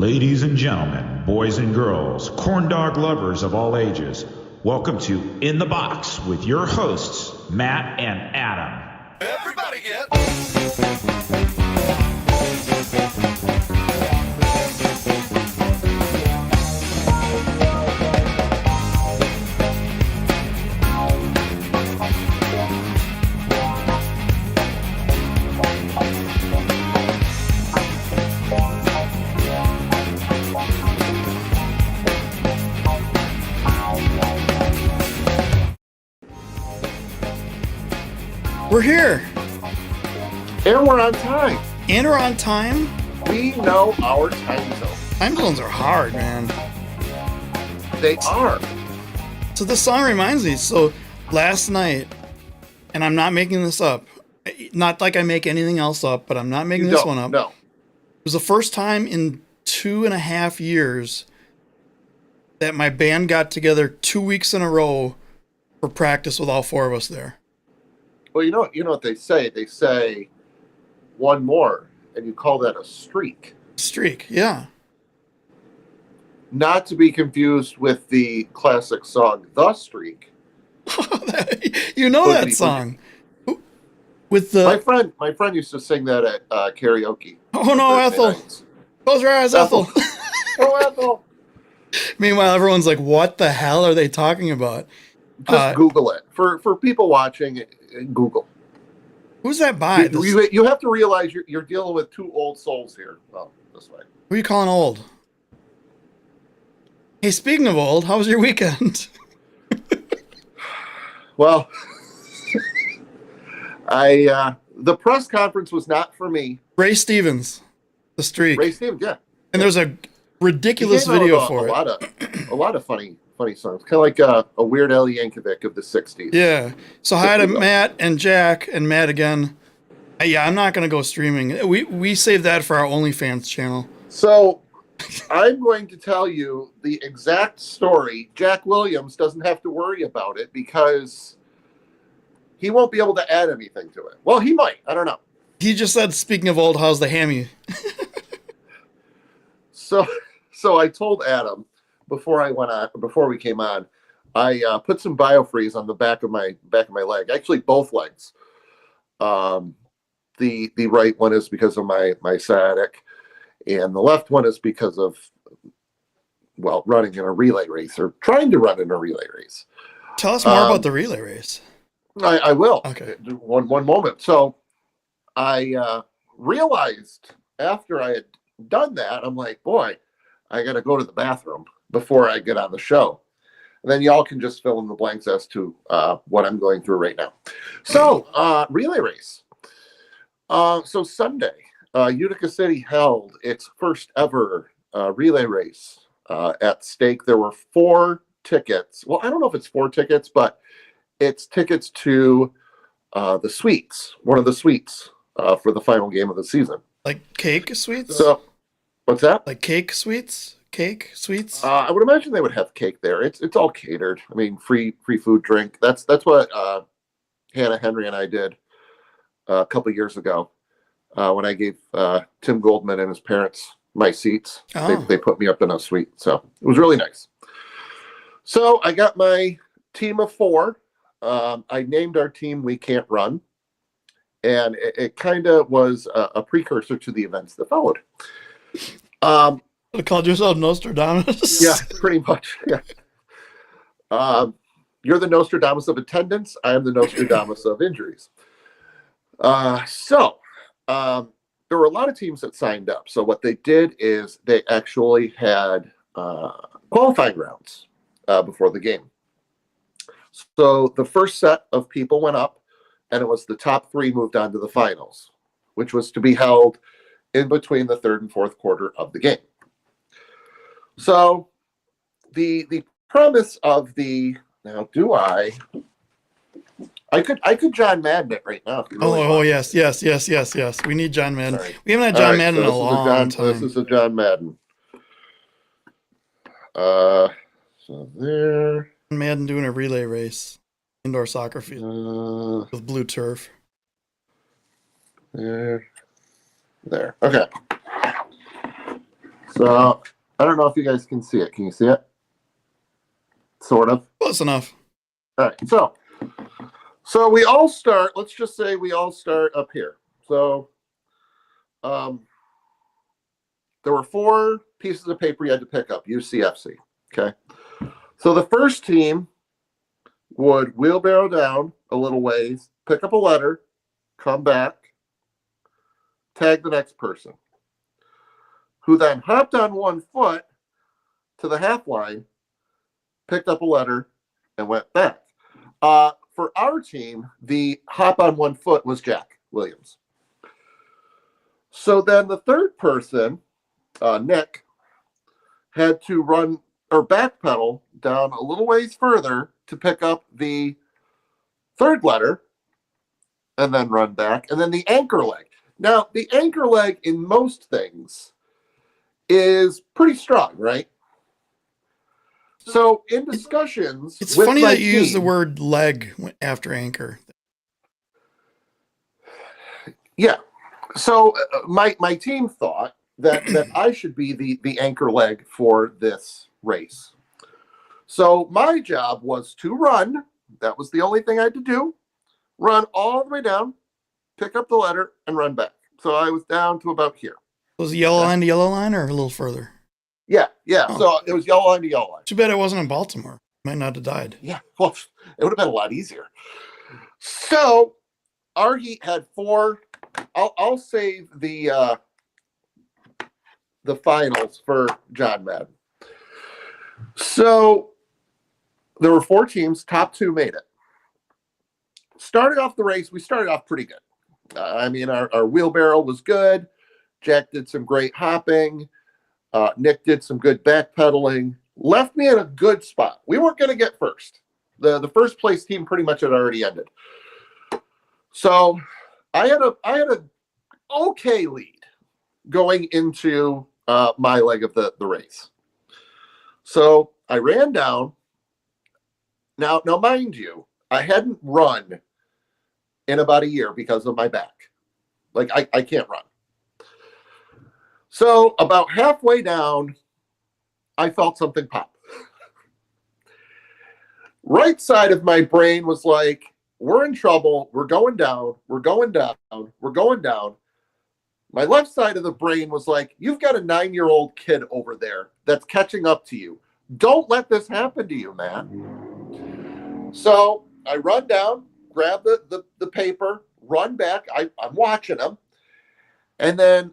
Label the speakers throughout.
Speaker 1: Ladies and gentlemen, boys and girls, corn dog lovers of all ages, welcome to In the Box with your hosts, Matt and Adam.
Speaker 2: Everybody get...
Speaker 3: We're here.
Speaker 2: And we're on time.
Speaker 3: And we're on time.
Speaker 2: We know our time zone.
Speaker 3: Time zones are hard, man.
Speaker 2: They are.
Speaker 3: So this song reminds me. So last night, and I'm not making this up. Not like I make anything else up, but I'm not making this one up.
Speaker 2: No.
Speaker 3: It was the first time in 2.5 years that my band got together 2 weeks in a row for practice with all four of us there.
Speaker 2: Well, you know what they say? They say one more, and you call that a streak.
Speaker 3: Streak, yeah.
Speaker 2: Not to be confused with the classic song, The Streak.
Speaker 3: You know that song. With the
Speaker 2: my friend used to sing that at karaoke.
Speaker 3: Oh no, Ethel! Close your eyes, Ethel!
Speaker 2: Oh, Ethel!
Speaker 3: Meanwhile, everyone's like, "What the hell are they talking about?"
Speaker 2: Just Google it for people watching. Google.
Speaker 3: Who's that by?
Speaker 2: You have to realize you're dealing with two old souls here. Well, this way.
Speaker 3: Who are you calling old? Hey, speaking of old, how was your weekend?
Speaker 2: Well, the press conference was not for me.
Speaker 3: Ray Stevens, The Streak.
Speaker 2: Ray Stevens, yeah.
Speaker 3: And there's a ridiculous video for it.
Speaker 2: A lot of funny songs, kind of like a Weird Al Yankovic of the '60s.
Speaker 3: Yeah. So hi to Matt and Jack and Matt again. Yeah, I'm not gonna go streaming. We saved that for our OnlyFans channel.
Speaker 2: So I'm going to tell you the exact story. Jack Williams doesn't have to worry about it because he won't be able to add anything to it. Well, he might. I don't know.
Speaker 3: He just said, "Speaking of old, how's the hammy?"
Speaker 2: So I told Adam before we came on, I put some biofreeze on the back of my leg. Actually, both legs. The right one is because of my sciatic, and the left one is because of running in a relay race or trying to run in a relay race.
Speaker 3: Tell us more about the relay race.
Speaker 2: I will.
Speaker 3: Okay.
Speaker 2: One moment. So I realized after I had done that, I'm like, boy, I got to go to the bathroom before I get on the show. And then y'all can just fill in the blanks as to what I'm going through right now. So, relay race. So Sunday, Utica City held its first ever relay race at stake. There were 4 tickets. Well, I don't know if it's 4 tickets, but it's tickets to the suites, one of the suites for the final game of the season.
Speaker 3: Like cake suites?
Speaker 2: So, what's that?
Speaker 3: Like cake suites? Cake sweets?
Speaker 2: I would imagine they would have cake there. It's all catered. I mean, free food, drink. That's what Hannah Henry and I did a couple years ago when I gave Tim Goldman and his parents my seats.
Speaker 3: Oh.
Speaker 2: They put me up in a suite, so it was really nice. So I got my team of 4. I named our team We Can't Run, and it kind of was a precursor to the events that followed.
Speaker 3: You called yourself Nostradamus?
Speaker 2: Yeah, pretty much. Yeah. You're the Nostradamus of attendance. I am the Nostradamus of injuries. So there were a lot of teams that signed up. So what they did is they actually had qualifying rounds before the game. So the first set of people went up, and it was the top 3 moved on to the finals, which was to be held in between the 3rd and 4th quarter of the game. So the premise of the I could John Madden it right now. If you really
Speaker 3: yes. We need John Madden.
Speaker 2: Right.
Speaker 3: We haven't had John Madden in a long time.
Speaker 2: This is a John Madden. So there.
Speaker 3: Madden doing a relay race, indoor soccer field with blue turf.
Speaker 2: There. Okay. So I don't know if you guys can see it. Can you see it? Sort of.
Speaker 3: Close enough.
Speaker 2: All right. So we all start. Let's just say we all start up here. So, there were 4 pieces of paper you had to pick up. UCFC. Okay. So the first team would wheelbarrow down a little ways, pick up a letter, come back, tag the next person, who then hopped on one foot to the half line, picked up a letter, and went back. For our team, the hop on one foot was Jack Williams. So then the third person, Nick, had to run or backpedal down a little ways further to pick up the third letter and then run back. And then the anchor leg. Now, the anchor leg in most things is pretty strong, right? So in discussions,
Speaker 3: It's
Speaker 2: with
Speaker 3: funny
Speaker 2: my
Speaker 3: that you use the
Speaker 2: team-
Speaker 3: word leg after anchor.
Speaker 2: Yeah. So my team thought that I should be the anchor leg for this race. So my job was to run. That was the only thing I had to do. Run all the way down, pick up the letter, and run back. So I was down to about here.
Speaker 3: Was it yellow line to yellow line or a little further?
Speaker 2: Yeah.
Speaker 3: Oh.
Speaker 2: So it was yellow line to yellow line.
Speaker 3: Too bad it wasn't in Baltimore. Might not have died.
Speaker 2: Yeah, well, it would have been a lot easier. So our heat had 4. I'll save the finals for John Madden. So there were 4 teams. Top 2 made it. Started off the race. We started off pretty good. Our wheelbarrow was good. Jack did some great hopping. Nick did some good backpedaling. Left me in a good spot. We weren't going to get first. The first place team pretty much had already ended. So I had a okay lead going into my leg of the race. So I ran down. Now, mind you, I hadn't run in about a year because of my back. Like, I can't run. So about halfway down, I felt something pop. Right side of my brain was like, we're in trouble. We're going down. We're going down. We're going down. My left side of the brain was like, you've got a 9-year-old kid over there that's catching up to you. Don't let this happen to you, man. So I run down, grab the paper, run back. I'm watching him. And then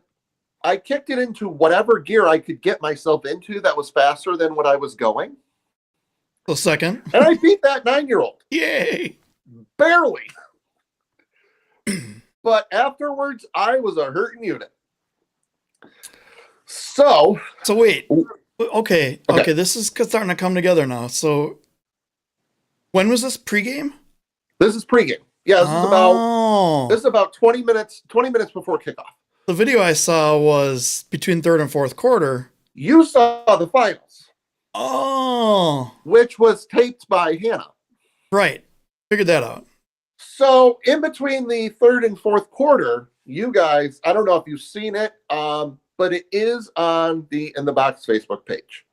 Speaker 2: I kicked it into whatever gear I could get myself into that was faster than what I was going.
Speaker 3: A second.
Speaker 2: And I beat that 9-year-old.
Speaker 3: Yay.
Speaker 2: Barely. But afterwards, I was a hurting unit. So
Speaker 3: wait. Okay. This is starting to come together now. So when was this pregame?
Speaker 2: This is pregame. Yeah, this is about 20 minutes before kickoff.
Speaker 3: The video I saw was between third and fourth quarter.
Speaker 2: You saw the finals.
Speaker 3: Oh.
Speaker 2: Which was taped by Hannah.
Speaker 3: Right. Figured that out.
Speaker 2: So in between the third and fourth quarter, you guys, I don't know if you've seen it, but it is on the In the Box Facebook page.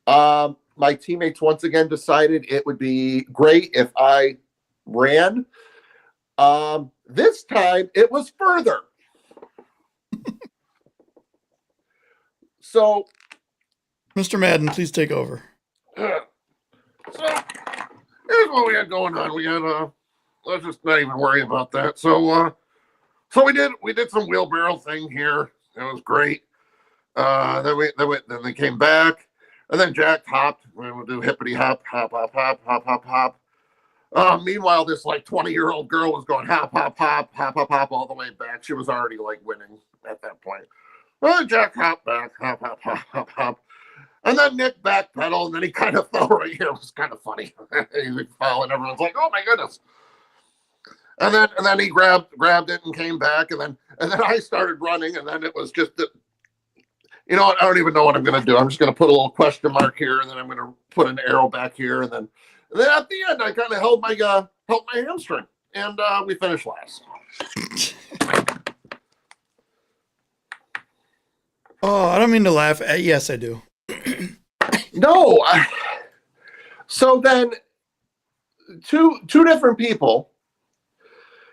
Speaker 2: My teammates once again decided it would be great if I ran. This time it was further. So,
Speaker 3: Mr. Madden, please take over.
Speaker 2: So here's what we had going on. We had let's just not even worry about that. So we did some wheelbarrow thing here. It was great. Then they came back, and then Jack hopped. We would do hippity hop, hop, hop, hop, hop, hop, hop. Meanwhile, this like 20-year-old girl was going hop, hop, hop, hop, hop, hop all the way back. She was already like winning at that point. Well, Jack hopped back, hop, hop, hop, hop, hop. And then Nick backpedaled, and then he kind of fell right here. It was kind of funny. He fell, and everyone's like, "Oh my goodness!" And then he grabbed it and came back, and then I started running, and then it was just you know what? I don't even know what I'm going to do. I'm just going to put a little question mark here, and then I'm going to put an arrow back here, and then at the end, I kind of held my hamstring, and we finished last.
Speaker 3: Oh, I don't mean to laugh. Yes, I do.
Speaker 2: No. So then two different people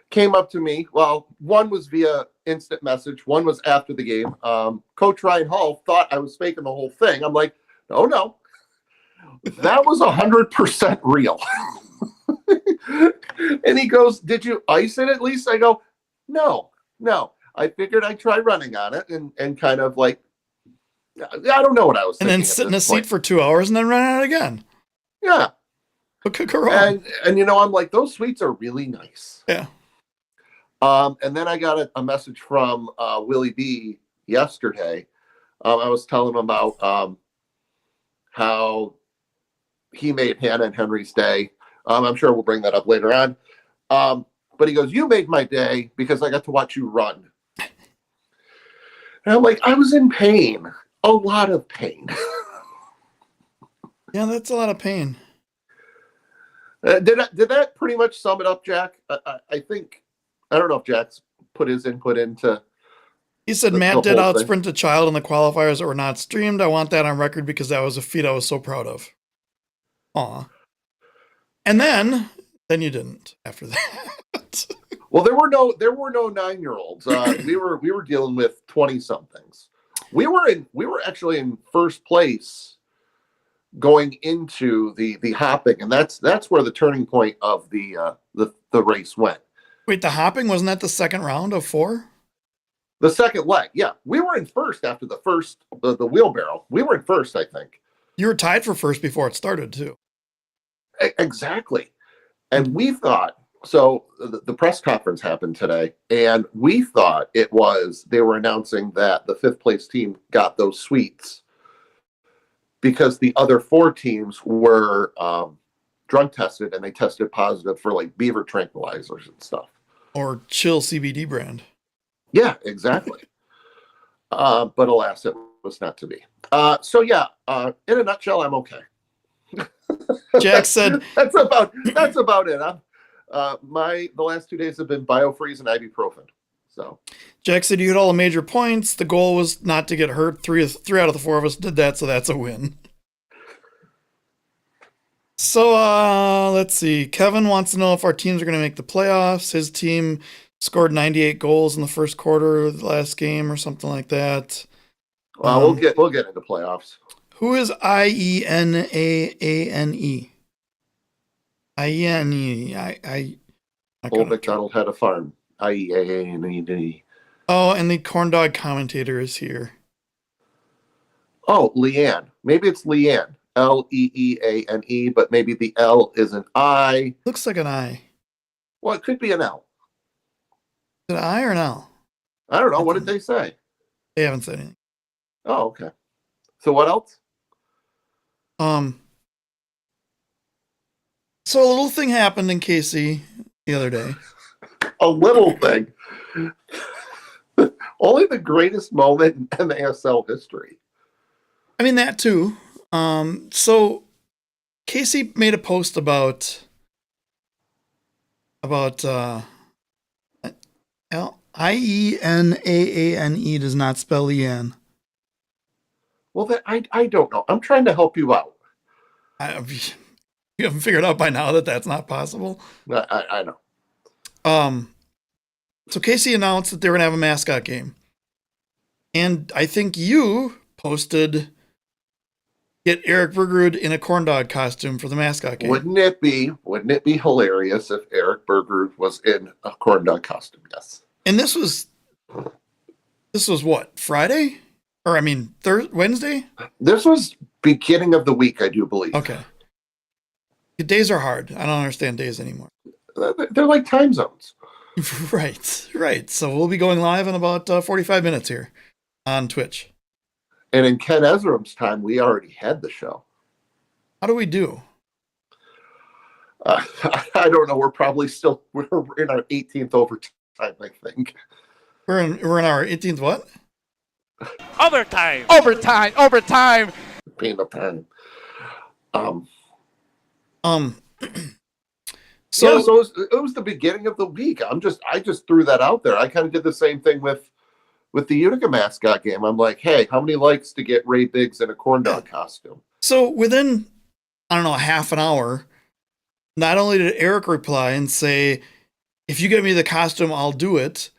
Speaker 2: came up to me. Well, one was via instant message. One was after the game. Coach Ryan Hall thought I was faking the whole thing. I'm like, no. That was 100% real. And he goes, did you ice it at least? I go, no. I figured I'd try running on it and kind of like, I don't know what I was
Speaker 3: And
Speaker 2: thinking.
Speaker 3: then sit in a seat for 2 hours and then run out again.
Speaker 2: Yeah.
Speaker 3: What could go wrong?
Speaker 2: And I'm like, those sweets are really nice.
Speaker 3: Yeah.
Speaker 2: And then I got a message from Willie B yesterday. I was telling him about how he made Hannah and Henry's day. I'm sure we'll bring that up later on. But he goes, you made my day because I got to watch you run. And I'm like, I was in pain. A lot of pain.
Speaker 3: Yeah, that's a lot of pain.
Speaker 2: Did that pretty much sum it up, Jack? I think, I don't know if Jack's put his input into.
Speaker 3: He said, Matt did outsprint a child in the qualifiers that were not streamed. I want that on record because that was a feat I was so proud of. Aw. And then you didn't after that.
Speaker 2: Well, there were no 9-year-olds. We were dealing with 20-somethings. We were actually in first place going into the hopping, and that's where the turning point of the race went.
Speaker 3: Wait, the hopping, wasn't that the second round of 4?
Speaker 2: The second leg, yeah. We were in first after the first the wheelbarrow. We were in first, I think.
Speaker 3: You were tied for first before it started too.
Speaker 2: Exactly. And we thought, so the press conference happened today, and we thought they were announcing that the 5th place team got those sweets because the other 4 teams were drug tested and they tested positive for like beaver tranquilizers and stuff.
Speaker 3: Or Chill CBD brand.
Speaker 2: Yeah, exactly. But alas, it was not to be. So yeah, in a nutshell, I'm okay.
Speaker 3: Jack said
Speaker 2: that's about it. The last 2 days have been BioFreeze and ibuprofen. So
Speaker 3: Jack said you hit all the major points. The goal was not to get hurt. Three out of the 4 of us did that, so that's a win. So let's see. Kevin wants to know if our teams are going to make the playoffs. His team scored 98 goals in the first quarter of the last game or something like that.
Speaker 2: We'll get into playoffs.
Speaker 3: Who is IENAANE? IENE.
Speaker 2: Old McDonald had a farm. IEAANE.
Speaker 3: Oh, and the corn dog commentator is here.
Speaker 2: Oh, Leanne. Maybe it's Leanne. Leeane, but maybe the L is an I.
Speaker 3: Looks like an I.
Speaker 2: Well, it could be an L.
Speaker 3: Is it an I or an L?
Speaker 2: I don't know. What did they say?
Speaker 3: They haven't said anything.
Speaker 2: Oh, okay. So what else?
Speaker 3: So a little thing happened in KC the other day.
Speaker 2: A little thing. Only the greatest moment in MASL history.
Speaker 3: I mean, that too. So Casey made a post about IENAANE does not spell Leanne.
Speaker 2: Well, I don't know. I'm trying to help you out.
Speaker 3: You haven't figured out by now that that's not possible?
Speaker 2: I know.
Speaker 3: So Casey announced that they were going to have a mascot game. And I think you posted get Eric Bergerud in a corn dog costume for the mascot game.
Speaker 2: Wouldn't it be hilarious if Eric Bergerud was in a corn dog costume? Yes.
Speaker 3: And this was what, Friday? Or I mean, Wednesday?
Speaker 2: This was beginning of the week, I do believe.
Speaker 3: Okay. Days are hard. I don't understand days anymore.
Speaker 2: They're like time zones.
Speaker 3: Right. So we'll be going live in about 45 minutes here on Twitch.
Speaker 2: And in Ken Ezram's time, we already had the show.
Speaker 3: How do we do?
Speaker 2: I don't know. We're in our 18th overtime, I think.
Speaker 3: We're in our 18th what?
Speaker 4: Overtime.
Speaker 2: Being a pen.
Speaker 3: So
Speaker 2: it was the beginning of the week. I just threw that out there. I kind of did the same thing with with the Utica mascot game, I'm like, hey, how many likes to get Ray Biggs in a corn dog costume?
Speaker 3: So within, I don't know, half an hour, not only did Eric reply and say, if you get me the costume, I'll do it,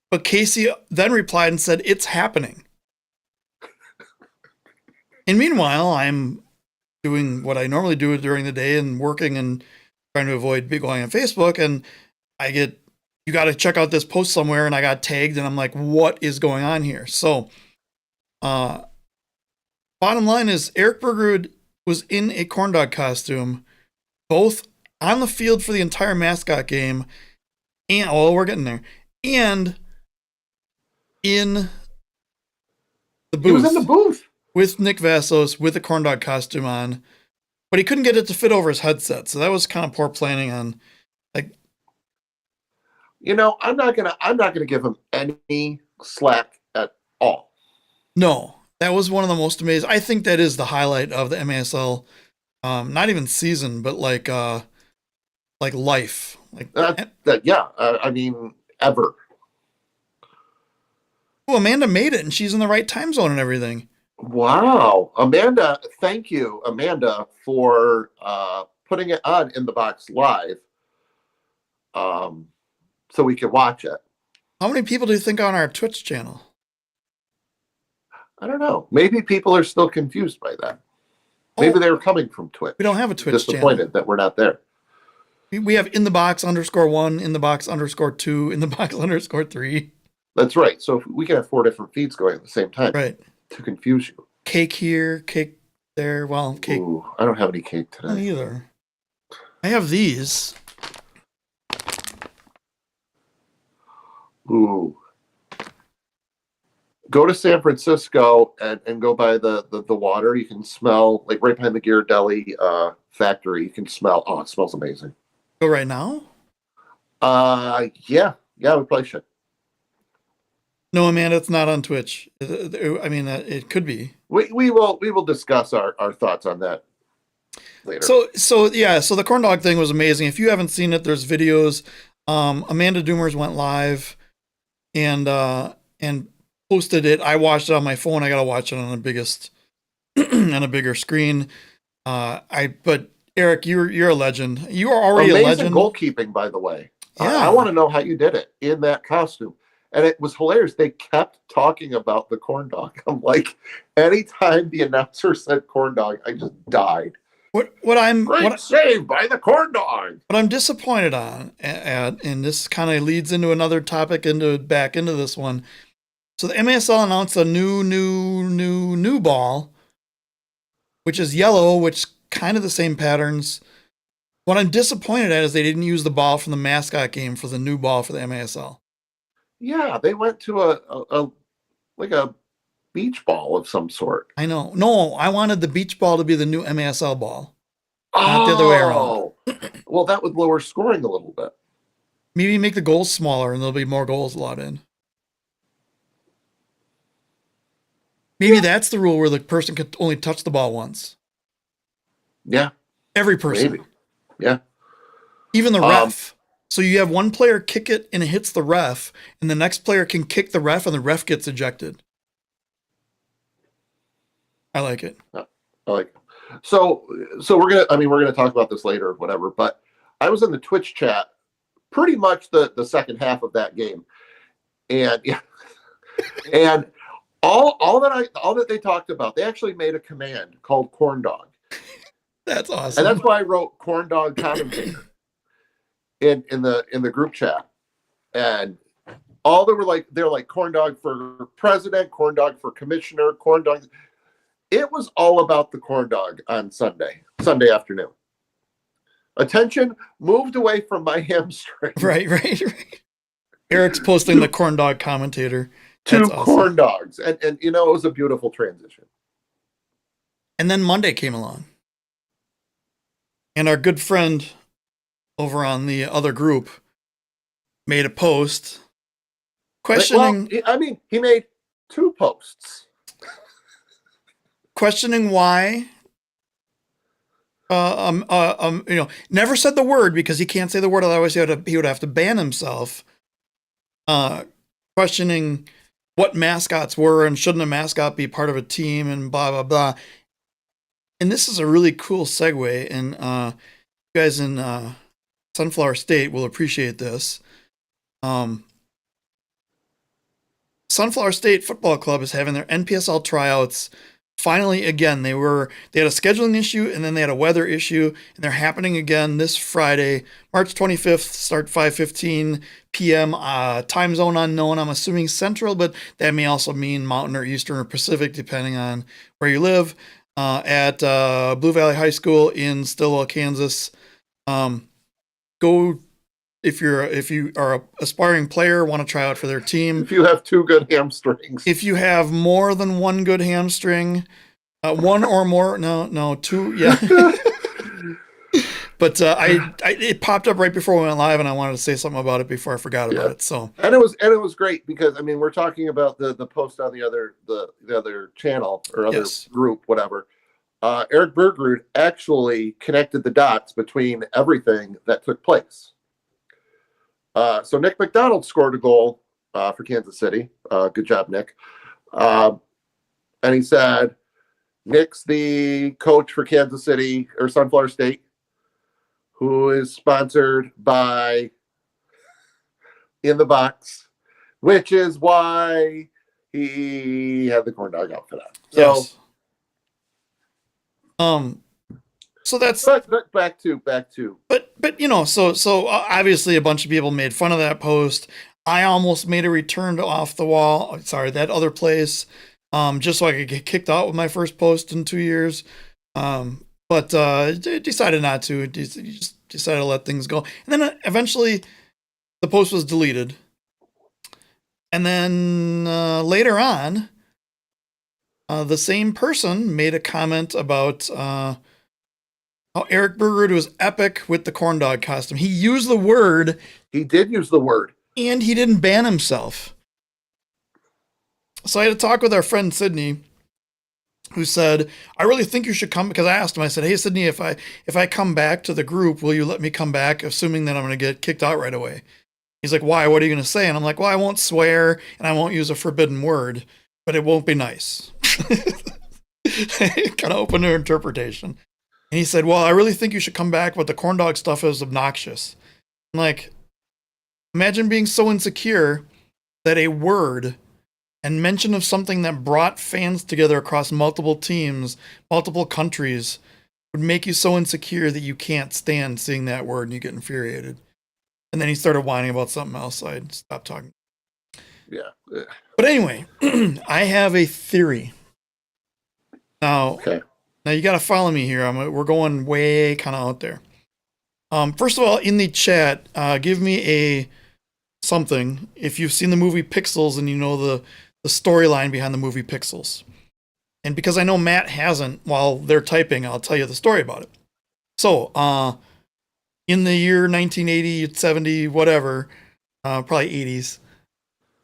Speaker 3: but Casey then replied and said, it's happening. And meanwhile, I'm doing what I normally do during the day and working and trying to avoid going on Facebook. And I get, you got to check out this post somewhere. And I got tagged and I'm like, what is going on here? So, bottom line is Eric Bergerud was in a corn dog costume, both on the field for the entire mascot game. And, oh, we're getting there. And in the booth.
Speaker 2: He was in the booth.
Speaker 3: With Nick Vassos with a corn dog costume on, but he couldn't get it to fit over his headset. So that was kind of poor planning on, like,
Speaker 2: I'm not gonna give him any slack at all.
Speaker 3: No, that was one of the most amazing. I think that is the highlight of the MASL, not even season, but like life, like
Speaker 2: I mean, ever.
Speaker 3: Oh, Amanda made it, and she's in the right time zone and everything.
Speaker 2: Wow. Amanda, thank you, Amanda, for putting it on In the Box Live so we can watch it.
Speaker 3: How many people do you think are on our Twitch channel?
Speaker 2: I don't know. Maybe people are still confused by that. Maybe they were coming from Twitch.
Speaker 3: We don't have a Twitch
Speaker 2: disappointed
Speaker 3: channel.
Speaker 2: that we're not there.
Speaker 3: We have In the Box _1, In the Box _2, In the Box _3.
Speaker 2: That's right. So we can have 4 different feeds going at the same time.
Speaker 3: Right.
Speaker 2: To confuse you.
Speaker 3: Cake here, cake there. Well, cake.
Speaker 2: Ooh, I don't have any cake today.
Speaker 3: Not either. I have these.
Speaker 2: Ooh. Go to San Francisco and go by the water. You can smell, like right behind the Ghirardelli factory, you can smell, oh, it smells amazing.
Speaker 3: Go right now?
Speaker 2: Yeah, we probably should.
Speaker 3: No, Amanda, it's not on Twitch. I mean, it could be.
Speaker 2: We will discuss our thoughts on that later.
Speaker 3: So the corn dog thing was amazing. If you haven't seen it, there's videos. Amanda Doomers went live and posted it. I watched it on my phone. I gotta watch it on the biggest on a bigger screen. But Eric, you're a legend. You are already
Speaker 2: amazing
Speaker 3: a legend.
Speaker 2: Goalkeeping, by the way.
Speaker 3: Yeah.
Speaker 2: I want to know how you did it in that costume. And it was hilarious. They kept talking about the corn dog. I'm like, anytime the announcer said corn dog, I just died.
Speaker 3: Great
Speaker 2: save by the corn dog.
Speaker 3: What I'm disappointed on, and this kind of leads into another topic, back into this one. So the MASL announced a new ball, which is yellow, which kind of the same patterns. What I'm disappointed at is they didn't use the ball from the mascot game for the new ball for the MASL.
Speaker 2: Yeah, they went to a beach ball of some sort.
Speaker 3: I know. No, I wanted the beach ball to be the new MASL ball. Not the other way around.
Speaker 2: Well, that would lower scoring a little bit.
Speaker 3: Maybe make the goals smaller and there'll be more goals allowed in. Maybe that's the rule where the person could only touch the ball once.
Speaker 2: Yeah.
Speaker 3: Every person.
Speaker 2: Maybe. Yeah.
Speaker 3: Even the ref. So you have one player kick it and it hits the ref, and the next player can kick the ref and the ref gets ejected. I like it.
Speaker 2: I like it. So we're gonna talk about this later or whatever, but I was in the Twitch chat pretty much the second half of that game. And yeah, and all that they talked about, they actually made a command called corn dog.
Speaker 3: That's awesome.
Speaker 2: And that's why I wrote corn dog commentator in the group chat. And all they're like corn dog for president, corn dog for commissioner, corn dog. It was all about the corn dog on Sunday afternoon. Attention moved away from my hamstring.
Speaker 3: Right. Eric's posting the corn dog commentator.
Speaker 2: Two corn dogs. And it was a beautiful transition.
Speaker 3: And then Monday came along. And our good friend over on the other group made a post questioning.
Speaker 2: Well, he made 2 posts.
Speaker 3: Questioning why, never said the word because he can't say the word. Otherwise he would have to ban himself. Questioning what mascots were and shouldn't a mascot be part of a team and blah, blah, blah. And this is a really cool segue. And you guys in Sunflower State will appreciate this. Sunflower State Football Club is having their NPSL tryouts. Finally, again, they had a scheduling issue and then they had a weather issue, and they're happening again this Friday, March 25th, start 5:15 p.m. Time zone unknown. I'm assuming Central, but that may also mean Mountain or Eastern or Pacific, depending on where you live. At Blue Valley High School in Stillwell, Kansas. Go if you are an aspiring player, want to try out for their team.
Speaker 2: If you have 2 good hamstrings.
Speaker 3: If you have more than 1 good hamstring, 1 or more, no, 2, yeah. But it popped up right before we went live, and I wanted to say something about it before I forgot about it. So
Speaker 2: and it was great because I mean we're talking about the post on the other channel or other group, whatever. Eric Bergerud actually connected the dots between everything that took place. So Nick McDonald scored a goal for Kansas City. Good job, Nick. And he said, Nick's the coach for Kansas City or Sunflower State, who is sponsored by In the Box, which is why he had the corn dog outfit on. So,
Speaker 3: yes. So that's
Speaker 2: but back to
Speaker 3: but you know, so obviously a bunch of people made fun of that post. I almost made a return to Off the Wall. Sorry, that other place, just so I could get kicked out with my first post in 2 years. But decided not to. Just decided to let things go. And then eventually the post was deleted. And then later on, the same person made a comment about how Eric Bergerud was epic with the corn dog costume. He used the word.
Speaker 2: He did use the word.
Speaker 3: And he didn't ban himself. So I had to talk with our friend Sydney, who said, I really think you should come, because I asked him, I said, hey, Sydney, if I come back to the group, will you let me come back, assuming that I'm going to get kicked out right away? He's like, why? What are you going to say? And I'm like, well, I won't swear, and I won't use a forbidden word, but it won't be nice. Kind of open to interpretation. And he said, well, I really think you should come back, but the corn dog stuff is obnoxious. I'm like, imagine being so insecure that a word and mention of something that brought fans together across multiple teams, multiple countries, would make you so insecure that you can't stand seeing that word and you get infuriated. And then he started whining about something else, so I stopped talking.
Speaker 2: Yeah.
Speaker 3: But anyway, I have a theory. Now you got to follow me here. We're going way kind of out there. First of all, in the chat, give me a something if you've seen the movie Pixels and you know the storyline behind the movie Pixels. And because I know Matt hasn't, while they're typing, I'll tell you the story about it. So, in the year 1980, 70, whatever, probably 80s,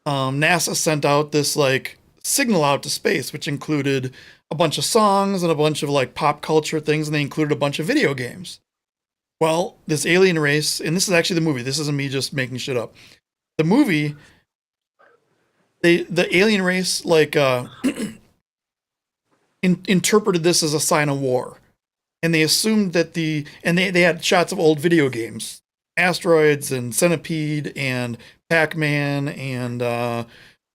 Speaker 3: NASA sent out this like signal out to space, which included a bunch of songs and a bunch of like pop culture things, and they included a bunch of video games. Well, this alien race, and this is actually the movie. This isn't me just making shit up. The movie, the alien race like interpreted this as a sign of war, and they assumed that they had shots of old video games, Asteroids and Centipede and Pac-Man and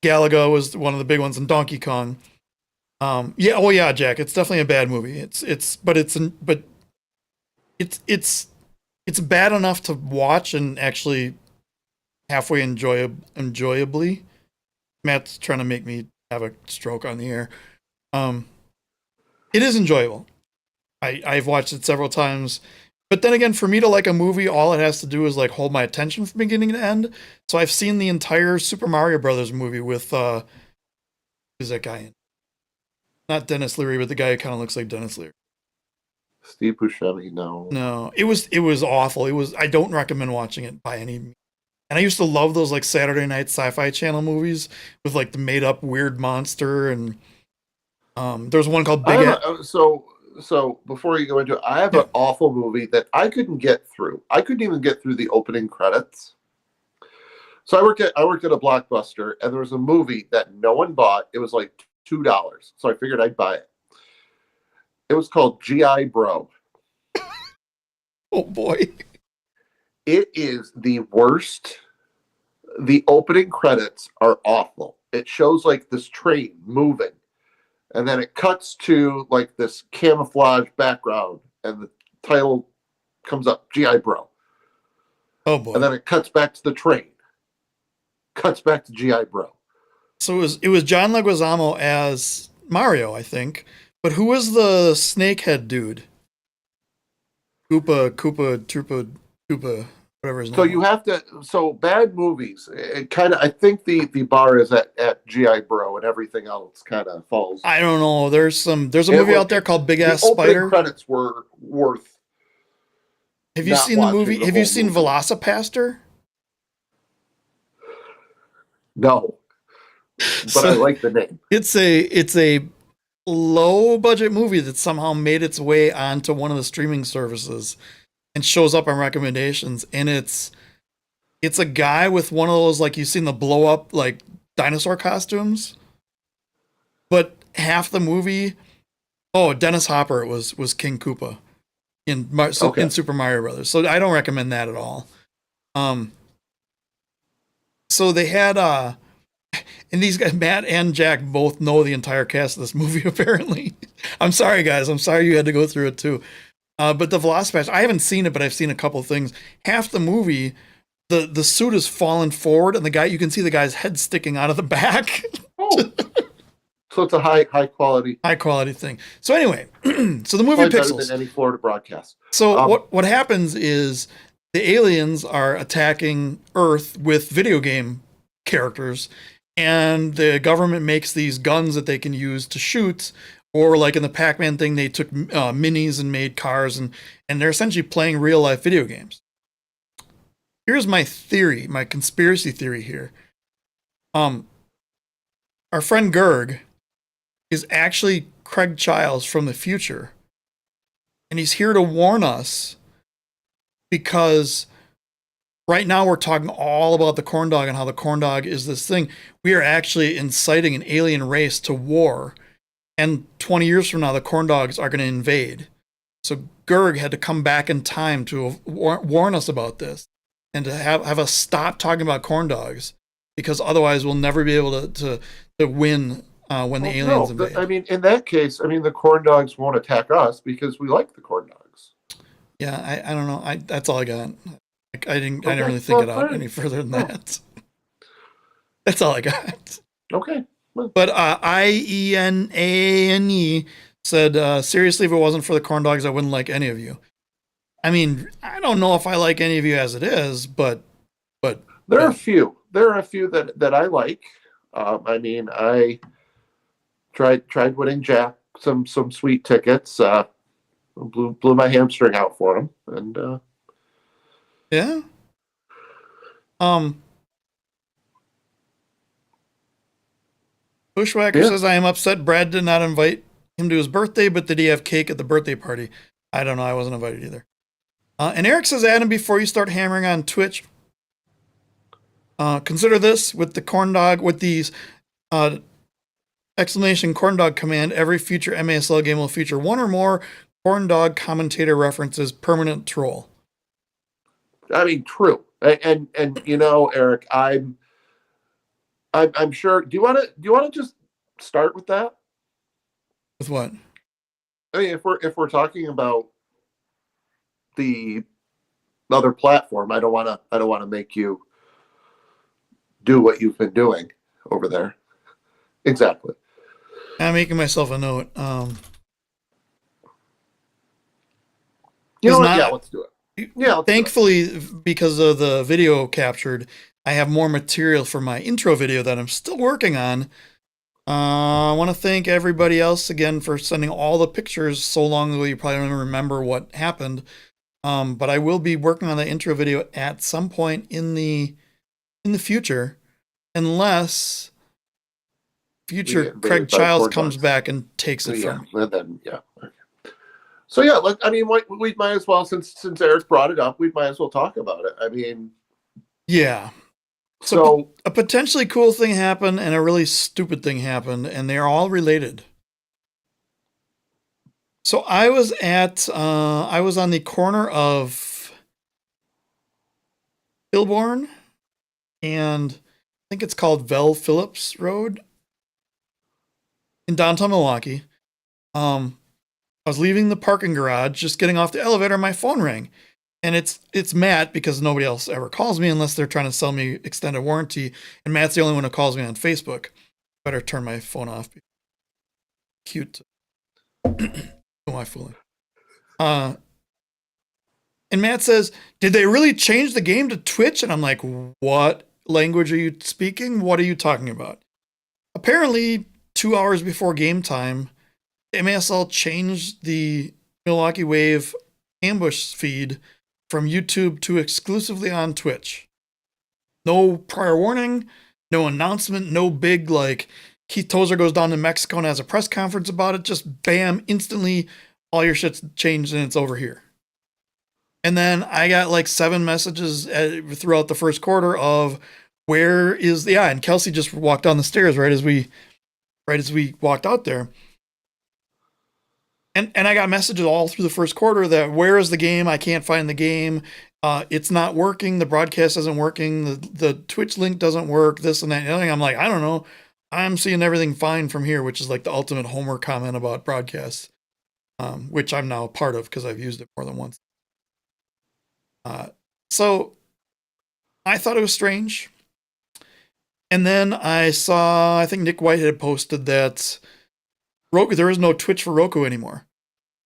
Speaker 3: Galaga was one of the big ones, and Donkey Kong. Yeah, Jack, it's definitely a bad movie. It's bad enough to watch and actually halfway enjoyably. Matt's trying to make me have a stroke on the air. It is enjoyable. I've watched it several times. But then again, for me to like a movie, all it has to do is like hold my attention from beginning to end. So I've seen the entire Super Mario Brothers movie with who's that guy in? Not Dennis Leary, but the guy who kind of looks like Dennis Leary.
Speaker 2: Steve Buscemi, no.
Speaker 3: No, it was awful. I don't recommend watching it by any means. And I used to love those like Saturday night Sci-Fi Channel movies with like the made up weird monster, and there's one called Big
Speaker 2: So before you go into it, I have an awful movie that I couldn't get through. I couldn't even get through the opening credits. So I worked at a Blockbuster, and there was a movie that no one bought. It was like $2, so I figured I'd buy it. It was called GI Bro.
Speaker 3: Oh boy.
Speaker 2: It is the worst. The opening credits are awful. It shows like this train moving, and then it cuts to like this camouflage background, and the title comes up, GI Bro.
Speaker 3: Oh boy.
Speaker 2: And then it cuts back to the train. Cuts back to GI Bro.
Speaker 3: So it was John Leguizamo as Mario, I think. But who was the snakehead dude? Koopa, whatever his name.
Speaker 2: So you have to. So bad movies. It kind of. I think the bar is at GI Bro, and everything else kind of falls.
Speaker 3: I don't know. There's a movie out there called Big Ass Spider.
Speaker 2: The credits were worth.
Speaker 3: Have you seen the movie? Have you seen Velocipaster?
Speaker 2: No, but I like the name.
Speaker 3: It's a low budget movie that somehow made its way onto one of the streaming services and shows up on recommendations. And it's a guy with one of those, like, you've seen the blow up like dinosaur costumes, but half the movie. Oh, Dennis Hopper was King Koopa in Super Mario Brothers. So I don't recommend that at all. So they had and these guys, Matt and Jack, both know the entire cast of this movie, apparently. I'm sorry, guys. I'm sorry you had to go through it too. But the Velocipaster, I haven't seen it, but I've seen a couple of things. Half the movie, the suit is fallen forward, and you can see the guy's head sticking out of the back.
Speaker 2: Oh. So it's a high quality
Speaker 3: thing. So anyway, so the movie Pixels.
Speaker 2: Better than any Florida broadcast.
Speaker 3: So what happens is the aliens are attacking Earth with video game characters, and the government makes these guns that they can use to shoot, or like in the Pac-Man thing, they took minis and made cars, and they're essentially playing real life video games. Here's my theory, my conspiracy theory here. Our friend Gerg is actually Craig Childs from the future, and he's here to warn us because right now we're talking all about the corn dog and how the corn dog is this thing. We are actually inciting an alien race to war, and 20 years from now the corn dogs are going to invade. So Gerg had to come back in time to warn us about this and to have us stop talking about corn dogs, because otherwise we'll never be able to win when the aliens invade.
Speaker 2: I mean, in that case, the corn dogs won't attack us because we like the corn dogs.
Speaker 3: Yeah, I don't know. That's all I got. I didn't really think it out any further than that. That's all I got.
Speaker 2: Okay. Well.
Speaker 3: But IENANE said, seriously, if it wasn't for the corn dogs, I wouldn't like any of you. I mean, I don't know if I like any of you as it is, but
Speaker 2: there are a few. There are a few that I like. I tried winning Jack some sweet tickets. Blew my hamstring out for him, and
Speaker 3: yeah. Bushwhacker says, I am upset Brad did not invite him to his birthday, but did he have cake at the birthday party? I don't know. I wasn't invited either. And Eric says, Adam, before you start hammering on Twitch, consider this with the corn dog, with these exclamation corn dog command, every future MASL game will feature one or more corn dog commentator references, permanent troll.
Speaker 2: True. And Eric, I'm sure. Do you want to just start with that?
Speaker 3: With what?
Speaker 2: If we're talking about the other platform, I don't want to make you do what you've been doing over there. Exactly.
Speaker 3: I'm making myself a note.
Speaker 2: Let's do it. Yeah.
Speaker 3: Thankfully, because of the video captured, I have more material for my intro video that I'm still working on. I want to thank everybody else again for sending all the pictures so long ago you probably don't even remember what happened. But I will be working on the intro video at some point in the future, unless future Craig Childs comes back and takes it from me.
Speaker 2: Then, yeah. So yeah, we might as well, since Eric brought it up, we might as well talk about it.
Speaker 3: Yeah.
Speaker 2: So
Speaker 3: a potentially cool thing happened and a really stupid thing happened, and they're all related. So I was on the corner of Kilbourne and I think it's called Vel Phillips Road in downtown Milwaukee. I was leaving the parking garage, just getting off the elevator, my phone rang. And it's Matt, because nobody else ever calls me unless they're trying to sell me extended warranty. And Matt's the only one who calls me on Facebook. Better turn my phone off. Cute. Who am I fooling? And Matt says, "Did they really change the game to Twitch?" And I'm like, "What language are you speaking? What are you talking about?" Apparently, 2 hours before game time, MASL changed the Milwaukee Wave ambush feed from YouTube to exclusively on Twitch. No prior warning, no announcement, no big like Keith Tozer goes down to Mexico and has a press conference about it. Just bam, instantly all your shit's changed and it's over here. And then I got like 7 messages throughout the first quarter of where is the and Kelsey just walked down the stairs right as we walked out there. And I got messages all through the first quarter that where is the game? I can't find the game. It's not working. The broadcast isn't working. The Twitch link doesn't work. This and that. And the other thing. I'm like, I don't know. I'm seeing everything fine from here, which is like the ultimate Homer comment about broadcasts, which I'm now a part of because I've used it more than once. So I thought it was strange. And then I think Nick White had posted that Roku, there is no Twitch for Roku anymore.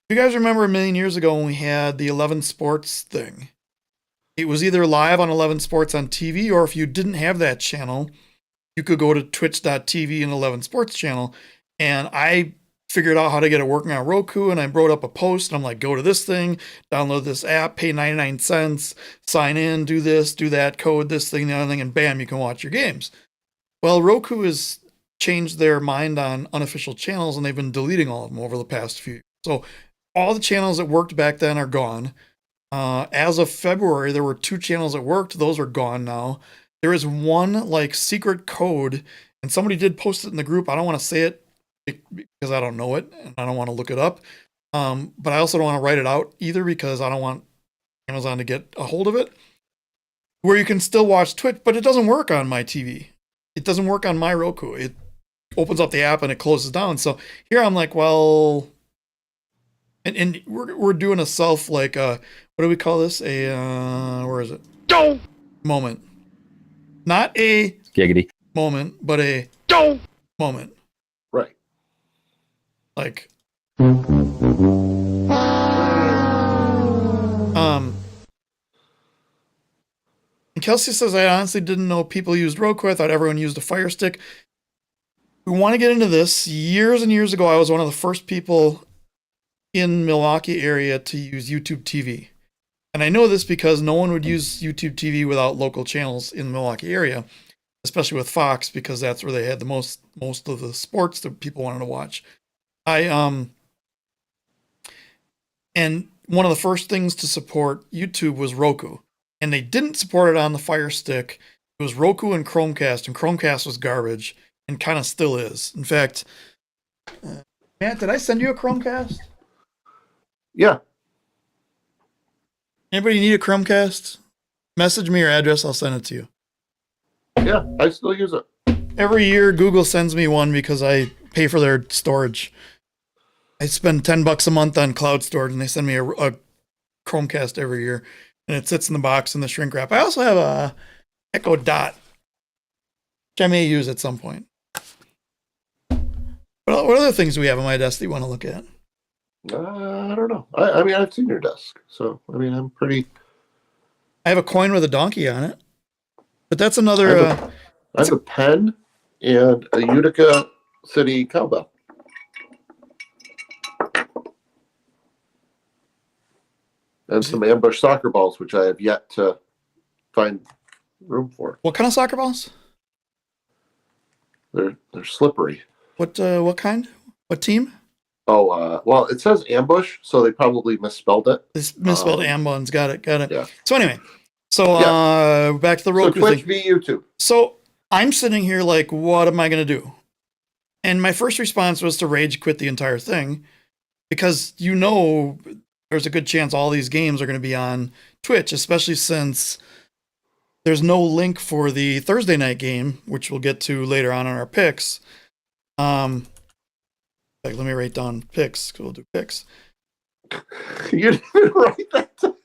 Speaker 3: You guys remember a million years ago when we had the 11 Sports thing? It was either live on 11 Sports on TV, or if you didn't have that channel, you could go to twitch.tv and 11 Sports channel. And I figured out how to get it working on Roku, and I wrote up a post, and I'm like, go to this thing, download this app, pay 99 cents, sign in, do this, do that, code this thing, the other thing, and bam, you can watch your games. Well, Roku has changed their mind on unofficial channels, and they've been deleting all of them over the past few years. So all the channels that worked back then are gone. As of February, there were 2 channels that worked. Those are gone now. There is one like secret code, and somebody did post it in the group. I don't want to say it because I don't know it, and I don't want to look it up. But I also don't want to write it out either because I don't want Amazon to get a hold of it. Where you can still watch Twitch, but it doesn't work on my TV. It doesn't work on my Roku. It opens up the app and it closes down. So here I'm like, well, and we're doing a self like what do we call this? Where is it? Moment. Not a
Speaker 5: giggity
Speaker 3: moment, but a moment.
Speaker 2: Right.
Speaker 3: Like and Kelsey says, I honestly didn't know people used Roku. I thought everyone used a Fire Stick. We want to get into this. Years and years ago, I was one of the first people in Milwaukee area to use YouTube TV. And I know this because no one would use YouTube TV without local channels in the Milwaukee area, especially with Fox, because that's where they had the most of the sports that people wanted to watch. And one of the first things to support YouTube was Roku. And they didn't support it on the Fire Stick. It was Roku and Chromecast was garbage, and kind of still is. In fact, Matt, did I send you a Chromecast?
Speaker 2: Yeah.
Speaker 3: Anybody need a Chromecast? Message me your address, I'll send it to you.
Speaker 2: Yeah, I still use it.
Speaker 3: Every year, Google sends me one because I pay for their storage. I spend $10 a month on cloud storage, and they send me a Chromecast every year. And it sits in the box in the shrink wrap. I also have a Echo Dot, which I may use at some point. What other things do we have on my desk that you want to look at?
Speaker 2: I don't know. I mean, I've seen your desk, so I mean, I'm pretty.
Speaker 3: I have a coin with a donkey on it, but that's another.
Speaker 2: I have a pen and a Utica City cowbell. And some ambush soccer balls, which I have yet to find room for.
Speaker 3: What kind of soccer balls?
Speaker 2: They're slippery.
Speaker 3: What kind? What team?
Speaker 2: Oh, well, it says ambush, so they probably misspelled it.
Speaker 3: It's misspelled ambuns. Got it.
Speaker 2: Yeah.
Speaker 3: So anyway, So back to the Roku
Speaker 2: Twitch
Speaker 3: thing.
Speaker 2: v YouTube.
Speaker 3: So I'm sitting here like, what am I going to do? And my first response was to rage quit the entire thing because there's a good chance all these games are going to be on Twitch, especially since there's no link for the Thursday night game, which we'll get to later on in our picks. Let me write down picks. We'll do picks.
Speaker 2: You didn't write that down.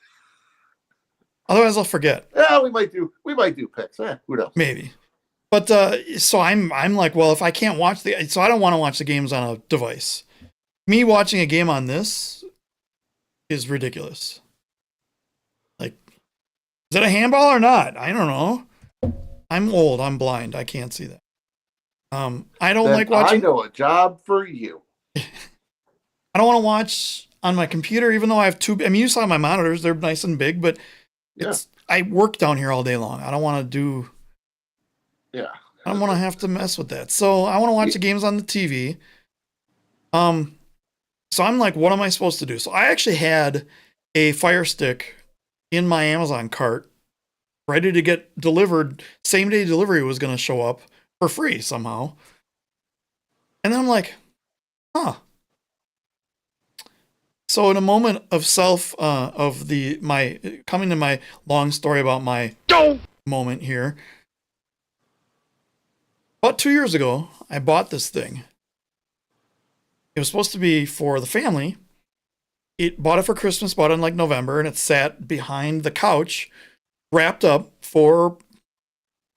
Speaker 3: Otherwise, I'll forget.
Speaker 2: Yeah, we might do picks. Who knows?
Speaker 3: Maybe. But so I'm like, well, if I can't watch so I don't want to watch the games on a device. Me watching a game on this is ridiculous. Like, is it a handball or not? I don't know. I'm old. I'm blind. I can't see that. I don't like watching.
Speaker 2: I know a job for you.
Speaker 3: I don't want to watch on my computer, even though I have two. I mean, you saw my monitors; they're nice and big, but I work down here all day long. I don't want to do.
Speaker 2: Yeah.
Speaker 3: I don't want to have to mess with that. So I want to watch the games on the TV. So I'm like, what am I supposed to do? So I actually had a Fire Stick in my Amazon cart, ready to get delivered. Same day delivery was going to show up for free somehow. And then I'm like, huh. So in a moment of coming to my long story about my moment here, about 2 years ago, I bought this thing. It was supposed to be for the family. Bought it for Christmas, bought it in like November, and it sat behind the couch, wrapped up for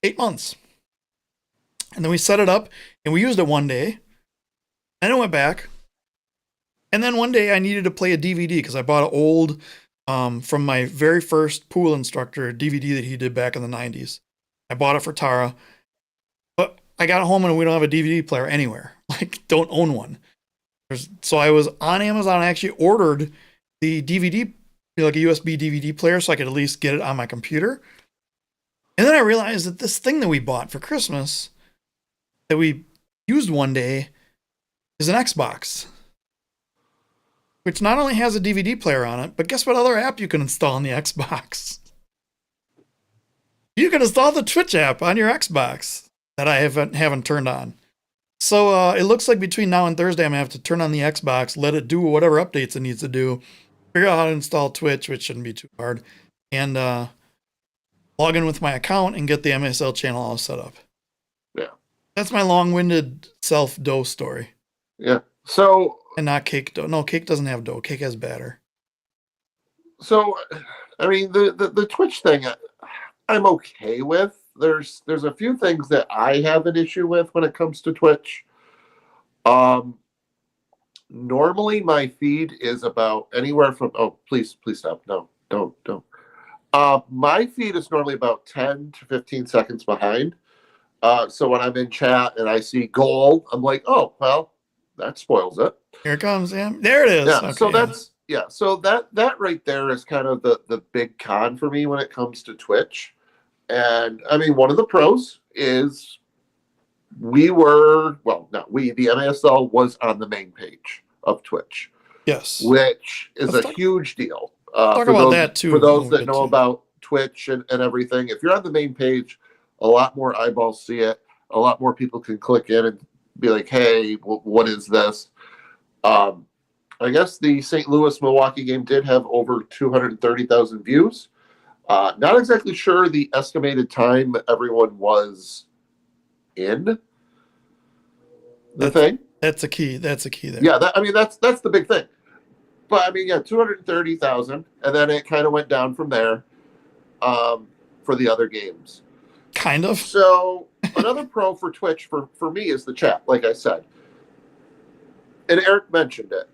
Speaker 3: 8 months. And then we set it up, and we used it one day, and it went back. And then one day I needed to play a DVD because I bought an old, from my very first pool instructor, DVD that he did back in the 90s. I bought it for Tara, but I got home and we don't have a DVD player anywhere. Like, don't own one. So I was on Amazon. I actually ordered the DVD, like a USB DVD player, so I could at least get it on my computer. And then I realized that this thing that we bought for Christmas, that we used one day, is an Xbox, which not only has a DVD player on it, but guess what other app you can install on the Xbox? You can install the Twitch app on your Xbox that I haven't turned on. So it looks like between now and Thursday, I'm going to have to turn on the Xbox, let it do whatever updates it needs to do, figure out how to install Twitch, which shouldn't be too hard, and log in with my account and get the MASL channel all set up.
Speaker 2: Yeah.
Speaker 3: That's my long-winded self-dough story.
Speaker 2: Yeah. So...
Speaker 3: And not cake dough. No, cake doesn't have dough. Cake has batter.
Speaker 2: So, I mean, the Twitch thing, I'm okay with. There's a few things that I have an issue with when it comes to Twitch. Normally my feed is about anywhere from, please stop. No, don't. My feed is normally about 10 to 15 seconds behind. So when I'm in chat and I see goal, I'm like, oh, well, that spoils it.
Speaker 3: Here it comes, yeah. There it is.
Speaker 2: Yeah,
Speaker 3: okay.
Speaker 2: so that's, so that right there is kind of the big con for me when it comes to Twitch. And I mean, one of the pros is the MASL was on the main page of Twitch.
Speaker 3: Yes.
Speaker 2: Which is a huge deal.
Speaker 3: Talk about that too.
Speaker 2: For those that know about Twitch and everything, if you're on the main page, a lot more eyeballs see it. A lot more people can click in and be like, hey, what is this? I guess the St. Louis-Milwaukee game did have over 230,000 views. Not exactly sure the estimated time everyone was in the thing.
Speaker 3: That's a key. That's a key there.
Speaker 2: Yeah, that's the big thing. But I mean, 230,000, and then it kind of went down from there for the other games.
Speaker 3: Kind of.
Speaker 2: So another pro for Twitch for me is the chat, like I said. And Eric mentioned it.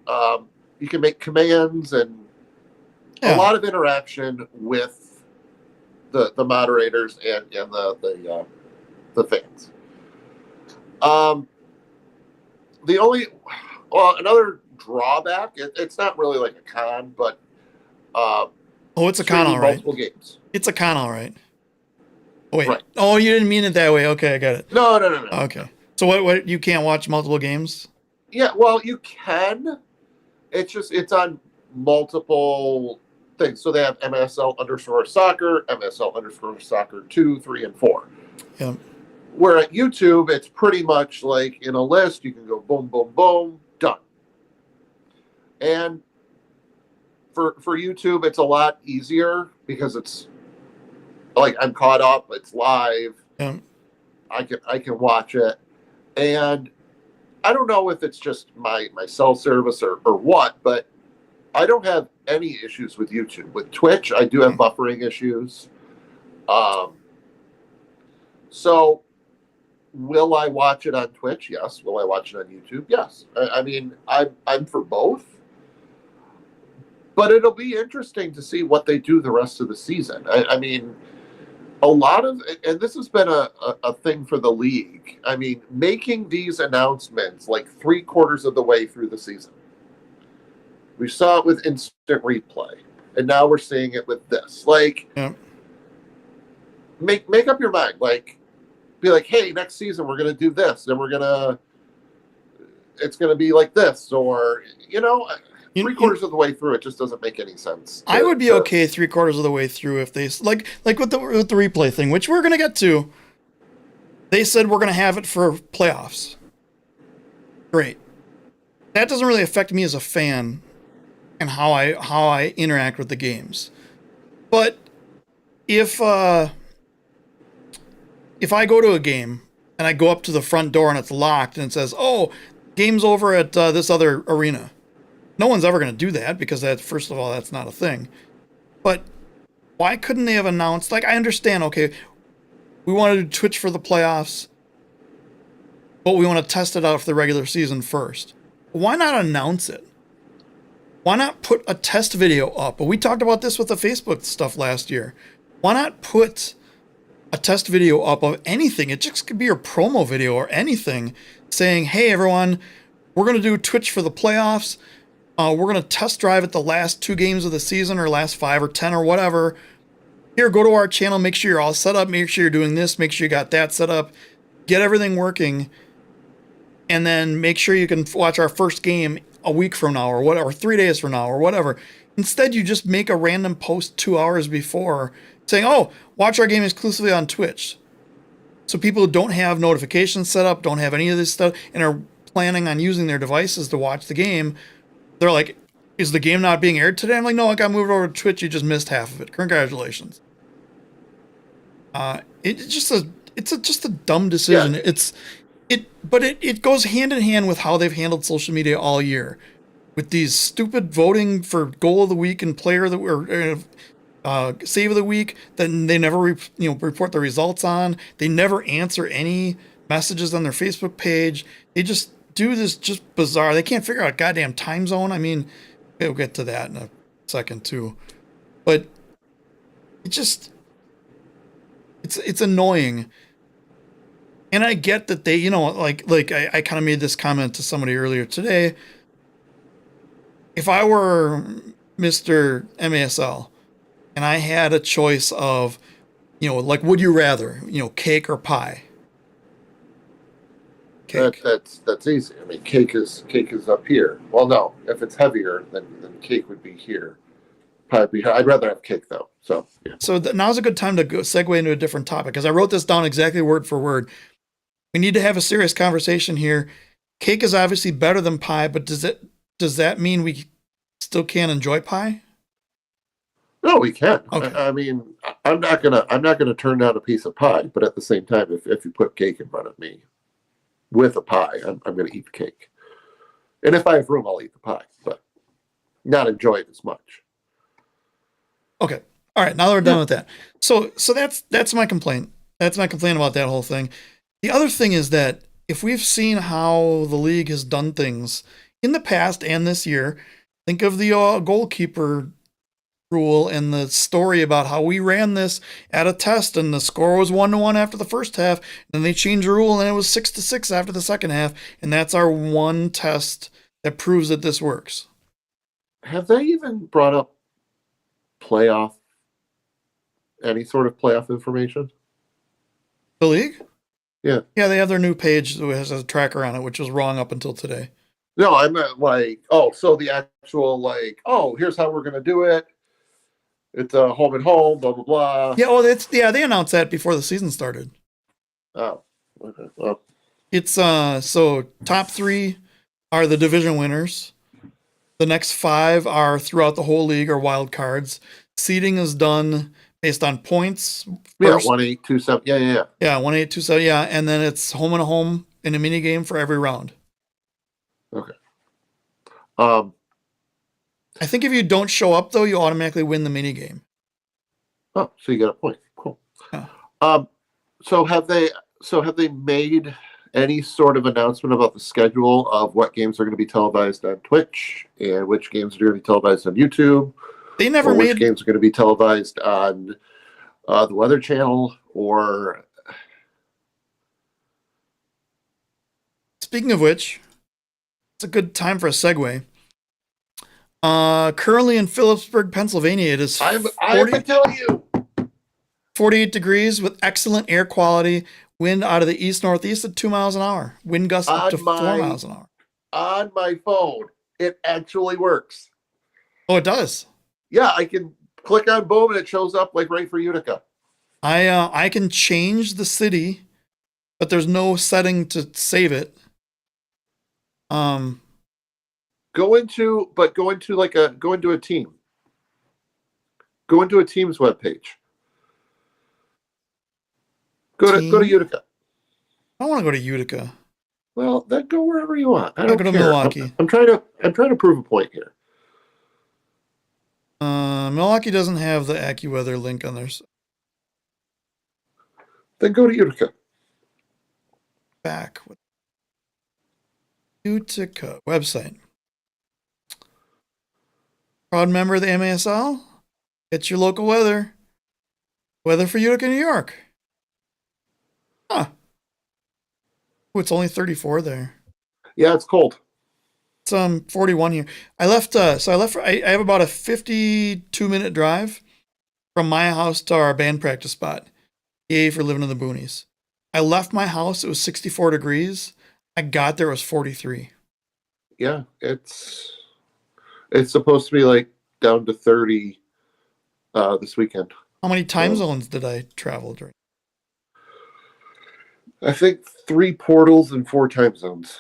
Speaker 2: You can make commands and a lot of interaction with the moderators and the fans. Another drawback. It's not really like a con, but
Speaker 3: it's a con, all right.
Speaker 2: Multiple games.
Speaker 3: It's a con, all right. Oh, wait.
Speaker 2: Right.
Speaker 3: Oh, you didn't mean it that way. Okay, I got it.
Speaker 2: No.
Speaker 3: Okay. So what? You can't watch multiple games?
Speaker 2: Yeah. Well, you can. It's on multiple things. So they have MASL_soccer, MASL_soccer 2, 3, and 4.
Speaker 3: Yeah.
Speaker 2: Where at YouTube, it's pretty much like in a list, you can go boom, boom, boom, done. And for YouTube, it's a lot easier because it's like I'm caught up, it's live.
Speaker 3: Yeah.
Speaker 2: I can watch it. And I don't know if it's just my cell service or what, but I don't have any issues with YouTube. With Twitch, I do have buffering issues. So will I watch it on Twitch? Yes. Will I watch it on YouTube? Yes. I mean, I'm for both. But it'll be interesting to see what they do the rest of the season. I mean, a lot of, and this has been a thing for the league. I mean, making these announcements like 3/4 of the way through the season. We saw it with instant replay, and now we're seeing it with this. Like, make up your mind. Like, be like, hey, next season we're gonna do this, and it's gonna be like this, or 3/4 of the way through, it just doesn't make any sense.
Speaker 3: I would be okay 3/4 of the way through if they like with the replay thing, which we're gonna get to. They said we're gonna have it for playoffs. Great. That doesn't really affect me as a fan and how I interact with the games. But if I go to a game and I go up to the front door and it's locked and it says, "Oh, game's over at this other arena," no one's ever going to do that because first of all, that's not a thing. But why couldn't they have announced? Like, I understand. Okay, we want to do Twitch for the playoffs, but we want to test it out for the regular season first. Why not announce it? Why not put a test video up? But we talked about this with the Facebook stuff last year. Why not put a test video up of anything? It just could be your promo video or anything saying, hey, everyone, we're going to do Twitch for the playoffs. We're going to test drive at the last 2 games of the season or last 5 or 10 or whatever. Here, go to our channel. Make sure you're all set up. Make sure you're doing this. Make sure you got that set up. Get everything working. And then make sure you can watch our first game a week from now or whatever, 3 days from now or whatever. Instead, you just make a random post 2 hours before saying, oh, watch our game exclusively on Twitch. So people who don't have notifications set up, don't have any of this stuff, and are planning on using their devices to watch the game, they're like, is the game not being aired today? I'm like, no, I got moved over to Twitch. You just missed half of it. Congratulations. It's just a dumb decision. Yeah. But it goes hand in hand with how they've handled social media all year, with these stupid voting for goal of the week and player of the save of the week that they never report the results on. They never answer any messages on their Facebook page. They just do this just bizarre. They can't figure out a goddamn time zone. I mean, we'll get to that in a second too, but it's annoying. And I get that they, I kind of made this comment to somebody earlier today. If I were Mr. MASL and I had a choice of, would you rather, cake or pie? Cake.
Speaker 2: That's easy. I mean, cake is up here. Well, no, if it's heavier, then cake would be here. Pie would be here. I'd rather have cake though. So yeah.
Speaker 3: So now's a good time to segue into a different topic, because I wrote this down exactly word for word. We need to have a serious conversation here. Cake is obviously better than pie, but does that mean we still can't enjoy pie?
Speaker 2: No, we can.
Speaker 3: Okay.
Speaker 2: I mean, I'm not gonna turn down a piece of pie, but at the same time, if you put cake in front of me with a pie, I'm gonna eat the cake. And if I have room, I'll eat the pie, but not enjoy it as much.
Speaker 3: Okay. All right. Now that we're done with that. So that's my complaint. That's my complaint about that whole thing. The other thing is that if we've seen how the league has done things in the past and this year, think of the goalkeeper rule and the story about how we ran this at a test and the score was 1-1 after the first half. Then they changed the rule and it was 6-6 after the second half. And that's our one test that proves that this works.
Speaker 2: Have they even brought up any sort of playoff information?
Speaker 3: The league?
Speaker 2: Yeah.
Speaker 3: Yeah, they have their new page that has a tracker on it, which was wrong up until today.
Speaker 2: No, I meant so the actual here's how we're going to do it. It's a home and home, blah blah blah.
Speaker 3: Yeah, they announced that before the season started.
Speaker 2: Oh, okay. Well,
Speaker 3: It's so top 3 are the division winners. The next 5 are throughout the whole league or wild cards. Seeding is done based on points.
Speaker 2: First, 1, 8, 2, 7. Yeah.
Speaker 3: Yeah, 1, 8, 2, 7. Yeah, and then it's home and home in a mini game for every round.
Speaker 2: Okay.
Speaker 3: I think if you don't show up though, you automatically win the mini game.
Speaker 2: Oh, so you get a point. Cool.
Speaker 3: Yeah.
Speaker 2: So have they made any sort of announcement about the schedule of what games are going to be televised on Twitch and which games are going to be televised on YouTube?
Speaker 3: They never
Speaker 2: or
Speaker 3: made
Speaker 2: which games are going to be televised on the Weather Channel or.
Speaker 3: Speaking of which, it's a good time for a segue. Currently in Phillipsburg, Pennsylvania, it is
Speaker 2: I have to tell you,
Speaker 3: 48 degrees with excellent air quality. Wind out of the east-northeast at 2 miles an hour. Wind gusts up to 4 miles an hour.
Speaker 2: On my phone, it actually works.
Speaker 3: Oh, it does?
Speaker 2: Yeah, I can click on boom and it shows up like right for Utica.
Speaker 3: I can change the city, but there's no setting to save it.
Speaker 2: Go into a team. Go into a team's webpage. Go to Utica.
Speaker 3: I want to go to Utica.
Speaker 2: Well, then go wherever you want. I don't
Speaker 3: go to
Speaker 2: care.
Speaker 3: Milwaukee.
Speaker 2: I'm trying to prove a point here.
Speaker 3: Milwaukee doesn't have the AccuWeather link on there.
Speaker 2: Then go to Utica.
Speaker 3: Back with Utica website. Proud member of the MASL. It's your local weather. Weather for Utica, New York. Huh. Ooh, it's only 34 there.
Speaker 2: Yeah, it's cold.
Speaker 3: It's 41 here. I have about a 52-minute drive from my house to our band practice spot. Yay for living in the boonies. I left my house, it was 64 degrees. I got there, it was 43.
Speaker 2: Yeah, it's supposed to be like down to 30 this weekend.
Speaker 3: How many time zones did I travel during?
Speaker 2: I think 3 portals and 4 time zones.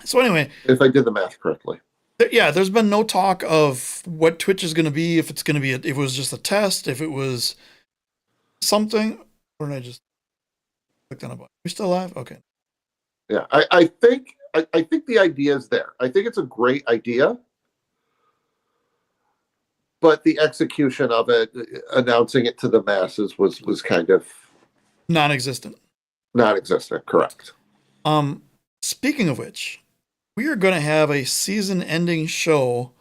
Speaker 3: So anyway,
Speaker 2: if I did the math correctly.
Speaker 3: Yeah, there's been no talk of what Twitch is going to be, if it's going to be, if it was just a test, if it was something. Or did I just click on a button? You're still alive? Okay.
Speaker 2: Yeah, I think the idea is there. I think it's a great idea. But the execution of it, announcing it to the masses was kind of
Speaker 3: non-existent.
Speaker 2: Non-existent, correct.
Speaker 3: Speaking of which, we are going to have a season-ending show.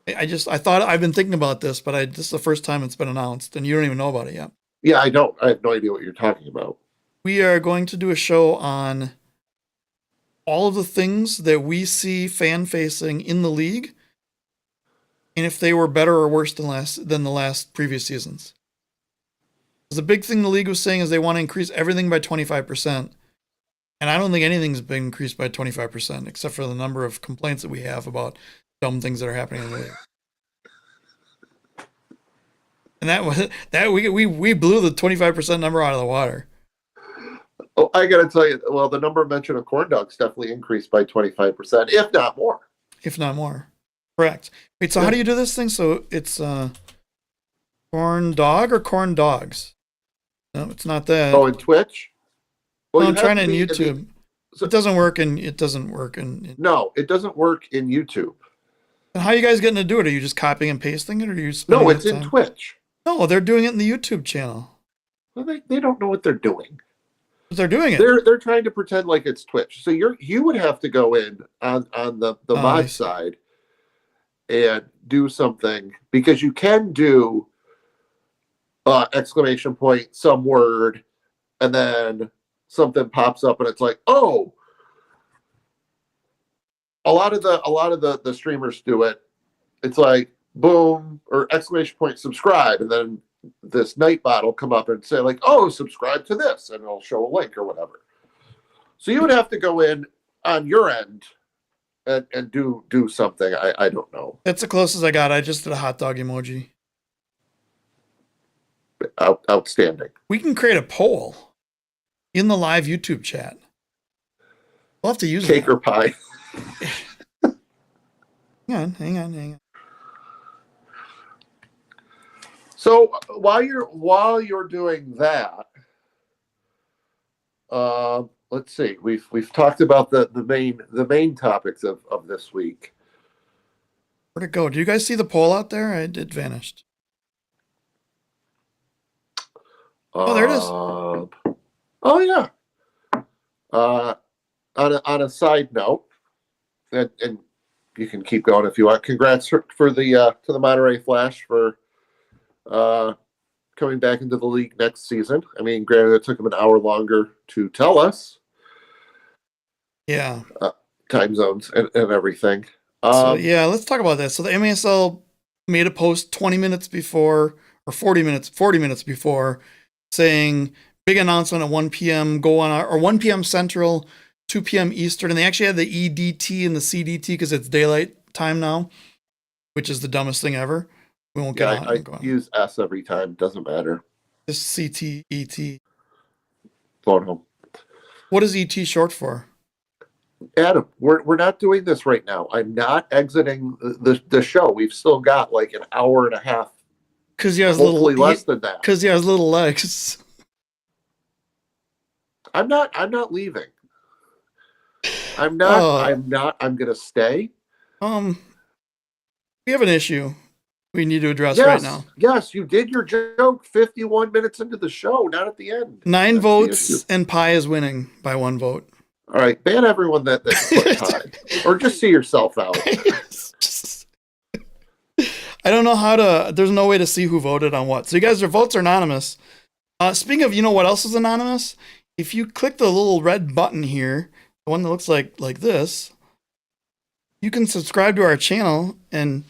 Speaker 3: I thought I've been thinking about this, but this is the first time it's been announced, and you don't even know about it yet.
Speaker 2: Yeah, I don't. I have no idea what you're talking about.
Speaker 3: We are going to do a show on all of the things that we see fan-facing in the league, and if they were better or worse than the last previous seasons. The big thing the league was saying is they want to increase everything by 25%. And I don't think anything's been increased by 25%, except for the number of complaints that we have about dumb things that are happening in the league. And we blew the 25% number out of the water.
Speaker 2: Oh, I got to tell you, well, the number mentioned of corn dogs definitely increased by 25%, if not more.
Speaker 3: If not more. Correct. Wait, so how do you do this thing? So it's corn dog or corn dogs? No, it's not that.
Speaker 2: Oh, in Twitch?
Speaker 3: Well, no, I'm trying in YouTube. It doesn't work in. It doesn't work in.
Speaker 2: No, it doesn't work in YouTube.
Speaker 3: And how are you guys getting to do it? Are you just copying and pasting it, or are you?
Speaker 2: No, it's in Twitch.
Speaker 3: No, they're doing it in the YouTube channel.
Speaker 2: Well, they don't know what they're doing.
Speaker 3: But they're doing it.
Speaker 2: They're trying to pretend like it's Twitch. So you would have to go in on the mod side and do something, because you can do exclamation point, some word, and then something pops up and it's like, oh, a lot of the streamers do it. It's like boom or exclamation point subscribe, and then this night bot will come up and say like, oh, subscribe to this, and it'll show a link or whatever. So you would have to go in on your end and do something. I don't know.
Speaker 3: That's the closest I got. I just did a hot dog emoji.
Speaker 2: Outstanding.
Speaker 3: We can create a poll in the live YouTube chat. We'll have to use
Speaker 2: cake
Speaker 3: that.
Speaker 2: or pie.
Speaker 3: Hang on.
Speaker 2: So while you're doing that, let's see. We've talked about the main topics of this week.
Speaker 3: Where'd it go? Do you guys see the poll out there? It vanished. Oh, there it is.
Speaker 2: Oh yeah. On a side note, and you can keep going if you want. Congrats for the to the Monterey Flash for coming back into the league next season. I mean, granted, it took them an hour longer to tell us.
Speaker 3: Yeah.
Speaker 2: Time zones and everything.
Speaker 3: So yeah, let's talk about that. So the MASL made a post 20 minutes before, or 40 minutes before, saying big announcement at 1 p.m. go on or 1 p.m. Central, 2 p.m. Eastern, and they actually had the EDT and the CDT because it's daylight time now, which is the dumbest thing ever. We won't get on.
Speaker 2: I use S every time. Doesn't matter.
Speaker 3: Just CT, ET.
Speaker 2: Phone home.
Speaker 3: What is ET short for?
Speaker 2: Adam, we're not doing this right now. I'm not exiting the show. We've still got like an hour and a half.
Speaker 3: Because he has
Speaker 2: less than that.
Speaker 3: Because he has little legs.
Speaker 2: I'm not leaving. I'm gonna stay.
Speaker 3: We have an issue we need to address right now.
Speaker 2: Yes, you did your joke 51 minutes into the show, not at the end.
Speaker 3: 9 votes and Pi is winning by 1 vote.
Speaker 2: All right, ban everyone that put Pi. Or just see yourself out.
Speaker 3: I don't know how to, there's no way to see who voted on what. So you guys, your votes are anonymous. Speaking of, you know what else is anonymous? If you click the little red button here, the one that looks like this, you can subscribe to our channel and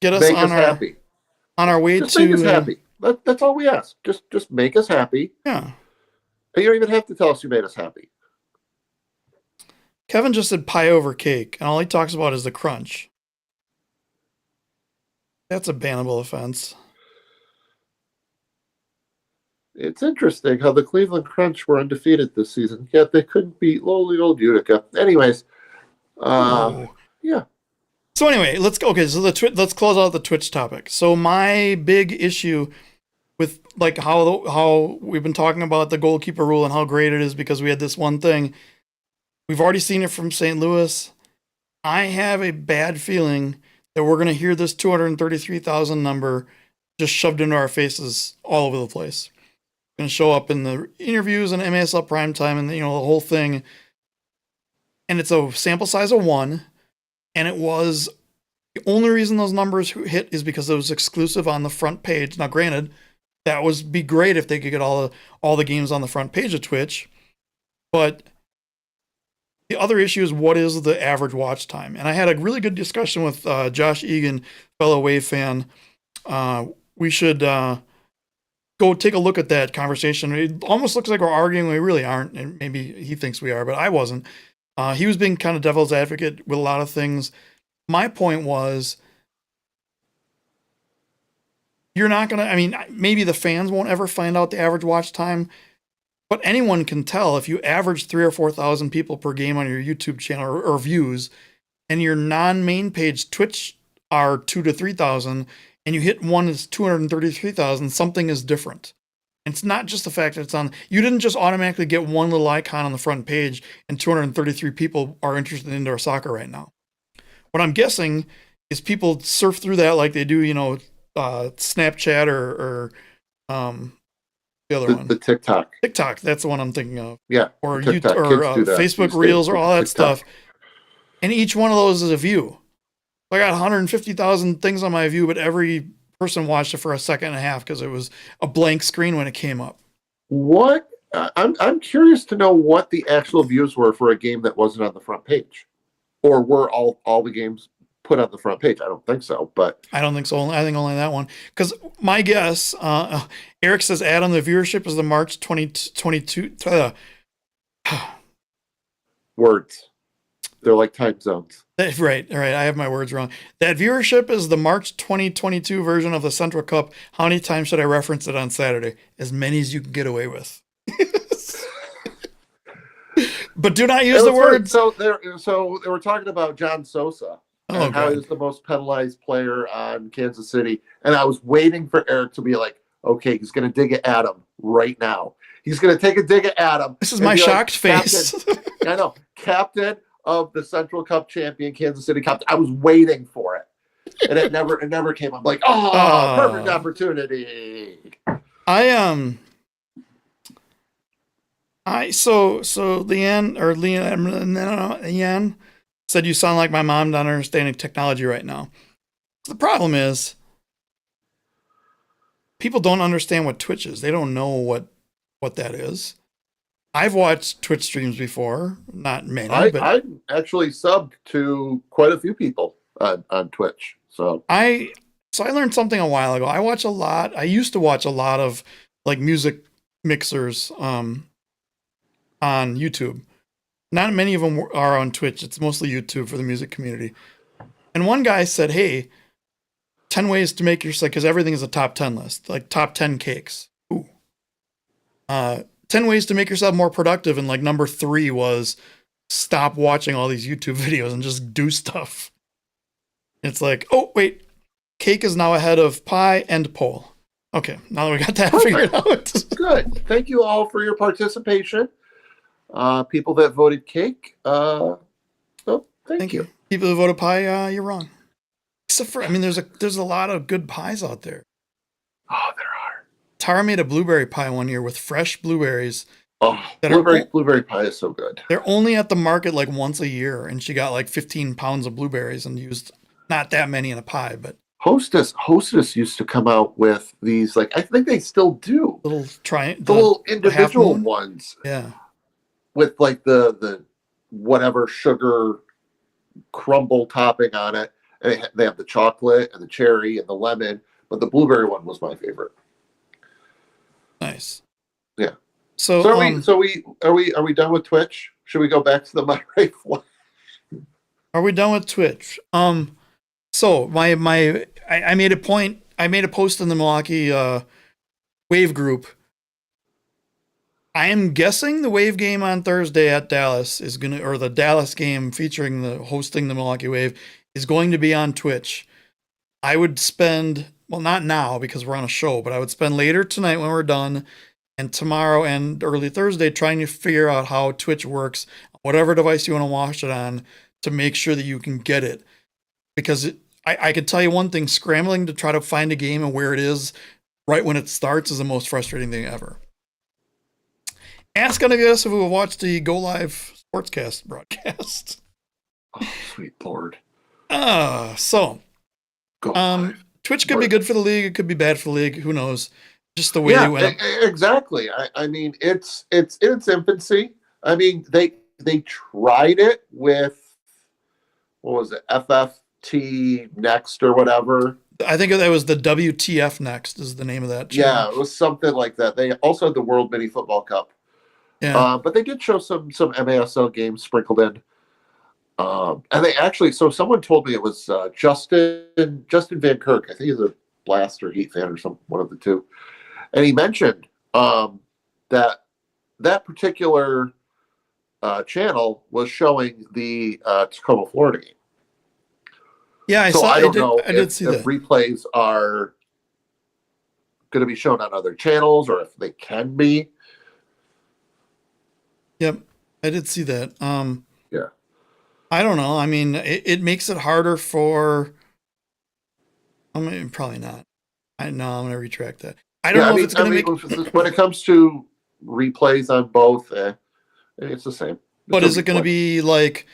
Speaker 3: get us happy. On our way
Speaker 2: just
Speaker 3: to
Speaker 2: make us happy. That's all we ask. Just make us happy.
Speaker 3: Yeah.
Speaker 2: And you don't even have to tell us you made us happy.
Speaker 3: Kevin just said pie over cake, and all he talks about is the crunch. That's a bannable offense.
Speaker 2: It's interesting how the Cleveland Crunch were undefeated this season, yet they couldn't beat lowly old Utica. Anyways, yeah.
Speaker 3: So anyway, let's go. Okay, so let's close out the Twitch topic. So my big issue with like how we've been talking about the goalkeeper rule and how great it is because we had this one thing. We've already seen it from St. Louis. I have a bad feeling that we're going to hear this 233,000 number just shoved into our faces all over the place. It's going to show up in the interviews and MASL primetime and the whole thing. And it's a sample size of 1. And it was the only reason those numbers hit is because it was exclusive on the front page. Now, granted, that would be great if they could get all the games on the front page of Twitch. But the other issue is what is the average watch time? And I had a really good discussion with Josh Egan, fellow Wave fan. We should go take a look at that conversation. It almost looks like we're arguing. We really aren't. And maybe he thinks we are, but I wasn't. He was being kind of devil's advocate with a lot of things. My point was, you're not going to, maybe the fans won't ever find out the average watch time, but anyone can tell if you average 3,000 or 4,000 people per game on your YouTube channel or views, and your non-main page Twitch are 2,000 to 3,000, and you hit one that's 233,000, something is different. It's not just the fact that it's on. You didn't just automatically get one little icon on the front page, and 233 people are interested in indoor soccer right now. What I'm guessing is people surf through that like they do, Snapchat or the other one.
Speaker 2: The TikTok.
Speaker 3: TikTok, that's the one I'm thinking of.
Speaker 2: Yeah.
Speaker 3: Or Facebook Reels or all that stuff. And each one of those is a view. I got 150,000 things on my view, but every person watched it for a second and a half because it was a blank screen when it came up.
Speaker 2: What? I'm curious to know what the actual views were for a game that wasn't on the front page. Or were all the games put on the front page? I don't think so, but
Speaker 3: I don't think so. I think only that one. Because my guess, Eric says add on the viewership is the March 2022.
Speaker 2: Words. They're like time zones.
Speaker 3: Right. I have my words wrong. That viewership is the March 2022 version of the Central Cup. How many times should I reference it on Saturday? As many as you can get away with. But do not use the words.
Speaker 2: So they were talking about John Sosa and how he was the most penalized player on Kansas City. And I was waiting for Eric to be like, okay, he's going to dig at Adam right now. He's going to take a dig at Adam.
Speaker 3: This is my shocked face.
Speaker 2: I know. Captain of the Central Cup champion Kansas City Cup. I was waiting for it. And it never came. I'm like, perfect opportunity.
Speaker 3: Leanne said you sound like my mom not understanding technology right now. The problem is people don't understand what Twitch is. They don't know what that is. I've watched Twitch streams before, not many.
Speaker 2: I actually subbed to quite a few people on Twitch. So
Speaker 3: I learned something a while ago. I used to watch a lot of like music mixers on YouTube. Not many of them are on Twitch. It's mostly YouTube for the music community. And one guy said, hey, 10 ways to make yourself, because everything is a top 10 list, like top 10 cakes. Ooh. 10 ways to make yourself more productive. And like number 3 was stop watching all these YouTube videos and just do stuff. It's like, oh, wait, cake is now ahead of pie and pole. Okay, now that we got that figured out.
Speaker 2: Good. Thank you all for your participation. People that voted cake, thank you.
Speaker 3: People that voted pie, you're wrong. Except for, there's a lot of good pies out there.
Speaker 2: Oh, there are.
Speaker 3: Tara made a blueberry pie one year with fresh blueberries.
Speaker 2: Oh, blueberry pie is so good.
Speaker 3: They're only at the market like once a year, and she got like 15 pounds of blueberries and used not that many in a pie, but
Speaker 2: Hostess used to come out with these, like, I think they still do.
Speaker 3: Little
Speaker 2: individual ones.
Speaker 3: Yeah.
Speaker 2: With like the whatever sugar crumble topping on it. And they have the chocolate and the cherry and the lemon, but the blueberry one was my favorite.
Speaker 3: Nice.
Speaker 2: Yeah.
Speaker 3: So
Speaker 2: are we done with Twitch? Should we go back to the Monterey Flash?
Speaker 3: Are we done with Twitch? So I made a point. I made a post in the Milwaukee Wave group. I am guessing the Wave game on Thursday at Dallas or the Dallas game featuring hosting the Milwaukee Wave is going to be on Twitch. I would spend, well, not now because we're on a show, but I would spend later tonight when we're done and tomorrow and early Thursday trying to figure out how Twitch works, whatever device you want to watch it on, to make sure that you can get it. Because I can tell you one thing, scrambling to try to find a game and where it is right when it starts is the most frustrating thing ever. Ask any of us if we watched the Go Live Sportscast broadcast.
Speaker 2: Oh, sweet Lord.
Speaker 3: Twitch could be good for the league. It could be bad for the league. Who knows? Just the way they went.
Speaker 2: Exactly. I mean, it's in its infancy. I mean, they tried it with, what was it, FFT Next or whatever.
Speaker 3: I think that was the WTF Next is the name of that channel.
Speaker 2: Yeah, it was something like that. They also had the World Mini Football Cup.
Speaker 3: Yeah.
Speaker 2: But they did show some MASL games sprinkled in. And they actually, so someone told me it was Justin Van Kirk. I think he's a Blast or Heat fan or one of the two. And he mentioned that particular channel was showing the Tacoma, Florida game.
Speaker 3: Yeah, I did see that.
Speaker 2: If replays are going to be shown on other channels or if they can be.
Speaker 3: Yep, I did see that.
Speaker 2: Yeah.
Speaker 3: I don't know. I mean, it makes it harder for. I mean, probably not. I'm going to retract that. I don't know if it's going to make.
Speaker 2: When it comes to replays on both, it's the same.
Speaker 3: But is it going to be like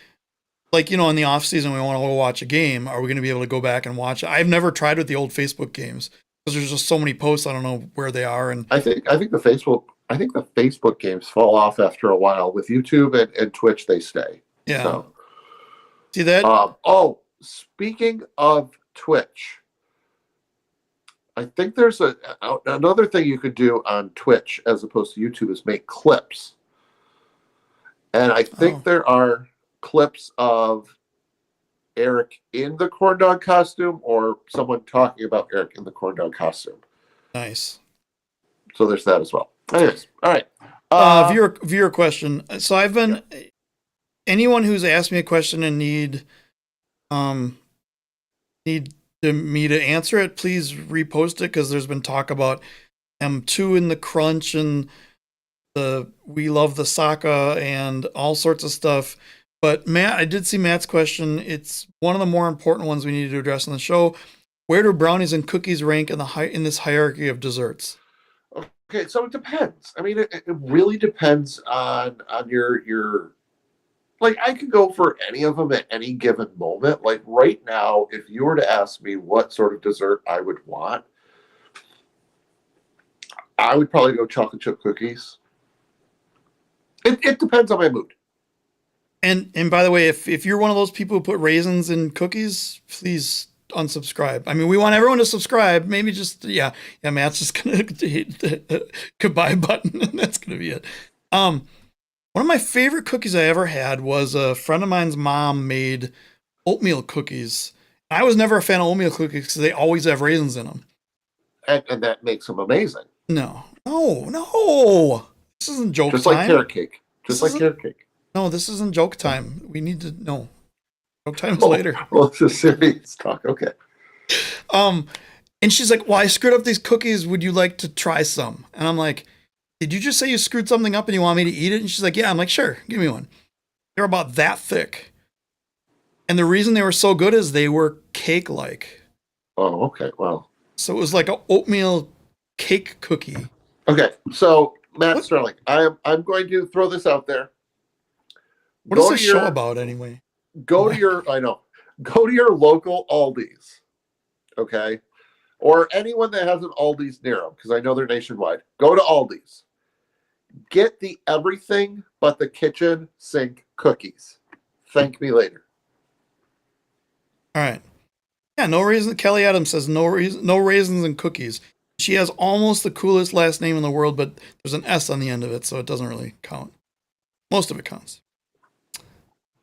Speaker 3: in the off season we want to go watch a game? Are we going to be able to go back and watch it? I've never tried with the old Facebook games because there's just so many posts. I don't know where they are. And
Speaker 2: I think the Facebook games fall off after a while. With YouTube and Twitch, they stay.
Speaker 3: Yeah.
Speaker 2: So.
Speaker 3: See that?
Speaker 2: Speaking of Twitch, I think there's another thing you could do on Twitch as opposed to YouTube is make clips. And I think there are clips of Eric in the corn dog costume or someone talking about Eric in the corn dog costume.
Speaker 3: Nice.
Speaker 2: So there's that as well. Anyways, all right.
Speaker 3: Viewer question. So I've been anyone who's asked me a question and need me to answer it, please repost it, because there's been talk about M2 in the crunch and the we love the Sokka and all sorts of stuff. But Matt, I did see Matt's question. It's one of the more important ones we need to address on the show. Where do brownies and cookies rank in this hierarchy of desserts?
Speaker 2: Okay, so it depends. I mean, it really depends on your. Like, I could go for any of them at any given moment. Like right now, if you were to ask me what sort of dessert I would want, I would probably go chocolate chip cookies. It depends on my mood.
Speaker 3: And by the way, if you're one of those people who put raisins in cookies, please unsubscribe. I mean, we want everyone to subscribe. Maybe just Matt's just gonna hit the goodbye button, and that's gonna be it. One of my favorite cookies I ever had was a friend of mine's mom made oatmeal cookies. I was never a fan of oatmeal cookies because they always have raisins in them.
Speaker 2: And that makes them amazing.
Speaker 3: No. This isn't joke time.
Speaker 2: Just like carrot cake. Carrot cake.
Speaker 3: No, this isn't joke time. We need to know. Joke time is later.
Speaker 2: Well, it's a serious talk. Okay.
Speaker 3: And she's like, well, I screwed up these cookies. Would you like to try some? And I'm like, did you just say you screwed something up and you want me to eat it? And she's like, yeah. I'm like, sure, give me one. They're about that thick. And the reason they were so good is they were cake-like.
Speaker 2: Oh, okay. Wow.
Speaker 3: So it was like an oatmeal cake cookie.
Speaker 2: Okay. So, Matt Sterling, I'm going to throw this out there.
Speaker 3: What is this show about anyway?
Speaker 2: Go to your local Aldi's. Okay. Or anyone that has an Aldi's near them, because I know they're nationwide. Go to Aldi's. Get the everything but the kitchen sink cookies. Thank me later.
Speaker 3: All right. Yeah, no reason. Kelly Adams says no raisins and cookies. She has almost the coolest last name in the world, but there's an S on the end of it, so it doesn't really count. Most of it counts.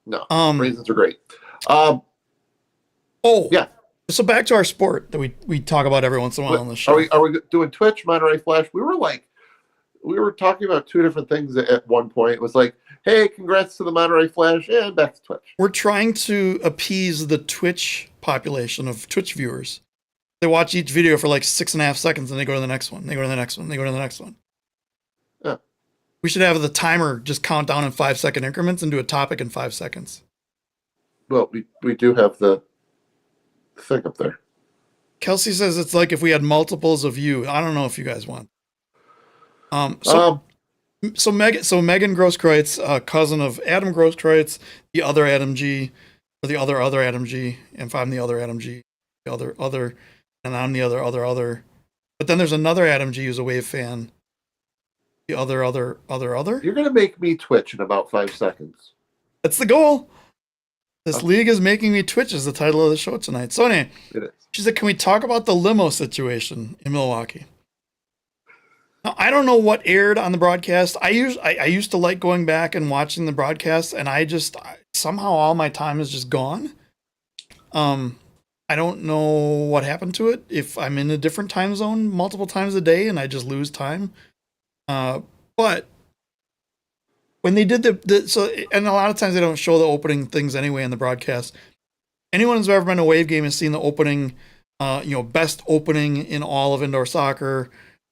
Speaker 2: No, raisins are great. Yeah.
Speaker 3: So back to our sport that we talk about every once in a while on the show.
Speaker 2: Are we doing Twitch, Monterey Flash? We were talking about two different things at one point. It was like, hey, congrats to the Monterey Flash, and back to Twitch.
Speaker 3: We're trying to appease the Twitch population of Twitch viewers. They watch each video for like 6.5 seconds, and they go to the next one. They go to the next one. They go to the next one.
Speaker 2: Yeah.
Speaker 3: We should have the timer just count down in 5-second increments and do a topic in 5 seconds.
Speaker 2: Well, we do have the thing up there. Kelsey
Speaker 3: says it's like if we had multiples of you. I don't know if you guys want. So Megan Grosskreutz, cousin of Adam Grosskreutz, the other Adam G, or the other Adam G, and if I'm the other Adam G, the other, and I'm the other. But then there's another Adam G who's a Wave fan. The other.
Speaker 2: You're gonna make me twitch in about 5 seconds.
Speaker 3: That's the goal. This league is making me twitch is the title of the show tonight. So anyway,
Speaker 2: it is.
Speaker 3: She said, can we talk about the limo situation in Milwaukee? Now, I don't know what aired on the broadcast. I used to like going back and watching the broadcast, and somehow all my time is just gone. I don't know what happened to it. If I'm in a different time zone multiple times a day and I just lose time. But when they did and a lot of times they don't show the opening things anyway in the broadcast. Anyone who's ever been to a Wave game has seen the opening, best opening in all of indoor soccer,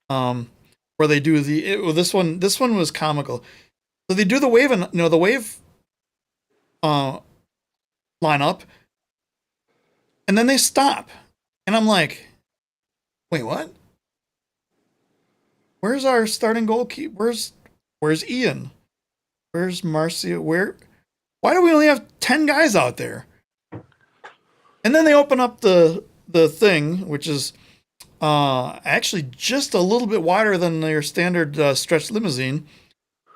Speaker 3: where they do this one was comical. So they do the Wave and the Wave lineup, and then they stop, and I'm like, wait, what? Where's our starting goalkeeper? Where's Ian? Where's Marcia? Why do we only have 10 guys out there? And then they open up the thing, which is actually just a little bit wider than your standard stretch limousine,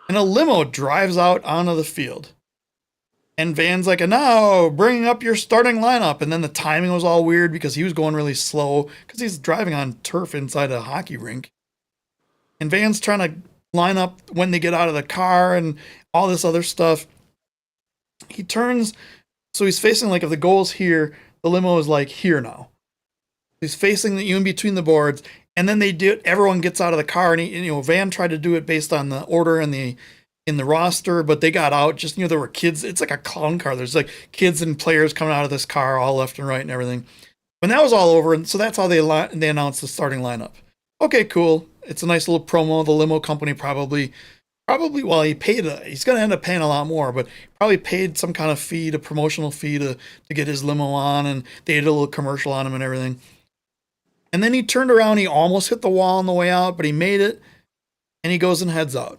Speaker 3: and a limo drives out onto the field. And Van's like, now bringing up your starting lineup. And then the timing was all weird because he was going really slow because he's driving on turf inside a hockey rink. And Van's trying to line up when they get out of the car and all this other stuff. he turns, so he's facing, like, if the goal's here, the limo is like here now. He's facing you in between the boards, and then everyone gets out of the car, and Van tried to do it based on the order in the roster, but they got out. Just, there were kids. It's like a clown car. There's like kids and players coming out of this car all left and right and everything. When that was all over, and so that's how they announced the starting lineup. Okay, cool. It's a nice little promo. The limo company probably, well, he's going to end up paying a lot more, but probably paid some kind of fee, a promotional fee to get his limo on, and they did a little commercial on him and everything. And then he turned around, he almost hit the wall on the way out, but he made it, and he goes and heads out.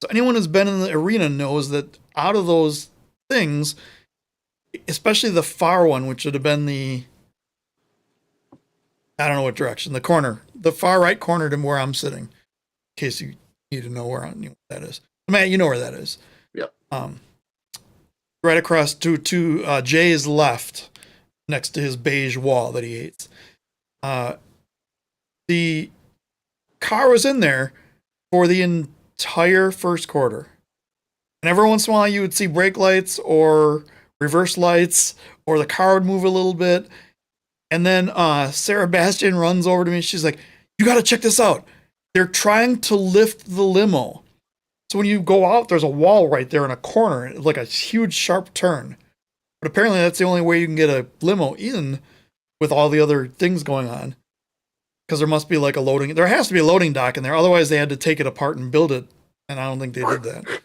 Speaker 3: So anyone who's been in the arena knows that out of those things, especially the far one, which would have been I don't know what direction, the far right corner to where I'm sitting, in case you need to know where that is. Matt, you know where that is.
Speaker 2: Yep.
Speaker 3: Right across to Jay's left, next to his beige wall that he hates. The car was in there for the entire first quarter. And every once in a while you would see brake lights or reverse lights, or the car would move a little bit. And then Sarah Bastian runs over to me. She's like, "You got to check this out. They're trying to lift the limo. So when you go out, there's a wall right there in a corner, like a huge sharp turn. But apparently that's the only way you can get a limo in with all the other things going on. Because there must be like there has to be a loading dock in there. Otherwise they had to take it apart and build it. And I don't think they did that.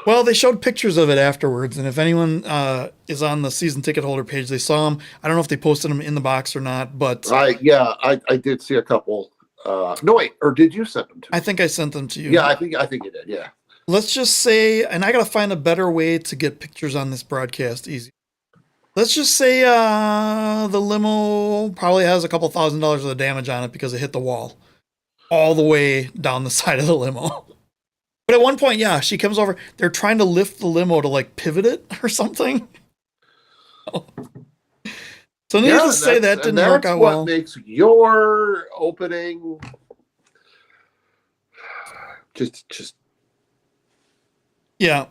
Speaker 3: Well, they showed pictures of it afterwards. And if anyone is on the season ticket holder page, they saw them. I don't know if they posted them in the box or not, but
Speaker 2: I did see a couple. No, wait, or did you send them to me?
Speaker 3: I think I sent them to you.
Speaker 2: Yeah, I think you did. Yeah.
Speaker 3: Let's just say, and I got to find a better way to get pictures on this broadcast easy. Let's just say the limo probably has a couple $1,000s of damage on it because it hit the wall all the way down the side of the limo. But at one point, yeah, she comes over. They're trying to lift the limo to like pivot it or something. So needless to say, that didn't work out well.
Speaker 2: That's what makes your opening just.
Speaker 3: Yeah.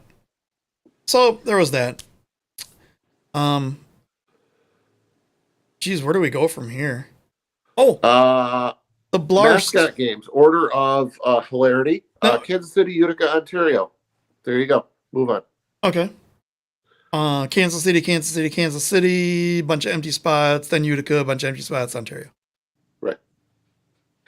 Speaker 3: So there was that. Geez, where do we go from here? Oh, the Blarst
Speaker 2: mascot games. Order of hilarity.
Speaker 3: No.
Speaker 2: Kansas City, Utica, Ontario. There you go. Move on.
Speaker 3: Okay. Kansas City, bunch of empty spots. Then Utica, bunch of empty spots. Ontario.
Speaker 2: Right.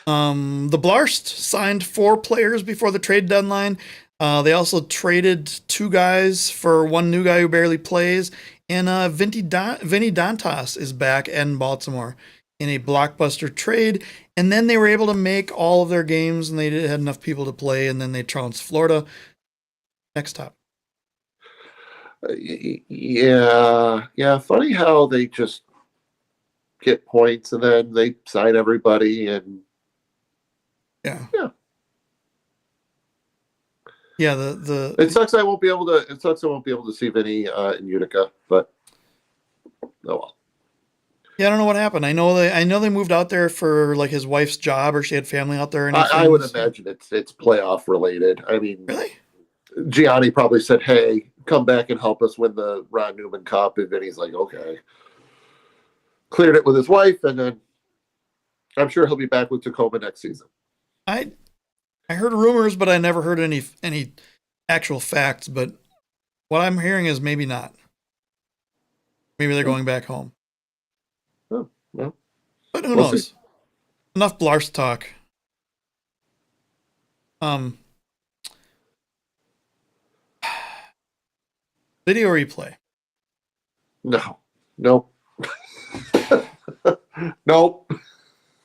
Speaker 3: The Blarst signed 4 players before the trade deadline. They also traded 2 guys for 1 new guy who barely plays. And Vinny Dantas is back in Baltimore in a blockbuster trade. And then they were able to make all of their games, and they had enough people to play, and then they trounced Florida. Next topic.
Speaker 2: Yeah. Funny how they just get points and then they sign everybody, and
Speaker 3: yeah.
Speaker 2: It sucks I won't be able to see Vinny in Utica, but oh well.
Speaker 3: Yeah, I don't know what happened. I know they moved out there for like his wife's job, or she had family out there.
Speaker 2: I would imagine it's playoff related. I mean,
Speaker 3: really?
Speaker 2: Gianni probably said, "Hey, come back and help us win the Ron Newman Cup," and Vinny's like, "Okay." Cleared it with his wife, and then I'm sure he'll be back with Tacoma next season.
Speaker 3: I heard rumors, but I never heard any actual facts. But what I'm hearing is maybe not. Maybe they're going back home.
Speaker 2: Oh, well.
Speaker 3: But who knows? See. Enough Blarst talk. Video replay.
Speaker 2: No. Nope. Nope.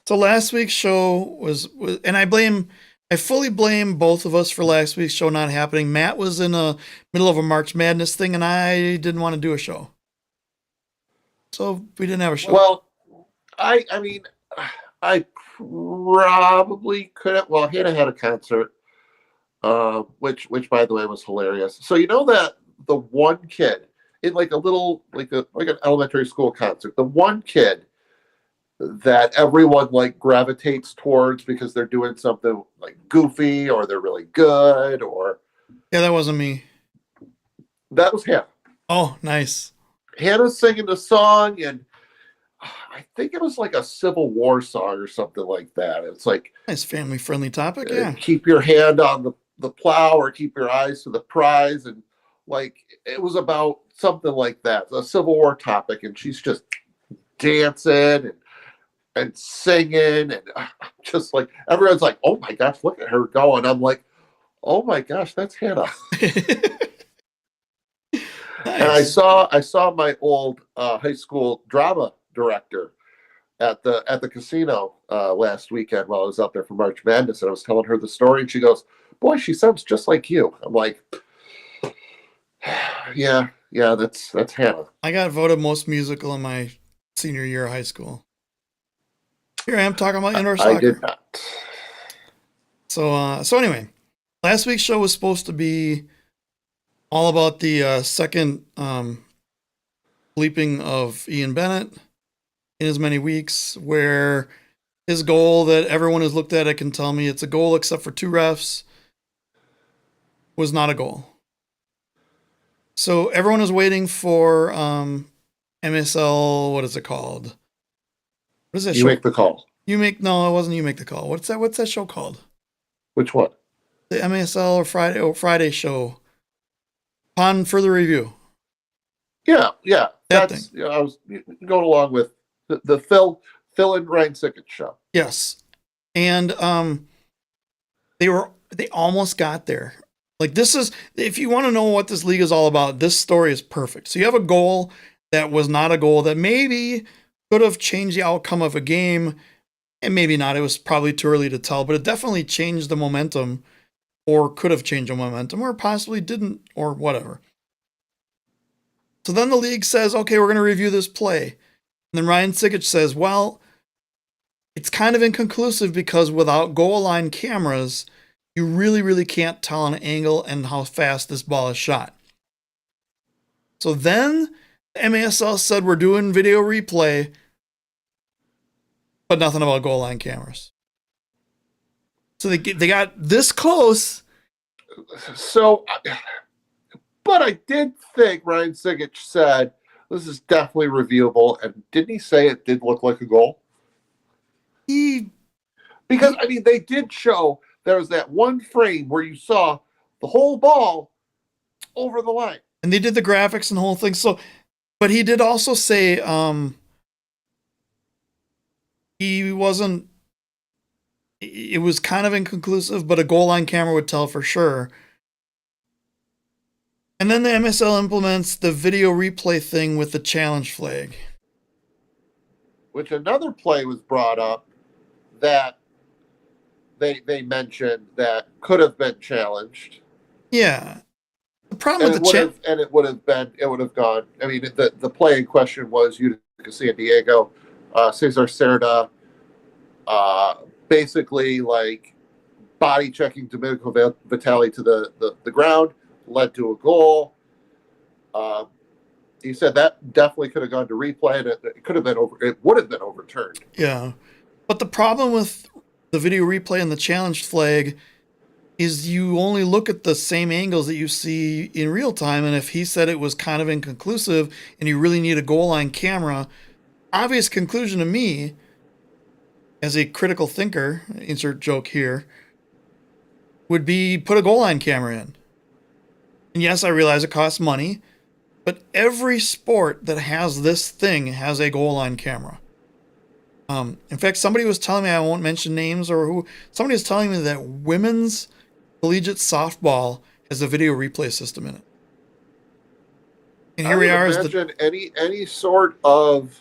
Speaker 3: So last week's show was, and I fully blame both of us for last week's show not happening. Matt was in the middle of a March Madness thing, and I didn't want to do a show. So we didn't have a show.
Speaker 2: Well, I mean, I probably could have. Well, Hannah had a concert, which by the way was hilarious. So you know that the one kid in like a little like an elementary school concert, the one kid that everyone like gravitates towards because they're doing something like goofy or they're really good or
Speaker 3: yeah, that wasn't me.
Speaker 2: That was Hannah.
Speaker 3: Oh, nice.
Speaker 2: Hannah singing the song, and I think it was like a Civil War song or something like that. It's like
Speaker 3: nice family-friendly topic, yeah.
Speaker 2: Keep your hand on the plow or keep your eyes to the prize, and like it was about something like that, a Civil War topic, and she's just dancing and singing, and just like everyone's like, "Oh my gosh, look at her go!" And I'm like, "Oh my gosh, that's Hannah."
Speaker 3: Nice.
Speaker 2: And I saw my old high school drama director at the casino last weekend while I was out there for March Madness, and I was telling her the story, and she goes, "Boy, she sounds just like you." I'm like, "Yeah, that's Hannah."
Speaker 3: I got voted most musical in my senior year of high school. Here I am talking about indoor soccer.
Speaker 2: I did not.
Speaker 3: So anyway, last week's show was supposed to be all about the second bleeping of Ian Bennett in as many weeks, where his goal that everyone who's looked at it can tell me it's a goal except for 2 refs was not a goal. So everyone is waiting for MSL, what is it called? What is that
Speaker 2: You
Speaker 3: show?
Speaker 2: make the call.
Speaker 3: No, it wasn't You Make the Call. What's that show called?
Speaker 2: Which one?
Speaker 3: The MASL or Friday show. Upon further review.
Speaker 2: Yeah.
Speaker 3: That thing.
Speaker 2: I was going along with the Phil and Ryan Sickett show.
Speaker 3: Yes. And they almost got there. Like, this is, if you want to know what this league is all about, this story is perfect. So you have a goal that was not a goal that maybe could have changed the outcome of a game, and maybe not. It was probably too early to tell, but it definitely changed the momentum, or could have changed the momentum, or possibly didn't, or whatever. So then the league says, okay, we're going to review this play. And then Ryan Sickich says, well, it's kind of inconclusive because without goal line cameras, you really, really can't tell an angle and how fast this ball is shot. So then the MASL said, we're doing video replay, but nothing about goal line cameras. So they got this close.
Speaker 2: So, but I did think Ryan Sickich said, this is definitely reviewable. And didn't he say it did look like a goal? Because, I mean, they did show there was that one frame where you saw the whole ball over the line.
Speaker 3: And they did the graphics and the whole thing. So, but he did also say he wasn't, it was kind of inconclusive, but a goal line camera would tell for sure. And then the MSL implements the video replay thing with the challenge flag.
Speaker 2: Which another play was brought up that they mentioned that could have been challenged.
Speaker 3: Yeah. The problem with the
Speaker 2: it would have gone. I mean, the play in question was Utica San Diego, Cesar Cerda, basically like body checking Domenico Vitale to the ground, led to a goal. He said that definitely could have gone to replay, and it could have been it would have been overturned.
Speaker 3: Yeah, but the problem with the video replay and the challenge flag is you only look at the same angles that you see in real time. And if he said it was kind of inconclusive and you really need a goal line camera, obvious conclusion to me, as a critical thinker, insert joke here, would be put a goal line camera in. And yes, I realize it costs money, but every sport that has this thing has a goal line camera. In fact, somebody was telling me, I won't mention names or who, somebody was telling me that women's collegiate softball has a video replay system in it. And here we are.
Speaker 2: Imagine any sort of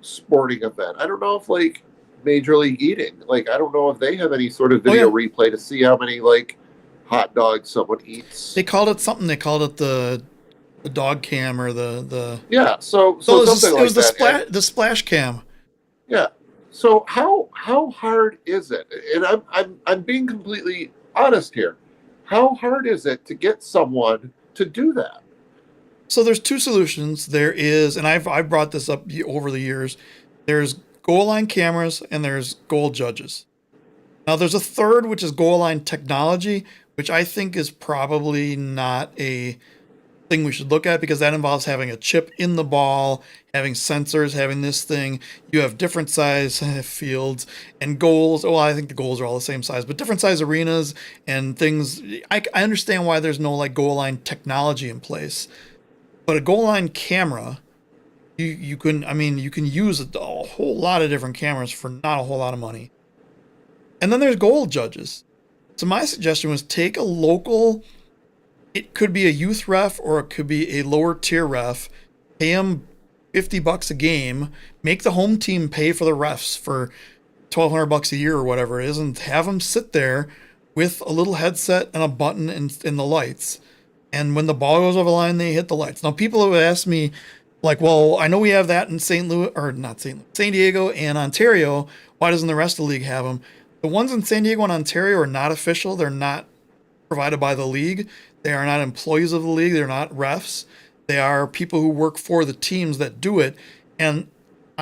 Speaker 2: sporting event. I don't know if like Major League Eating, like I don't know if they have any sort of video replay to see how many like hot dogs someone eats.
Speaker 3: They called it something. They called it the dog cam or the
Speaker 2: yeah. So
Speaker 3: it was,
Speaker 2: something
Speaker 3: it was
Speaker 2: like
Speaker 3: the splash cam.
Speaker 2: Yeah. So how hard is it? And I'm being completely honest here. How hard is it to get someone to do that?
Speaker 3: So there's 2 solutions. There is, and I've brought this up over the years. There's goal line cameras and there's goal judges. Now there's a third, which is goal line technology, which I think is probably not a thing we should look at, because that involves having a chip in the ball, having sensors, having this thing. You have different size fields and goals. Well, I think the goals are all the same size, but different size arenas and things. I understand why there's no like goal line technology in place, but a goal line camera, you can use a whole lot of different cameras for not a whole lot of money. And then there's goal judges. So my suggestion was take a local. It could be a youth ref or it could be a lower tier ref. Pay them $50 a game. Make the home team pay for the refs for $1,200 a year or whatever it is, and have them sit there with a little headset and a button in the lights. And when the ball goes over the line, they hit the lights. Now, people have asked me, like, well, I know we have that in San Diego and Ontario. Why doesn't the rest of the league have them? The ones in San Diego and Ontario are not official. They're not provided by the league. They are not employees of the league. They're not refs. They are people who work for the teams that do it. And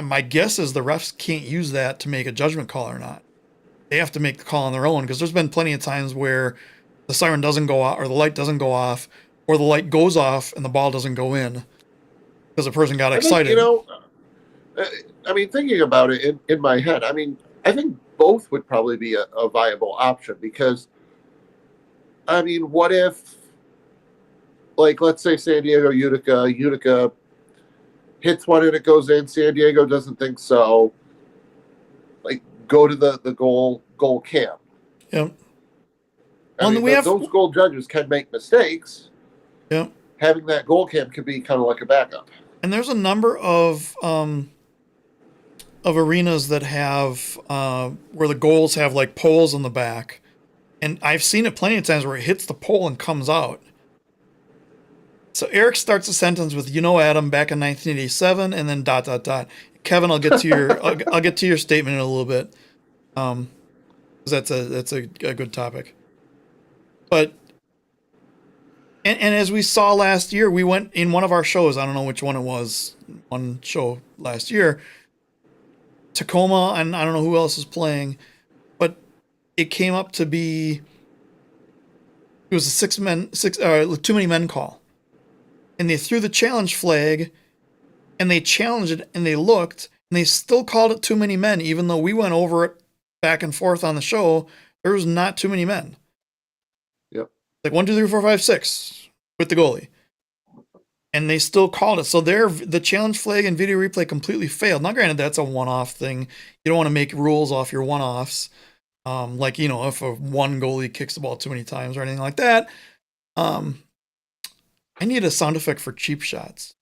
Speaker 3: my guess is the refs can't use that to make a judgment call or not. They have to make the call on their own, because there's been plenty of times where the siren doesn't go off, or the light doesn't go off, or the light goes off and the ball doesn't go in because the person got excited.
Speaker 2: Thinking about it in my head, I think both would probably be a viable option, because, what if, like, let's say San Diego, Utica hits one and it goes in, San Diego doesn't think so, like, go to the goal cam.
Speaker 3: Yep.
Speaker 2: Those goal judges can make mistakes.
Speaker 3: Yep.
Speaker 2: Having that goal cam could be kind of like a backup.
Speaker 3: And there's a number of arenas that have where the goals have like poles in the back, and I've seen it plenty of times where it hits the pole and comes out. So Eric starts a sentence with, Adam, back in 1987, and then ... Kevin, I'll get to your I'll get to your statement in a little bit, because that's a good topic. But and as we saw last year, we went in one of our shows. I don't know which one it was. One show last year, Tacoma, and I don't know who else is playing, but it came up to be. It was a too many men call. And they threw the challenge flag, and they challenged it, and they looked, and they still called it too many men, even though we went over it back and forth on the show. There was not too many men.
Speaker 2: Yep.
Speaker 3: Like 1, 2, 3, 4, 5, 6 with the goalie. And they still called it. So the challenge flag and video replay completely failed. Now, granted, that's a one-off thing. You don't want to make rules off your one-offs. If one goalie kicks the ball too many times or anything like that. I need a sound effect for cheap shots.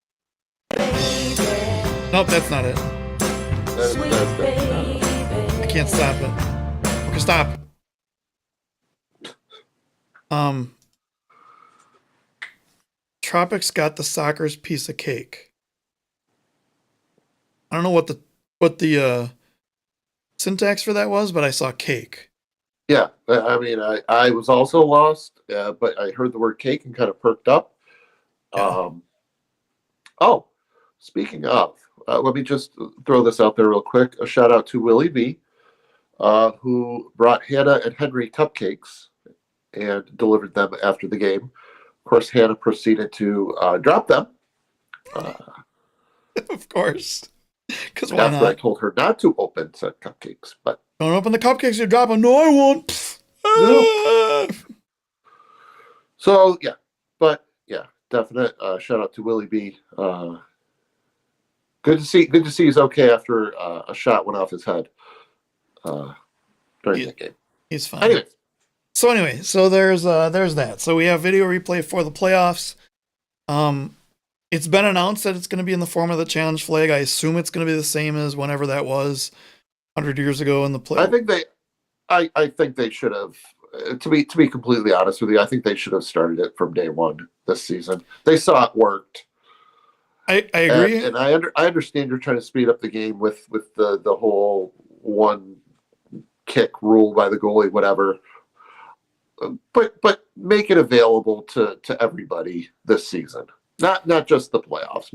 Speaker 3: Nope, that's not it. I can't stop it. Okay, stop. Tropics got the soccer's piece of cake. I don't know what the syntax for that was, but I saw cake.
Speaker 2: Yeah, I was also lost, but I heard the word cake and kind of perked up. Yeah. Speaking of, let me just throw this out there real quick. A shout out to Willie B, who brought Hannah and Henry cupcakes and delivered them after the game. Of course, Hannah proceeded to drop them.
Speaker 3: Of course. Because why
Speaker 2: after
Speaker 3: not?
Speaker 2: I told her not to open said cupcakes, but
Speaker 3: don't open the cupcakes, you drop them. No, I won't.
Speaker 2: No. So yeah, definite shout out to Willie B. Good to see he's okay after a shot went off his head during that game.
Speaker 3: He's fine.
Speaker 2: Anyway,
Speaker 3: so there's that. So we have video replay for the playoffs. It's been announced that it's going to be in the form of the challenge flag. I assume it's going to be the same as whenever that was 100 years ago in the play.
Speaker 2: I think they should have. To be completely honest with you, I think they should have started it from day one this season. They saw it worked.
Speaker 3: I agree,
Speaker 2: and I understand you're trying to speed up the game with the whole one kick rule by the goalie, whatever. But make it available to everybody this season, not just the playoffs.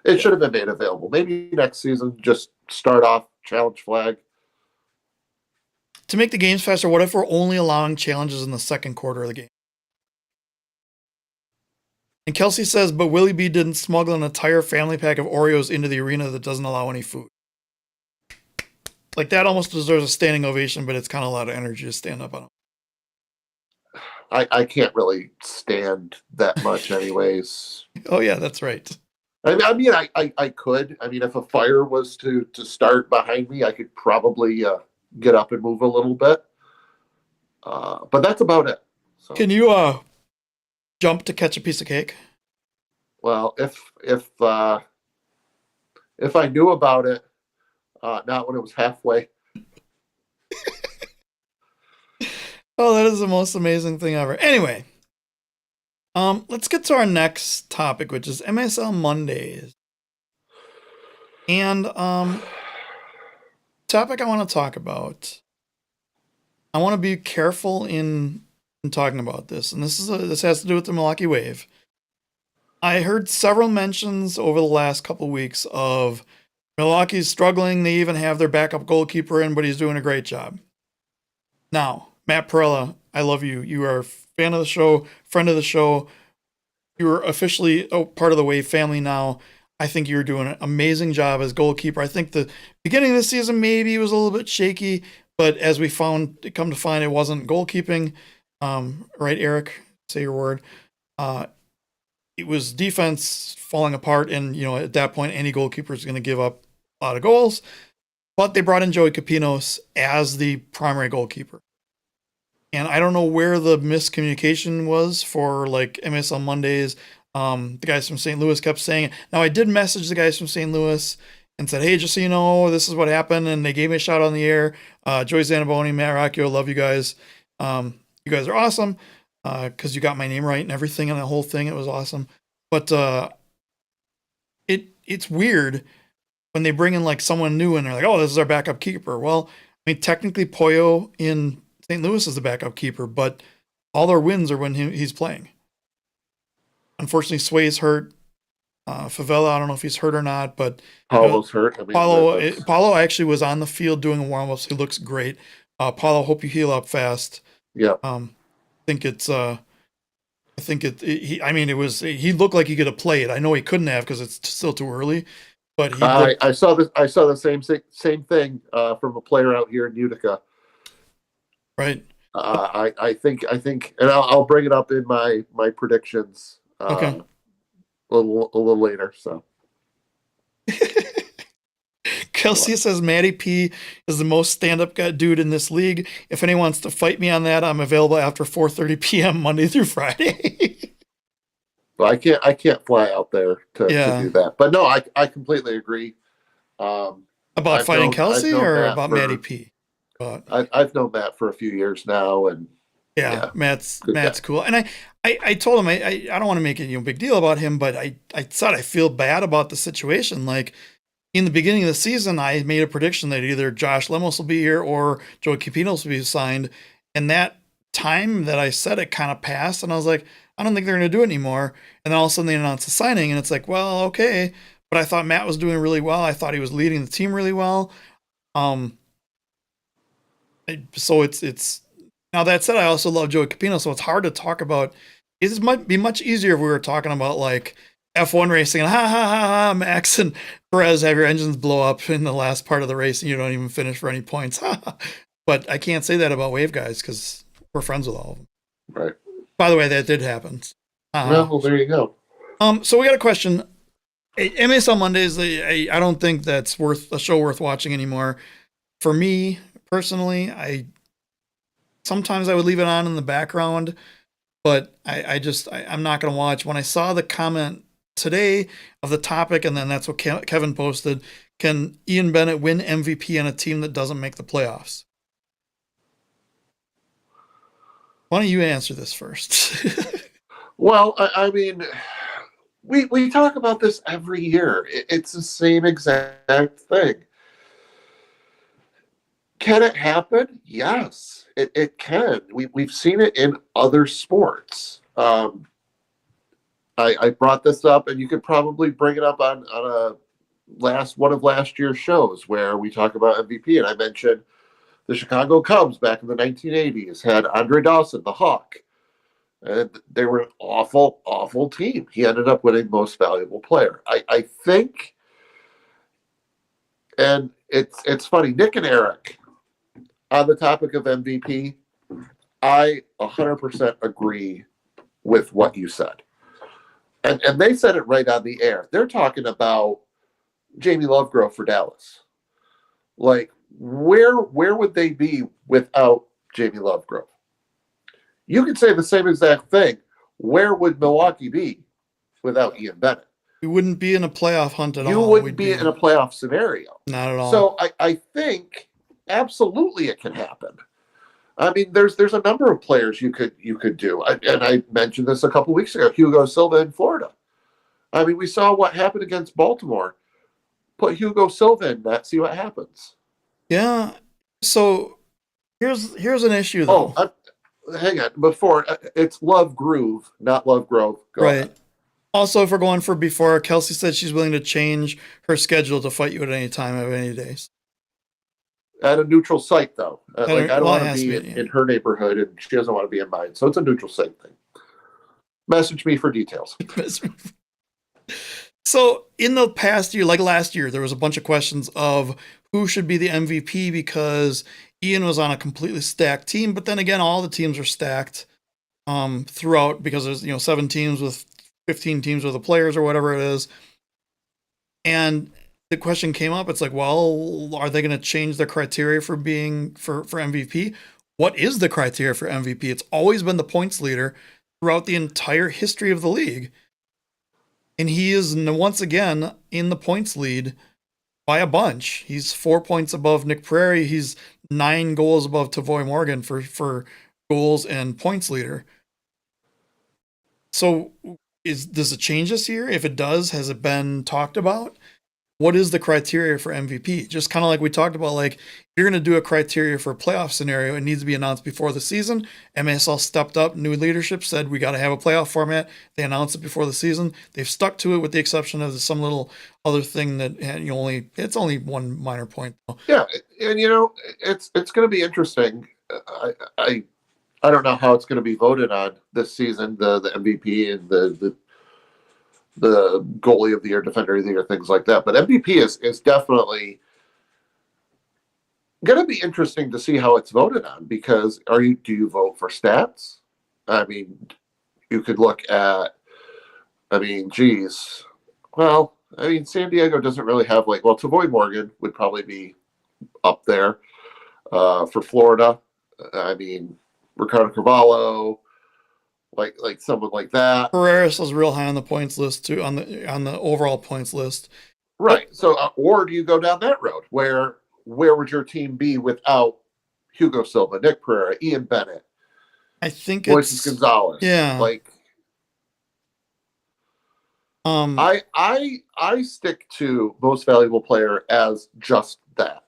Speaker 2: It should have been made available. Maybe next season, just start off challenge flag.
Speaker 3: To make the games faster, what if we're only allowing challenges in the second quarter of the game? And Kelsey says, but Willie B didn't smuggle an entire family pack of Oreos into the arena that doesn't allow any food. Like, that almost deserves a standing ovation, but it's kind of a lot of energy to stand up on it.
Speaker 2: I can't really stand that much anyways.
Speaker 3: Oh, yeah, that's right.
Speaker 2: I mean, I could. I mean, if a fire was to start behind me, I could probably get up and move a little bit. But that's about it. So.
Speaker 3: Can you jump to catch a piece of cake?
Speaker 2: Well, if I knew about it, not when it was halfway.
Speaker 3: Oh, that is the most amazing thing ever. Anyway, let's get to our next topic, which is MASL Mondays. And topic I want to talk about. I want to be careful in talking about this, and this has to do with the Milwaukee Wave. I heard several mentions over the last couple of weeks of Milwaukee's struggling. They even have their backup goalkeeper in, but he's doing a great job. Now, Matt Perella, I love you. You are a fan of the show, friend of the show. You are officially part of the Wave family now. I think you're doing an amazing job as goalkeeper. I think the beginning of the season maybe was a little bit shaky, but as we come to find, it wasn't goalkeeping. Right, Eric? Say your word. It was defense falling apart, and at that point, any goalkeeper is going to give up a lot of goals. But they brought in Joey Capinos as the primary goalkeeper. And I don't know where the miscommunication was for like MSL Mondays. The guys from St. Louis kept saying it. Now, I did message the guys from St. Louis and said, hey, just so you know, this is what happened. And they gave me a shout on the air. Joey Zanaboni, Matt Rocchio, love you guys. You guys are awesome because you got my name right and everything and the whole thing. It was awesome. But it's weird when they bring in like someone new and they're like, oh, this is our backup keeper. Well, I mean, technically Pollo in St. Louis is the backup keeper, but all their wins are when he's playing. Unfortunately, Sway's hurt. Favela, I don't know if he's hurt or not, but
Speaker 2: Paulo's hurt. I mean,
Speaker 3: Paulo actually was on the field doing warm-ups. He looks great. Paulo, hope you heal up fast.
Speaker 2: Yeah.
Speaker 3: I think he looked like he could have played. I know he couldn't have because it's still too early. But
Speaker 2: I saw the same thing from a player out here in Utica.
Speaker 3: Right.
Speaker 2: I think, and I'll bring it up in my predictions.
Speaker 3: Okay.
Speaker 2: A little later. So.
Speaker 3: Kelsey says Matty P is the most stand-up dude in this league. If anyone wants to fight me on that, I'm available after 4:30 p.m. Monday through Friday.
Speaker 2: Well, I can't fly out there to do that. But no, I completely agree.
Speaker 3: About fighting Kelsey or about Matty P?
Speaker 2: I've known Matt for a few years now, and
Speaker 3: yeah. Matt's cool. And I told him I don't want to make a big deal about him, but I said I feel bad about the situation. Like in the beginning of the season, I made a prediction that either Josh Lemos will be here or Joey Capinos will be signed. And that time that I said it kind of passed, and I was like, I don't think they're going to do it anymore. And then all of a sudden they announced the signing, and it's like, well, okay. But I thought Matt was doing really well. I thought he was leading the team really well. So it's now that said, I also love Joey Capino, so it's hard to talk about. It might be much easier if we were talking about like F1 racing and ha, Max and Perez have your engines blow up in the last part of the race and you don't even finish for any points. But I can't say that about Wave guys because we're friends with all of them.
Speaker 2: Right.
Speaker 3: By the way, that did happen.
Speaker 2: Well, there you go.
Speaker 3: So we got a question. MSL Mondays, I don't think that's worth a show worth watching anymore. For me personally, sometimes I would leave it on in the background, but I'm not going to watch. When I saw the comment today of the topic, and then that's what Kevin posted, can Ian Bennett win MVP on a team that doesn't make the playoffs? Why don't you answer this first?
Speaker 2: Well, I mean, we talk about this every year. It's the same exact thing. Can it happen? Yes, it can. We've seen it in other sports. I brought this up, and you could probably bring it up on one of last year's shows where we talk about MVP, and I mentioned the Chicago Cubs back in the 1980s had Andre Dawson, the Hawk, And they were an awful, awful team. He ended up winning most valuable player. I think, and it's funny, Nick and Eric, on the topic of MVP, I 100% agree with what you said. And they said it right on the air. They're talking about Jamie Lovegrove for Dallas. Like, where would they be without Jamie Lovegrove? You could say the same exact thing. Where would Milwaukee be without Ian Bennett?
Speaker 3: We wouldn't be in a playoff hunt at all.
Speaker 2: You wouldn't be in a playoff scenario.
Speaker 3: Not at all.
Speaker 2: So I think absolutely it can happen. I mean, there's a number of players you could do. And I mentioned this a couple weeks ago, Hugo Silva in Florida. I mean, we saw what happened against Baltimore. Put Hugo Silva in that, see what happens.
Speaker 3: Yeah. So here's an issue, though.
Speaker 2: Hang on. Before, it's Love Groove, not Love Grove. Go
Speaker 3: right.
Speaker 2: ahead.
Speaker 3: Also, if we're going for before, Kelsey said she's willing to change her schedule to fight you at any time of any days.
Speaker 2: At a neutral site, though. I don't want to be in her neighborhood, and she doesn't want to be in mine. So it's a neutral site thing. Message me for details.
Speaker 3: So in the past year, like last year, there was a bunch of questions of who should be the MVP because Ian was on a completely stacked team. But then again, all the teams are stacked throughout because there's 7 teams with 15 teams with the players or whatever it is. And the question came up. It's like, well, are they going to change their criteria for being for MVP? What is the criteria for MVP? It's always been the points leader throughout the entire history of the league. And he is once again in the points lead by a bunch. He's 4 points above Nick Prairie. He's 9 goals above Tavoy Morgan for goals and points leader. So does it change this year? If it does, has it been talked about? What is the criteria for MVP? Just kind of like we talked about, like if you're going to do a criteria for a playoff scenario, it needs to be announced before the season. MASL stepped up, new leadership said we got to have a playoff format. They announced it before the season. They've stuck to it with the exception of some little other thing that it's only one minor point.
Speaker 2: Yeah, and it's going to be interesting. I don't know how it's going to be voted on this season, the MVP and the goalie of the year, defender of the year, things like that. But MVP is definitely going to be interesting to see how it's voted on because do you vote for stats? I mean, you could look at, San Diego doesn't really have Tavoy Morgan would probably be up there for Florida. I mean, Ricardo Carvalho, like someone like that.
Speaker 3: Barreras is real high on the points list too, on the overall points list.
Speaker 2: Right. So, or do you go down that road? Where would your team be without Hugo Silva, Nick Pereira, Ian Bennett?
Speaker 3: I think
Speaker 2: Moises Gonzalez.
Speaker 3: Yeah.
Speaker 2: I stick to most valuable player as just that.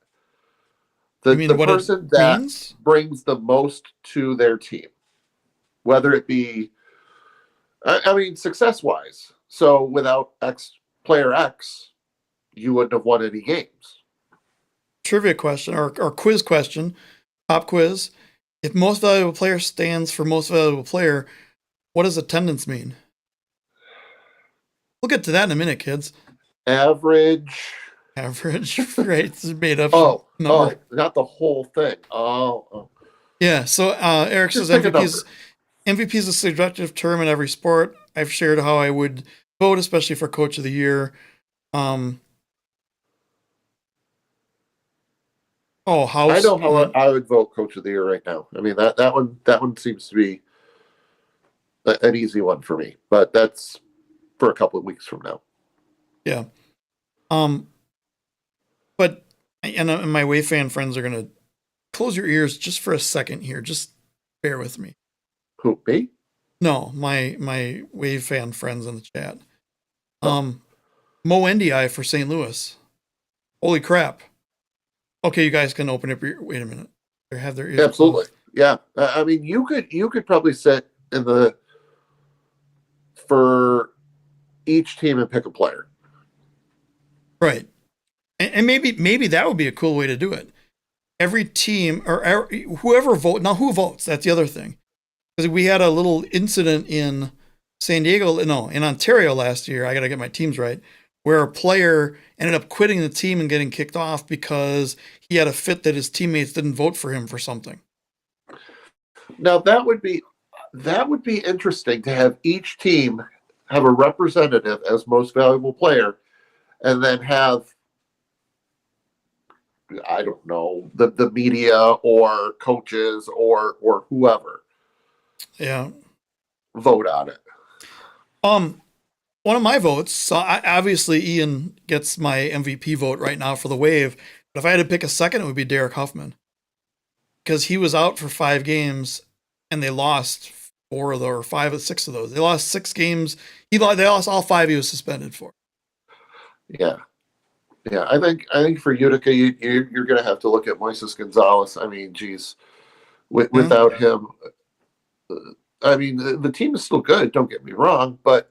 Speaker 2: The person that brings the most to their team. Whether it be, success-wise. So without player X, you wouldn't have won any games.
Speaker 3: Trivia question or quiz question, pop quiz. If most valuable player stands for most valuable player, what does attendance mean? We'll get to that in a minute, kids.
Speaker 2: Average.
Speaker 3: Right? Made up.
Speaker 2: Not the whole thing.
Speaker 3: Yeah. So Eric says MVP is a subjective term in every sport. I've shared how I would vote, especially for Coach of the Year.
Speaker 2: I know how I would vote Coach of the Year right now. I mean that one seems to be an easy one for me, but that's for a couple of weeks from now.
Speaker 3: Yeah. But my Wave fan friends are gonna close your ears just for a second here. Just bear with me.
Speaker 2: Who, me?
Speaker 3: No, my Wave fan friends in the chat. Mo NDI for St. Louis. Holy crap. Okay, you guys can open up your wait a minute. They have their ears
Speaker 2: absolutely
Speaker 3: closed.
Speaker 2: Yeah. I mean you could probably sit in for each team and pick a player.
Speaker 3: Right. And maybe that would be a cool way to do it. Every team or whoever vote. Now who votes? That's the other thing. Because we had a little incident in San Diego, no, in Ontario last year. I got to get my teams right, where a player ended up quitting the team and getting kicked off because he had a fit that his teammates didn't vote for him for something.
Speaker 2: Now that would be interesting to have each team have a representative as most valuable player, and then have, I don't know, the media or coaches or whoever, vote on it.
Speaker 3: One of my votes. So obviously Ian gets my MVP vote right now for the Wave. But if I had to pick a second, it would be Derek Huffman, because he was out for 5 games and they lost 4 of or 5 or 6 of those. They lost 6 games. They lost all 5 he was suspended for.
Speaker 2: Yeah. I think for Utica, you're going to have to look at Moises Gonzalez. I mean, geez, without him, I mean, the team is still good. Don't get me wrong, but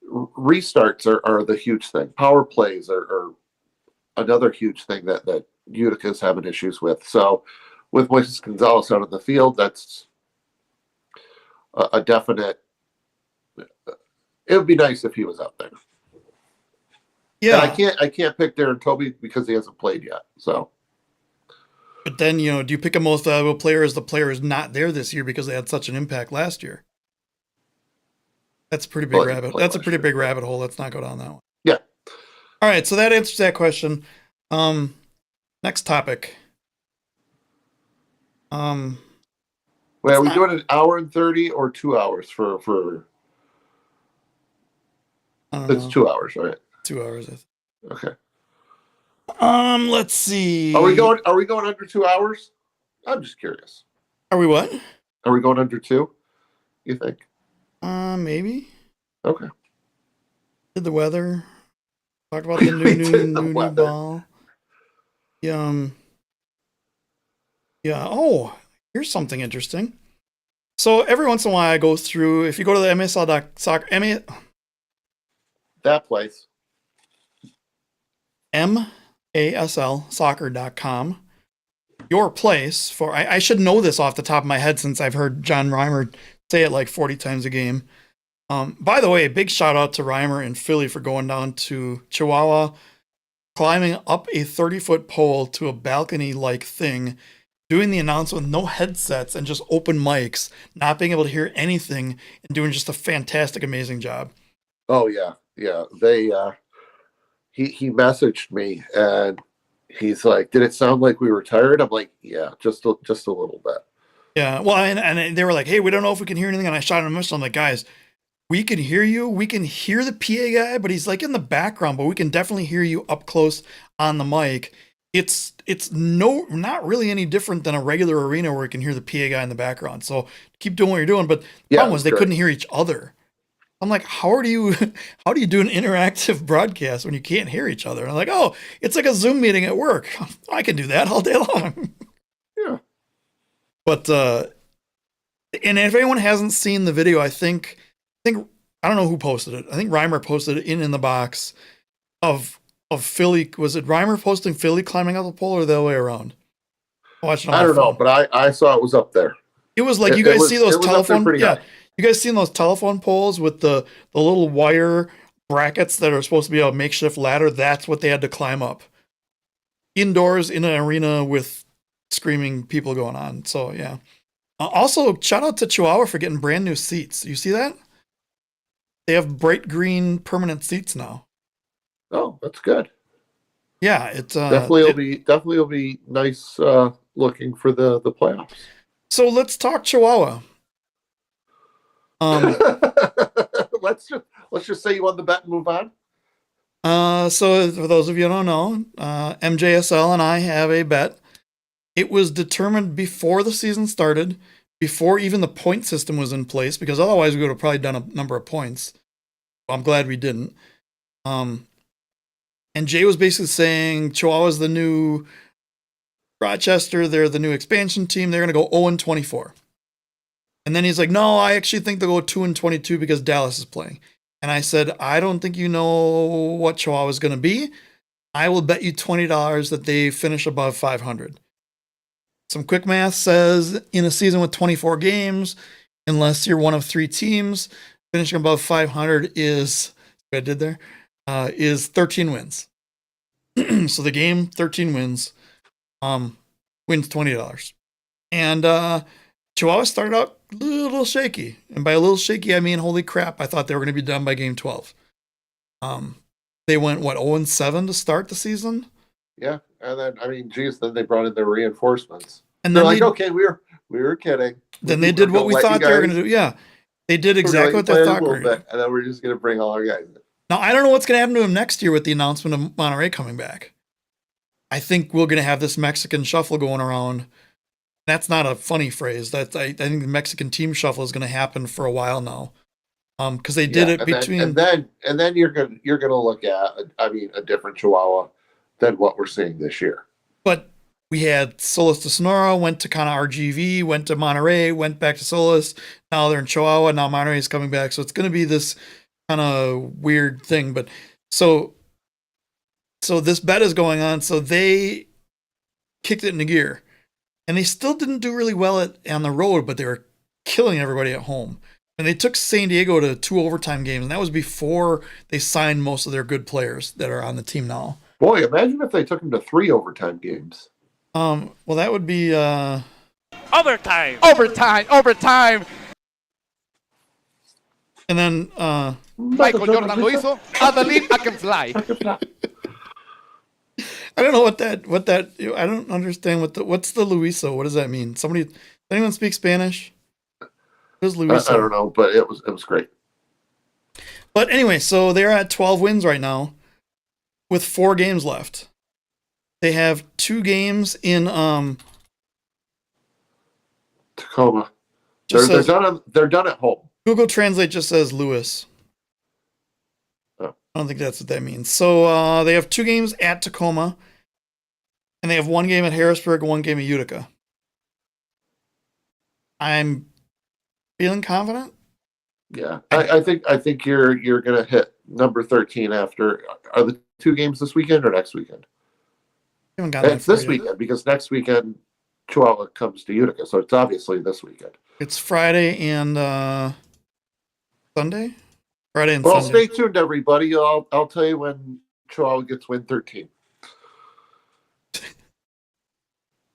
Speaker 2: restarts are the huge thing. Power plays are another huge thing that Utica is having issues with. So with Moises Gonzalez out on the field, that's a definite. It would be nice if he was out there.
Speaker 3: Yeah,
Speaker 2: and I can't pick Darren Toby because he hasn't played yet. So,
Speaker 3: but then do you pick a most valuable player as the player is not there this year because they had such an impact last year? That's a pretty big rabbit. That's a pretty big rabbit hole. Let's not go down that one.
Speaker 2: Yeah.
Speaker 3: All right, so that answers that question. Next topic.
Speaker 2: Wait, are we doing an hour and 30 or 2 hours for? It's 2 hours, right?
Speaker 3: 2 hours.
Speaker 2: Okay.
Speaker 3: Let's see.
Speaker 2: Are we going under 2 hours? I'm just curious.
Speaker 3: Are we what?
Speaker 2: Are we going under 2? You think?
Speaker 3: Maybe.
Speaker 2: Okay.
Speaker 3: Did the weather? Talk about the new ball. Yeah. Oh, here's something interesting. So every once in a while, I go through. If you go to the MASL.soccer,
Speaker 2: that place.
Speaker 3: MASLsoccer.com. Your place for. I should know this off the top of my head since I've heard John Reimer say it like 40 times a game. By the way, a big shout out to Reimer in Philly for going down to Chihuahua, climbing up a 30-foot pole to a balcony-like thing, doing the announcement with no headsets and just open mics, not being able to hear anything, and doing just a fantastic, amazing job.
Speaker 2: Oh yeah. They he messaged me and he's like, "Did it sound like we were tired?" I'm like, "Yeah, just a little bit."
Speaker 3: Yeah, well, and they were like, "Hey, we don't know if we can hear anything." And I shot him a message. I'm like, "Guys, we can hear you. We can hear the PA guy, but he's like in the background. But we can definitely hear you up close on the mic. It's not really any different than a regular arena where you can hear the PA guy in the background. So keep doing what you're doing." But the problem was they couldn't hear each other. I'm like, how do you do an interactive broadcast when you can't hear each other? And I'm like, oh, it's like a Zoom meeting at work. I can do that all day long.
Speaker 2: Yeah.
Speaker 3: But and if anyone hasn't seen the video, I think I don't know who posted it. I think Reimer posted it in the box of Philly. Was it Reimer posting Philly climbing up the pole or the other way around?
Speaker 2: I don't know, but I saw it was up there.
Speaker 3: It was like, you guys see those telephone, you guys seen those telephone poles with the little wire brackets that are supposed to be a makeshift ladder? That's what they had to climb up. Indoors in an arena with screaming people going on. So yeah. Also, shout out to Chihuahua for getting brand new seats. You see that? They have bright green permanent seats now.
Speaker 2: Oh, that's good.
Speaker 3: Yeah, it's
Speaker 2: definitely will be nice looking for the playoffs.
Speaker 3: So let's talk Chihuahua.
Speaker 2: Let's just say you won the bet and move on.
Speaker 3: So for those of you who don't know, MJSL and I have a bet. It was determined before the season started, before even the point system was in place, because otherwise we would have probably done a number of points. I'm glad we didn't. And Jay was basically saying Chihuahua's the new Rochester. They're the new expansion team. They're going to go 0-24. And then he's like, no, I actually think they'll go 2-22 because Dallas is playing. And I said, I don't think you know what Chihuahua is going to be. I will bet you $20 that they finish above 500. Some quick math says in a season with 24 games, unless you're one of 3 teams. Finishing above 500 is what I did there. Is 13 wins. So the game 13 wins, wins $20. And Chihuahua started out a little shaky, and by a little shaky I mean holy crap! I thought they were going to be done by game 12. They went 0-7 to start the season.
Speaker 2: Yeah, and then then they brought in their reinforcements.
Speaker 3: And
Speaker 2: they're
Speaker 3: then
Speaker 2: like, okay, we were kidding.
Speaker 3: Then they did what we thought they were going to do. Yeah, they did exactly what they thought. And
Speaker 2: then we're just going to bring all our guys in.
Speaker 3: Now I don't know what's going to happen to him next year with the announcement of Monterrey coming back. I think we're going to have this Mexican shuffle going around. That's not a funny phrase. I think the Mexican team shuffle is going to happen for a while now. Because they did it between,
Speaker 2: and then you're gonna look at a different Chihuahua than what we're seeing this year.
Speaker 3: But we had Solis to Sonora, went to kind of RGV, went to Monterrey, went back to Solis. Now they're in Chihuahua. Now Monterrey is coming back, so it's going to be this kind of weird thing. But so this bet is going on. So they kicked it into gear, and they still didn't do really well on the road, but they were killing everybody at home. And they took San Diego to 2 overtime games, and that was before they signed most of their good players that are on the team now.
Speaker 2: Boy, imagine if they took them to 3 overtime games.
Speaker 3: Well, that would be
Speaker 4: overtime.
Speaker 3: And then
Speaker 5: Michael Jordan lo hizo. I believe I can fly.
Speaker 3: I don't know what that I don't understand what's the Luiso? What does that mean? Anyone speak Spanish?
Speaker 2: I don't know, but it was great.
Speaker 3: But anyway, so they're at 12 wins right now with 4 games left. They have 2 games in
Speaker 2: Tacoma. They're done at home.
Speaker 3: Google Translate just says Lewis.
Speaker 2: Oh.
Speaker 3: I don't think that's what that means. So they have 2 games at Tacoma, and they have 1 game at Harrisburg and 1 game at Utica. I'm feeling confident.
Speaker 2: Yeah, I think you're gonna hit number 13 after. Are the 2 games this weekend or next weekend? It's this weekend because next weekend Chihuahua comes to Utica, so it's obviously this weekend.
Speaker 3: It's Friday and Sunday. Friday and
Speaker 2: Sunday.
Speaker 3: Sunday.
Speaker 2: Stay tuned, everybody. I'll tell you when Chihuahua gets win 13.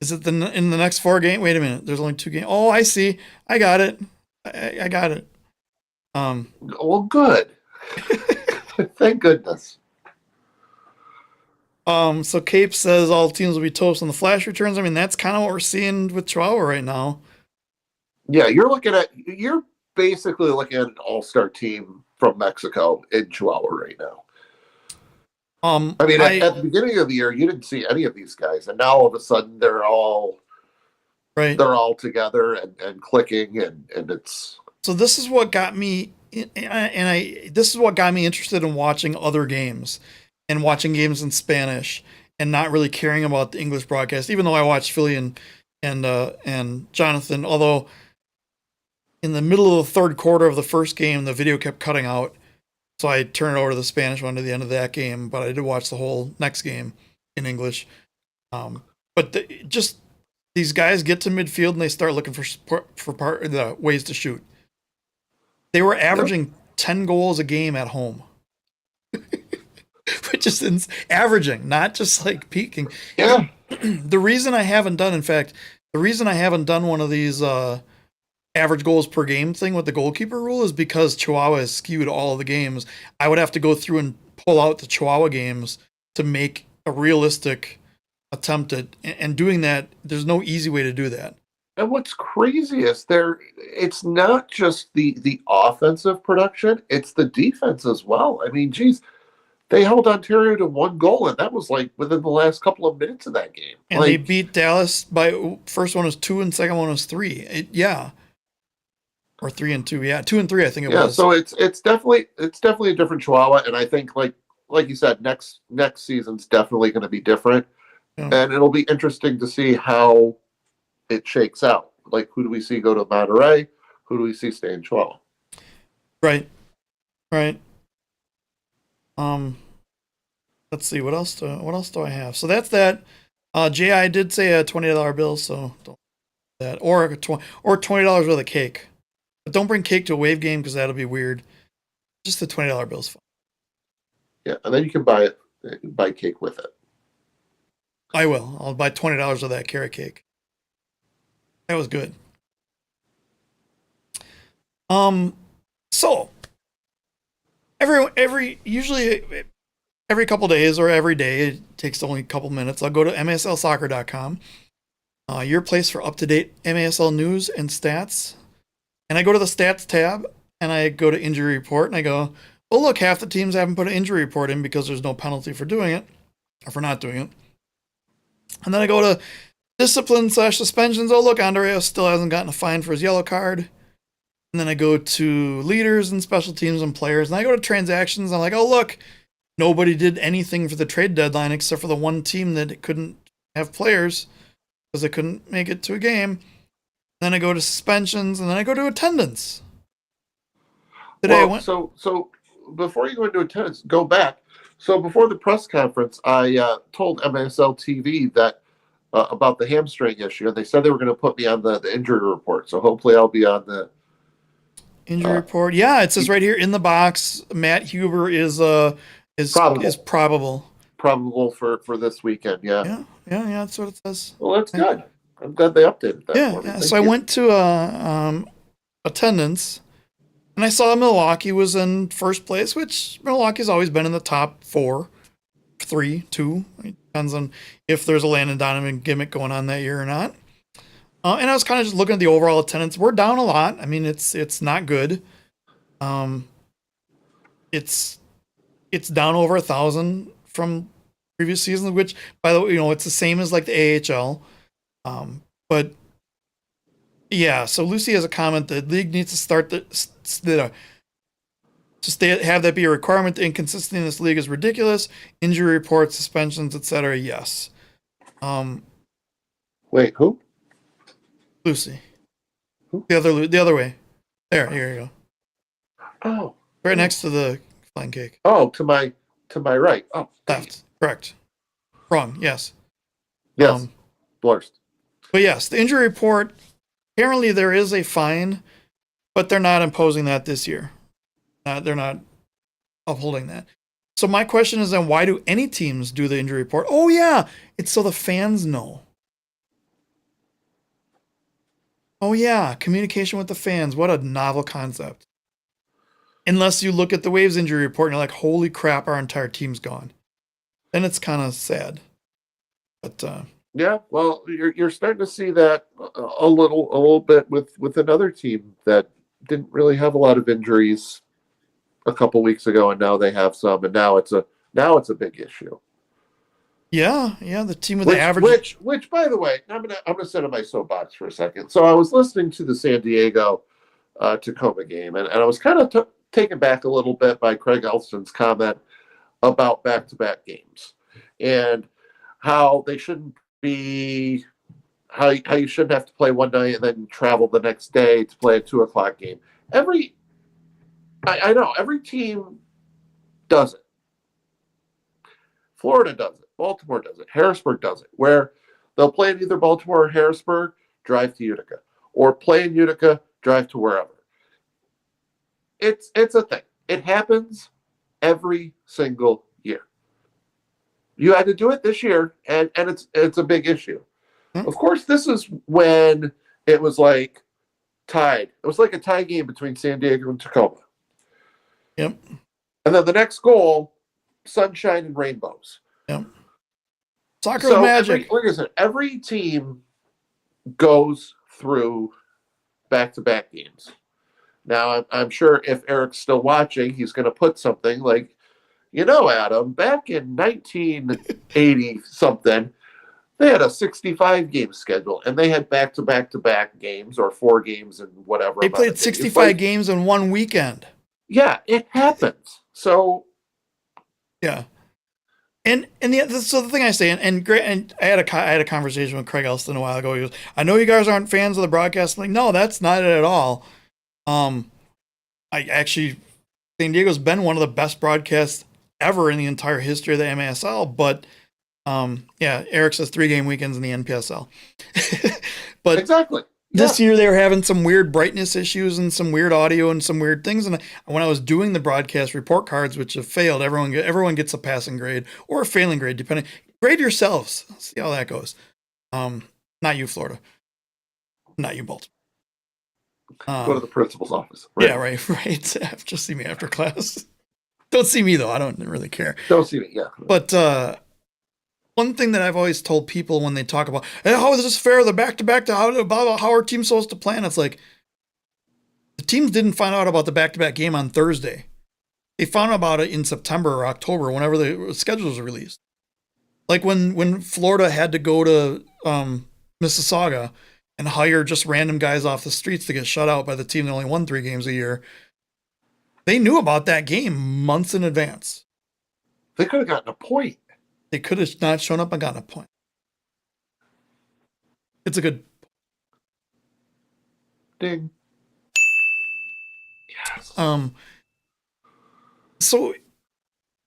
Speaker 3: Is it in the next 4 games? Wait a minute. There's only 2 games. Oh, I see. I got it. I got it.
Speaker 2: Well, good. Thank goodness.
Speaker 3: So Cape says all teams will be toast on the flash returns. I mean, that's kind of what we're seeing with Chihuahua right now.
Speaker 2: Yeah, you're basically looking at an all-star team from Mexico in Chihuahua right now. At the beginning of the year, you didn't see any of these guys, and now all of a sudden they're all
Speaker 3: right.
Speaker 2: They're all together and clicking, and it's.
Speaker 3: So this is what got me, this is what got me interested in watching other games, and watching games in Spanish, and not really caring about the English broadcast. Even though I watched Philly and Jonathan, although in the middle of the 3rd quarter of the first game, the video kept cutting out. So I turned it over to the Spanish one to the end of that game, but I did watch the whole next game in English. But just these guys get to midfield and they start looking for ways to shoot. They were averaging 10 goals a game at home, which is averaging, not just like peaking.
Speaker 2: Yeah.
Speaker 3: The reason I haven't done one of these average goals per game thing with the goalkeeper rule is because Chihuahua has skewed all of the games. I would have to go through and pull out the Chihuahua games to make a realistic attempt at, and doing that, there's no easy way to do that.
Speaker 2: And what's crazy is it's not just the offensive production, it's the defense as well. I mean, geez, they held Ontario to 1 goal, and that was like within the last couple of minutes of that game.
Speaker 3: And they beat Dallas by first one was 2 and second one was 3. Or 3 and 2, 2 and 3, I think it was.
Speaker 2: Yeah, so it's definitely a different Chihuahua, and I think like you said, next season's definitely going to be different, and it'll be interesting to see how it shakes out. Like, who do we see go to Monterrey? Who do we see stay in Chihuahua?
Speaker 3: Right. Let's see what else do I have. So that's that. J.I. did say a $20 bill, so don't do that or $20 worth of cake. But don't bring cake to a Wave game because that'll be weird. Just the $20 bill's fine.
Speaker 2: Yeah, and then you can buy cake with it.
Speaker 3: I will. I'll buy $20 of that carrot cake. That was good. So usually every couple days or every day, it takes only a couple minutes, I'll go to maslsoccer.com, your place for up-to-date MASL news and stats. And I go to the stats tab and I go to injury report and I go, oh, look, half the teams haven't put an injury report in because there's no penalty for doing it or for not doing it. And then I go to discipline/suspensions. Oh, look, Andreas still hasn't gotten a fine for his yellow card. And then I go to leaders and special teams and players. And I go to transactions. I'm like, oh, look, nobody did anything for the trade deadline except for the one team that couldn't have players because they couldn't make it to a game. Then I go to suspensions, and then I go to attendance.
Speaker 2: So before you go into attendance, go back. So before the press conference, I told MASL TV that about the hamstring issue, and they said they were going to put me on the injury report. So hopefully I'll be on the
Speaker 3: injury report. Yeah, it says right here in the box, Matt Huber is probable.
Speaker 2: Probable for this weekend. Yeah,
Speaker 3: that's what it says.
Speaker 2: Well, that's good. I'm glad they updated that.
Speaker 3: Yeah. So I went to attendance, and I saw Milwaukee was in first place, which Milwaukee's always been in the top 4, 3, 2. It depends on if there's a Landon Donovan gimmick going on that year or not. And I was kind of just looking at the overall attendance. We're down a lot. I mean, it's not good. It's down over 1,000 from previous seasons, which, by the way, it's the same as like the AHL. But yeah, so Lucy has a comment that league needs to start have that be a requirement. The inconsistency in this league is ridiculous. Injury reports, suspensions, etc. Yes.
Speaker 2: Wait, who?
Speaker 3: Lucy. Who? The other way. Here you go.
Speaker 2: Oh.
Speaker 3: Right next to the flying cake.
Speaker 2: Oh, to my right. Oh,
Speaker 3: left. Correct. Wrong. Yes.
Speaker 2: Yes. Worst.
Speaker 3: But yes, the injury report, apparently there is a fine, but they're not imposing that this year. They're not upholding that. So my question is then, why do any teams do the injury report? Oh yeah, it's so the fans know. Oh yeah, communication with the fans. What a novel concept. Unless you look at the Waves injury report and you're like, holy crap, our entire team's gone. Then it's kind of sad. But
Speaker 2: yeah, well, you're starting to see that a little bit with another team that didn't really have a lot of injuries a couple weeks ago, and now they have some, and now it's a big issue.
Speaker 3: Yeah, the team with the average.
Speaker 2: Which, by the way, I'm gonna sit on my soapbox for a second. So I was listening to the San Diego Tacoma game, and I was kind of taken back a little bit by Craig Elston's comment about back-to-back games and how they shouldn't be, how you shouldn't have to play one night and then travel the next day to play a 2:00 game. I know every team does it. Florida does it. Baltimore does it. Harrisburg does it. Where they'll play in either Baltimore or Harrisburg, drive to Utica, or play in Utica, drive to wherever. It's a thing. It happens every single year. You had to do it this year, and it's a big issue. Mm-hmm. Of course, this is when it was like tied. It was like a tie game between San Diego and Tacoma.
Speaker 3: Yep.
Speaker 2: And then the next goal, sunshine and rainbows.
Speaker 3: Yep. Soccer is magic.
Speaker 2: Like I said, every team goes through back-to-back games. Now, I'm sure if Eric's still watching, he's going to put something like, Adam, back in 1980-something, they had a 65-game schedule, and they had back-to-back-to-back games or 4 games and whatever.
Speaker 3: They played 65 games in one weekend.
Speaker 2: Yeah, it happens. So,
Speaker 3: yeah. And so the thing I say, and I had a conversation with Craig Elston a while ago. He goes, I know you guys aren't fans of the broadcast. I'm like, no, that's not it at all. I actually, San Diego's been one of the best broadcasts ever in the entire history of the MASL. But Eric says 3-game weekends in the NPSL. But
Speaker 2: exactly.
Speaker 3: This year they were having some weird brightness issues and some weird audio and some weird things. And when I was doing the broadcast report cards, which have failed, everyone gets a passing grade or a failing grade, depending. Grade yourselves. See how that goes. Not you, Florida. Not you, Baltimore.
Speaker 2: Go to the principal's office. Right?
Speaker 3: Yeah, right. Just see me after class. Don't see me though. I don't really care.
Speaker 2: Don't see me. Yeah.
Speaker 3: But one thing that I've always told people when they talk about, hey, how is this fair? The back-to-back to how our team's supposed to plan. It's like the teams didn't find out about the back-to-back game on Thursday. They found out about it in September or October, whenever the schedule was released. Like when Florida had to go to Mississauga and hire just random guys off the streets to get shut out by the team that only won 3 games a year. They knew about that game months in advance.
Speaker 2: They could have gotten a point.
Speaker 3: They could have not shown up and gotten a point. It's a good
Speaker 2: ding. Yes.
Speaker 3: So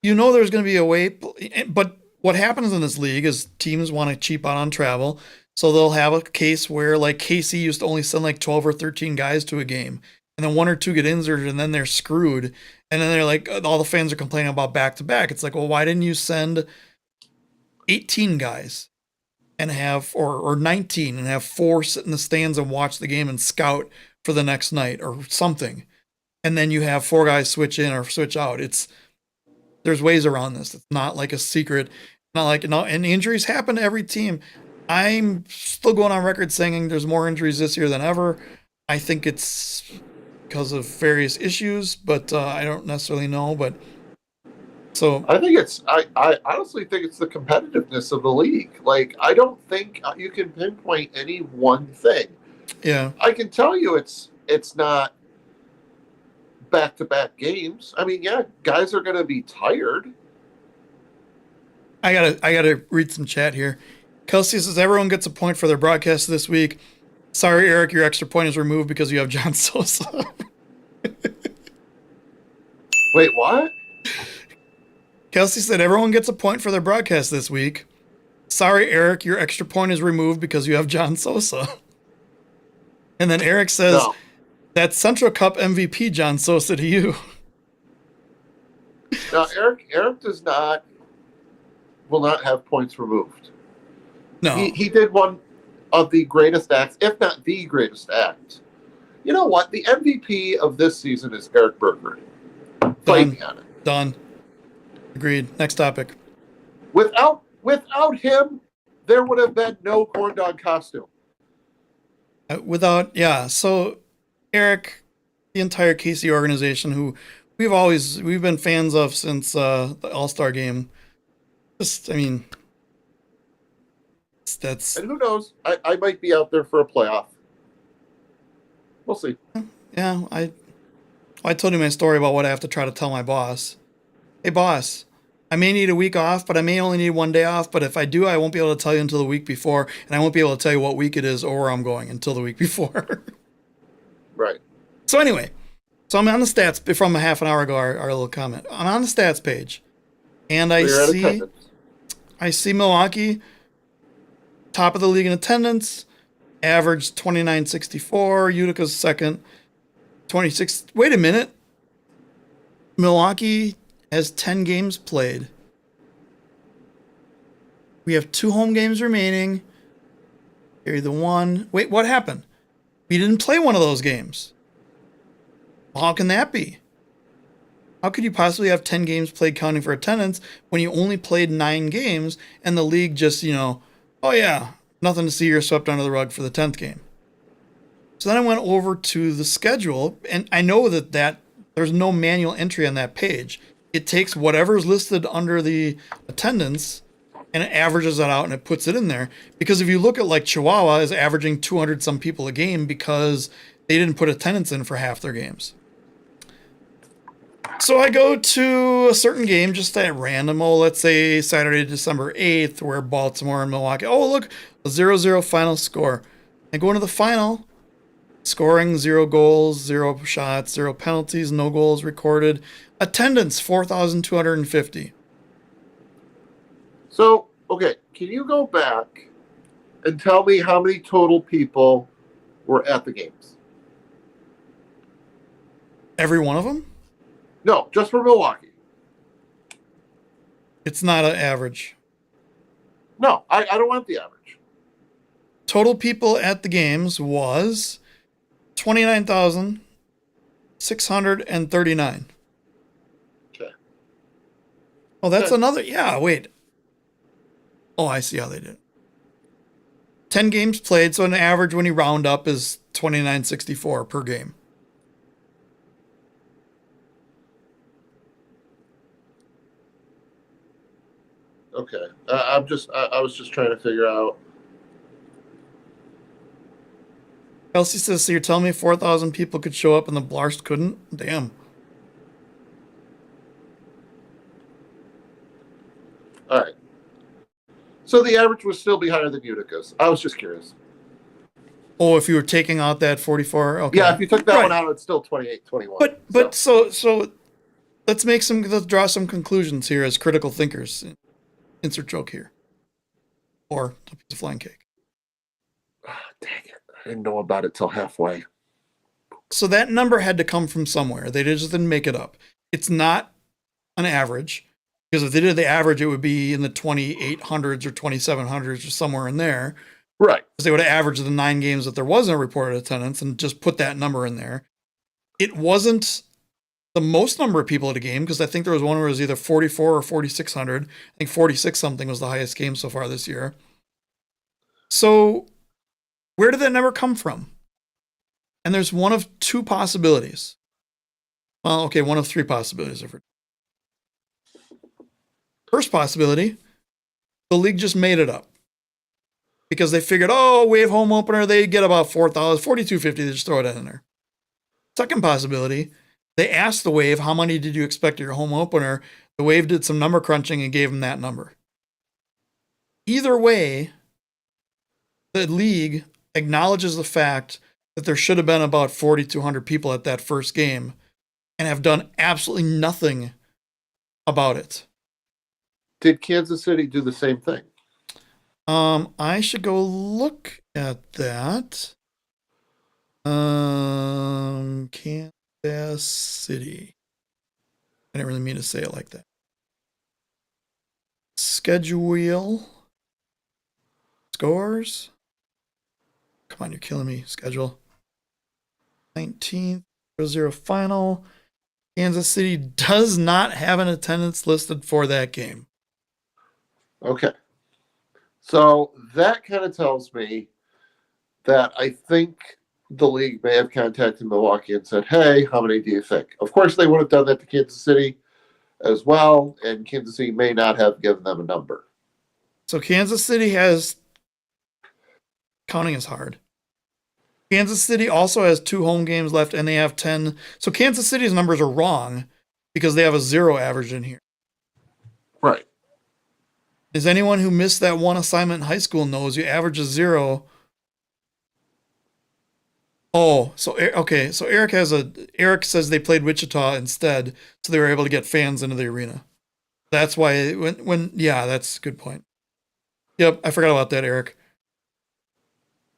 Speaker 3: there's going to be a way, but what happens in this league is teams want to cheap out on travel. So they'll have a case where, like, KC used to only send like 12 or 13 guys to a game, and then 1 or 2 get injured, and then they're screwed. And then they're like, all the fans are complaining about back-to-back. It's like, well, why didn't you send 18 guys and have, or 19 and have 4 sit in the stands and watch the game and scout for the next night or something? And then you have 4 guys switch in or switch out. There's ways around this. It's not like a secret. Not like, no, and injuries happen to every team. I'm still going on record saying there's more injuries this year than ever. I think it's because of various issues, but I don't necessarily know. But so
Speaker 2: I think I honestly think it's the competitiveness of the league. Like, I don't think you can pinpoint any one thing.
Speaker 3: Yeah,
Speaker 2: I can tell you it's not back-to-back games. I mean, yeah, guys are going to be tired.
Speaker 3: I gotta read some chat here. Kelsey says everyone gets a point for their broadcast this week. Sorry, Eric, your extra point is removed because you have John Sosa.
Speaker 2: Wait, what?
Speaker 3: Kelsey said everyone gets a point for their broadcast this week. Sorry, Eric, your extra point is removed because you have John Sosa. And then Eric says,
Speaker 2: No.
Speaker 3: That's Central Cup MVP John Sosa to you.
Speaker 2: Now, Eric will not have points removed.
Speaker 3: No.
Speaker 2: He did one of the greatest acts, if not the greatest act. You know what? The MVP of this season is Eric Berger. Fight me on it.
Speaker 3: Done. Agreed. Next topic.
Speaker 2: Without him, there would have been no corn dog costume.
Speaker 3: So Eric, the entire KC organization, who we've been fans of since the All-Star game. And
Speaker 2: who knows? I might be out there for a playoff. We'll see.
Speaker 3: Yeah, I told you my story about what I have to try to tell my boss. Hey, boss, I may need a week off, but I may only need 1 day off. But if I do, I won't be able to tell you until the week before, and I won't be able to tell you what week it is or where I'm going until the week before.
Speaker 2: Right.
Speaker 3: So anyway, I'm on the stats from a half an hour ago, our little comment. I'm on the stats page, and I see Milwaukee, top of the league in attendance, average 29.64. Utica's second, 26. Wait a minute. Milwaukee has 10 games played. We have 2 home games remaining. Carry the 1. Wait, what happened? We didn't play one of those games. How can that be? How could you possibly have 10 games played counting for attendance when you only played 9 games and the league just, oh yeah, nothing to see here, swept under the rug for the 10th game? So then I went over to the schedule, and I know that there's no manual entry on that page. It takes whatever's listed under the attendance and it averages that out and it puts it in there. Because if you look at, like, Chihuahua is averaging 200 some people a game because they didn't put attendance in for half their games. So I go to a certain game just at random. Let's say Saturday, December 8th, where Baltimore and Milwaukee. Oh, look, a 0-0 final score. I go into the final, scoring 0 goals, 0 shots, 0 penalties, no goals recorded. Attendance, 4,250.
Speaker 2: So, okay, can you go back and tell me how many total people were at the games.
Speaker 3: Every one of them?
Speaker 2: No, just for Milwaukee.
Speaker 3: It's not an average.
Speaker 2: No, I don't want the average.
Speaker 3: Total people at the games was 29,639.
Speaker 2: Okay.
Speaker 3: Oh, that's another. Yeah, wait. Oh, I see how they did it. 10 games played, so an average when you round up is 29.64 per game.
Speaker 2: Okay. I was just trying to figure out.
Speaker 3: Kelsey says, so you're telling me 4,000 people could show up and the Blarst couldn't? Damn.
Speaker 2: All right. So the average would still be higher than Utica's. I was just curious.
Speaker 3: Oh, if you were taking out that 44? Okay.
Speaker 2: Yeah, if you took that one out, it's still 28, 21.
Speaker 3: But so let's draw some conclusions here as critical thinkers. Insert joke here. Or a piece of flying cake.
Speaker 2: Oh, dang it. I didn't know about it till halfway.
Speaker 3: So that number had to come from somewhere. They just didn't make it up. It's not an average. Because if they did the average, it would be in the 2,800s or 2,700s or somewhere in there.
Speaker 2: Right.
Speaker 3: Because they would have averaged the 9 games that there wasn't a reported attendance and just put that number in there. It wasn't the most number of people at a game, because I think there was one where it was either 44 or 4,600. I think 46 something was the highest game so far this year. So where did that number come from? And there's one of 2 possibilities. Well, okay, one of 3 possibilities. First possibility, the league just made it up. Because they figured, Wave home opener, they get about 4,000, 4,250, they just throw it in there. Second possibility, they asked the Wave, how many did you expect at your home opener? The Wave did some number crunching and gave them that number. Either way, the league acknowledges the fact that there should have been about 4,200 people at that first game and have done absolutely nothing about it.
Speaker 2: Did Kansas City do the same thing?
Speaker 3: I should go look at that. Kansas City. I didn't really mean to say it like that. Schedule. Scores. Come on, you're killing me. Schedule. 19th, 0-0 final. Kansas City does not have an attendance listed for that game.
Speaker 2: Okay. So that kind of tells me that I think the league may have contacted Milwaukee and said, hey, how many do you think? Of course, they would have done that to Kansas City as well, and Kansas City may not have given them a number.
Speaker 3: So Kansas City has, counting is hard. Kansas City also has 2 home games left, and they have 10. So Kansas City's numbers are wrong because they have a 0 average in here.
Speaker 2: Right.
Speaker 3: As anyone who missed that one assignment in high school knows, you average a 0. Oh, so okay. So Eric says they played Wichita instead, so they were able to get fans into the arena. That's why yeah, that's a good point. Yep, I forgot about that, Eric.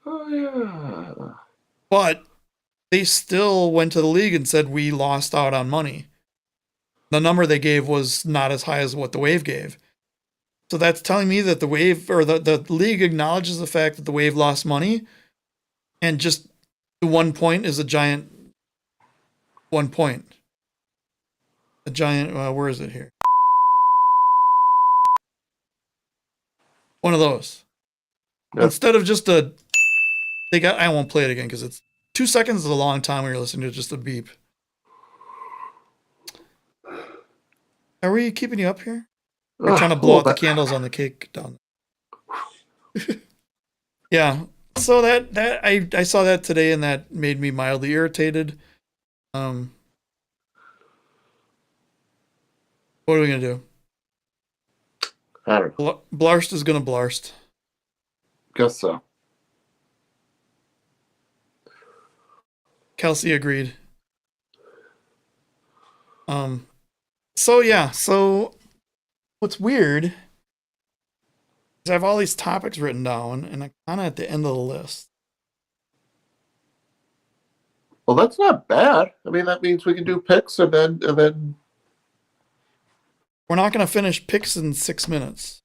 Speaker 2: Oh yeah.
Speaker 3: But they still went to the league and said we lost out on money. The number they gave was not as high as what the Wave gave. So that's telling me that the Wave, or the league, acknowledges the fact that the Wave lost money, and just 1 point is a giant 1 point. A giant, where is it here? One of those. Yep. Instead of just I won't play it again because it's 2 seconds is a long time when you're listening to just a beep. Are we keeping you up here? We're trying to blow out the candles on the cake down there. Yeah. So that I saw that today, and that made me mildly irritated. What are we gonna do?
Speaker 2: I don't know.
Speaker 3: Blarst is gonna blarst.
Speaker 2: Guess so.
Speaker 3: Kelsey agreed. So yeah, so what's weird is I have all these topics written down, and I'm kind of at the end of the list.
Speaker 2: Well, that's not bad. I mean, that means we can do picks and then.
Speaker 3: We're not going to finish picks in 6 minutes.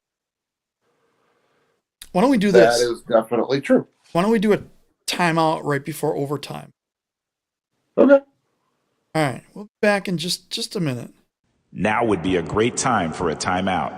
Speaker 3: Why don't we do this?
Speaker 2: That is definitely true.
Speaker 3: Why don't we do a timeout right before overtime?
Speaker 2: Okay.
Speaker 3: All right. We'll be back in just a minute.
Speaker 1: Now would be a great time for a timeout.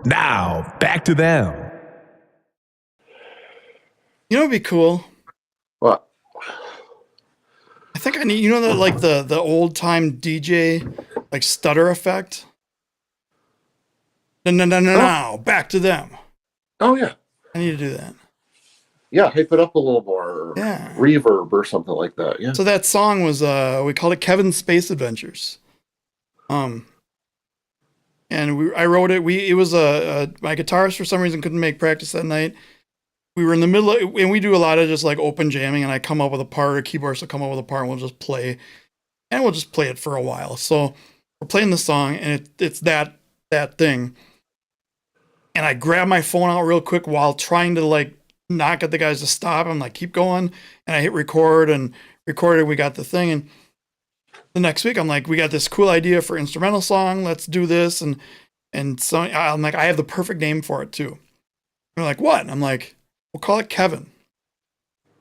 Speaker 6: Now, back to them.
Speaker 3: You know what'd be cool?
Speaker 2: What?
Speaker 3: I think I need, you know, that like the old time DJ like stutter effect. No, back to them.
Speaker 2: Oh yeah.
Speaker 3: I need to do that.
Speaker 2: Yeah, hype it up a little more.
Speaker 3: Yeah.
Speaker 2: Reverb or something like that. Yeah.
Speaker 3: So that song was we called it Kevin's Space Adventures. And I wrote it. It was my guitarist for some reason couldn't make practice that night. We were in the middle of, and we do a lot of just like open jamming, and I come up with a part, or keyboardist will come up with a part, and we'll just play it for a while. So we're playing the song, and it's that thing. And I grab my phone out real quick while trying to like not get the guys to stop. I'm like, keep going. And I hit record and recorded. We got the thing. And the next week, I'm like, we got this cool idea for instrumental song. Let's do this. And so I'm like, I have the perfect name for it too. They're like, what? And I'm like, well, We'll call it Kevin.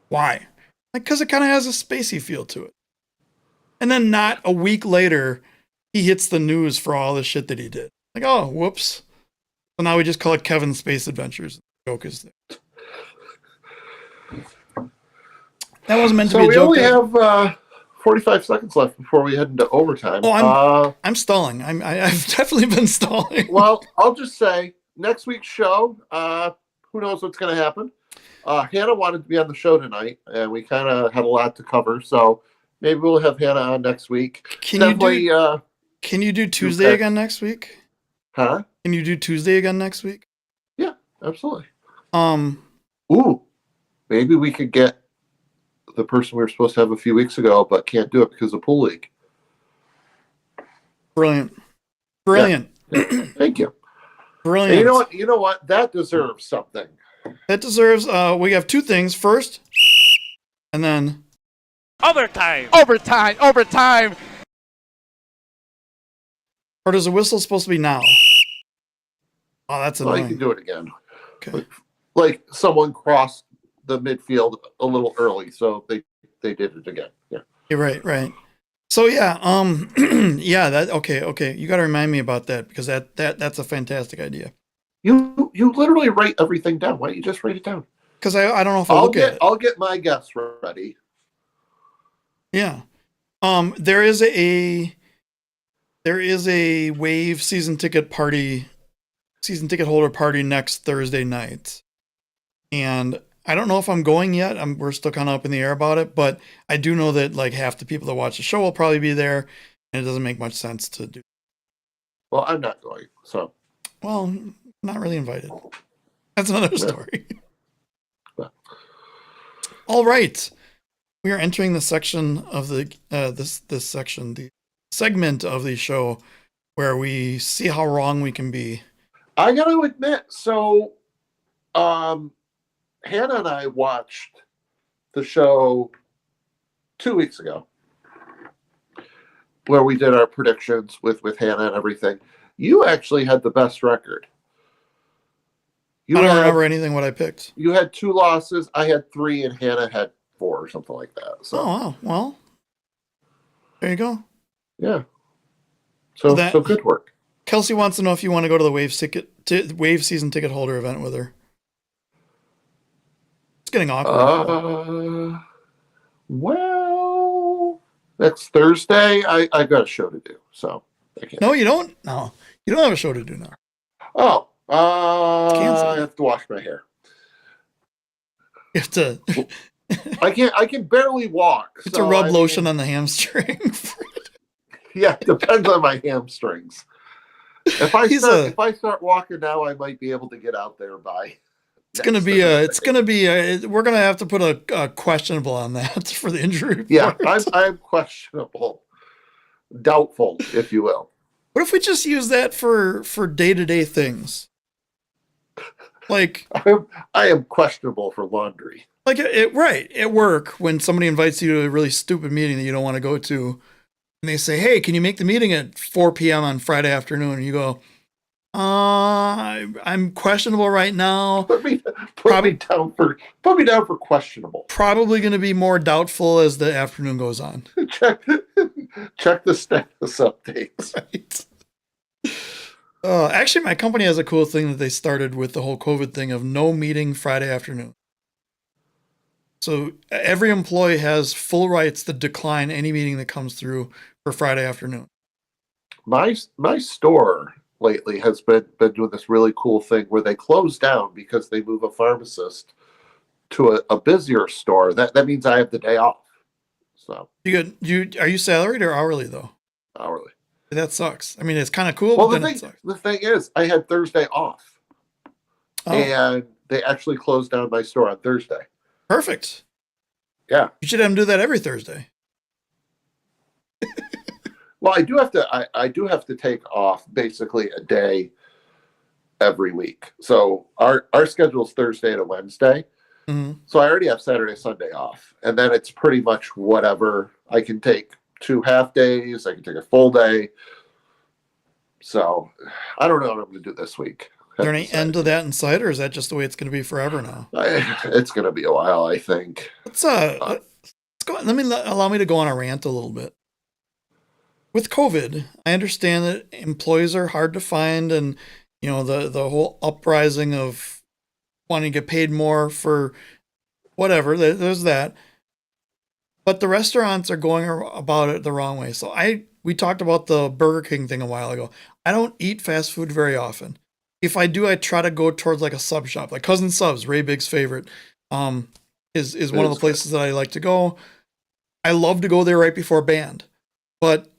Speaker 3: Why? Because it kind of has a spacey feel to it. And then not a week later, he hits the news for all the shit that he did. Like, oh, whoops. So now we just call it Kevin Space Adventures. The joke is there. That wasn't meant to be a joke.
Speaker 2: So we only have 45 seconds left before we head into overtime.
Speaker 3: Oh, I'm stalling. I've definitely been stalling.
Speaker 2: Well, I'll just say, next week's show, who knows what's going to happen. Hannah wanted to be on the show tonight, and we kind of had a lot to cover, so maybe we'll have Hannah on next week.
Speaker 3: Can you do Tuesday again next week?
Speaker 2: Huh?
Speaker 3: Can you do Tuesday again next week?
Speaker 2: Yeah, absolutely.
Speaker 3: Ooh,
Speaker 2: maybe we could get the person we were supposed to have a few weeks ago, but can't do it because of pool league.
Speaker 3: Brilliant.
Speaker 2: Yeah. Thank you.
Speaker 3: Brilliant.
Speaker 2: And you know what? That deserves something.
Speaker 3: That deserves. We have two things. First, and then
Speaker 4: Overtime.
Speaker 3: Or does the whistle supposed to be now? Oh, that's annoying.
Speaker 2: You can do it again.
Speaker 3: Okay.
Speaker 2: Like someone crossed the midfield a little early, so they did it again. Yeah.
Speaker 3: You're right. So yeah, yeah, that okay. You got to remind me about that because that's a fantastic idea.
Speaker 2: You literally write everything down. Why don't you just write it down?
Speaker 3: Because I don't know if I'll get it.
Speaker 2: I'll get my guests ready.
Speaker 3: Yeah. There is a Wave season ticket holder party next Thursday night. And I don't know if I'm going yet. We're still kind of up in the air about it, but I do know that like half the people that watch the show will probably be there, and it doesn't make much sense to do.
Speaker 2: Well, I'm not going, so.
Speaker 3: Well, not really invited. That's another story.
Speaker 2: Yeah.
Speaker 3: All right. We are entering the section of the the segment of the show where we see how wrong we can be.
Speaker 2: I got to admit, so Hannah and I watched the show 2 weeks ago where we did our predictions with Hannah and everything. You actually had the best record. I
Speaker 3: don't remember anything what I picked.
Speaker 2: You had 2 losses. I had 3, and Hannah had 4 or something like that. So.
Speaker 3: Oh, wow. Well, there you go.
Speaker 2: Yeah. So good work.
Speaker 3: Kelsey wants to know if you want to go to the Wave season ticket holder event with her. It's getting awkward.
Speaker 2: Well, next Thursday, I got a show to do, so I can't.
Speaker 3: No, you don't. No, you don't have a show to do now.
Speaker 2: Oh, I have to wash my hair.
Speaker 3: You have to.
Speaker 2: I can barely walk.
Speaker 3: It's to rub lotion on the hamstring.
Speaker 2: Yeah, it depends on my hamstrings. If I start walking now, I might be able to get out there by. We're gonna have to put a questionable on that for the injury report. Yeah, I'm questionable, doubtful, if you will.
Speaker 3: What if we just use that for day-to-day things? Like
Speaker 2: I am questionable for laundry.
Speaker 3: Like at work when somebody invites you to a really stupid meeting that you don't want to go to, and they say, "Hey, can you make the meeting at 4 p.m. on Friday afternoon?" And you go, I'm questionable right now.
Speaker 2: Put me down for questionable.
Speaker 3: Probably going to be more doubtful as the afternoon goes on.
Speaker 2: Check the status updates.
Speaker 3: Right. Actually, my company has a cool thing that they started with the whole COVID thing of no meeting Friday afternoon. So every employee has full rights to decline any meeting that comes through for Friday afternoon. My
Speaker 2: store lately has been doing this really cool thing where they close down because they move a pharmacist to a busier store. That means I have the day off. So
Speaker 3: are you salaried or hourly though?
Speaker 2: Hourly.
Speaker 3: That sucks. I mean, it's kind of cool.
Speaker 2: Well,
Speaker 3: but it sucks.
Speaker 2: The thing is, I had Thursday off, and they actually closed down my store on Thursday.
Speaker 3: Perfect.
Speaker 2: Yeah,
Speaker 3: you should have them do that every Thursday.
Speaker 2: Well, I do have to take off basically a day every week. So our schedule is Thursday to Wednesday.
Speaker 3: Mm-hmm.
Speaker 2: So I already have Saturday, Sunday off, and then it's pretty much whatever. I can take 2 half days. I can take a full day. So I don't know what I'm going to do this week.
Speaker 3: there any end to that in sight, or is that just the way it's going to be forever now?
Speaker 2: It's going to be a while, I think.
Speaker 3: Let's go. Allow me to go on a rant a little bit. With COVID, I understand that employees are hard to find, and the whole uprising of wanting to get paid more for whatever. There's that. But the restaurants are going about it the wrong way. So we talked about the Burger King thing a while ago. I don't eat fast food very often. If I do, I try to go towards like a sub shop, like Cousin Subs, Ray Big's favorite, is one of the places that I like to go. I love to go there right before band, but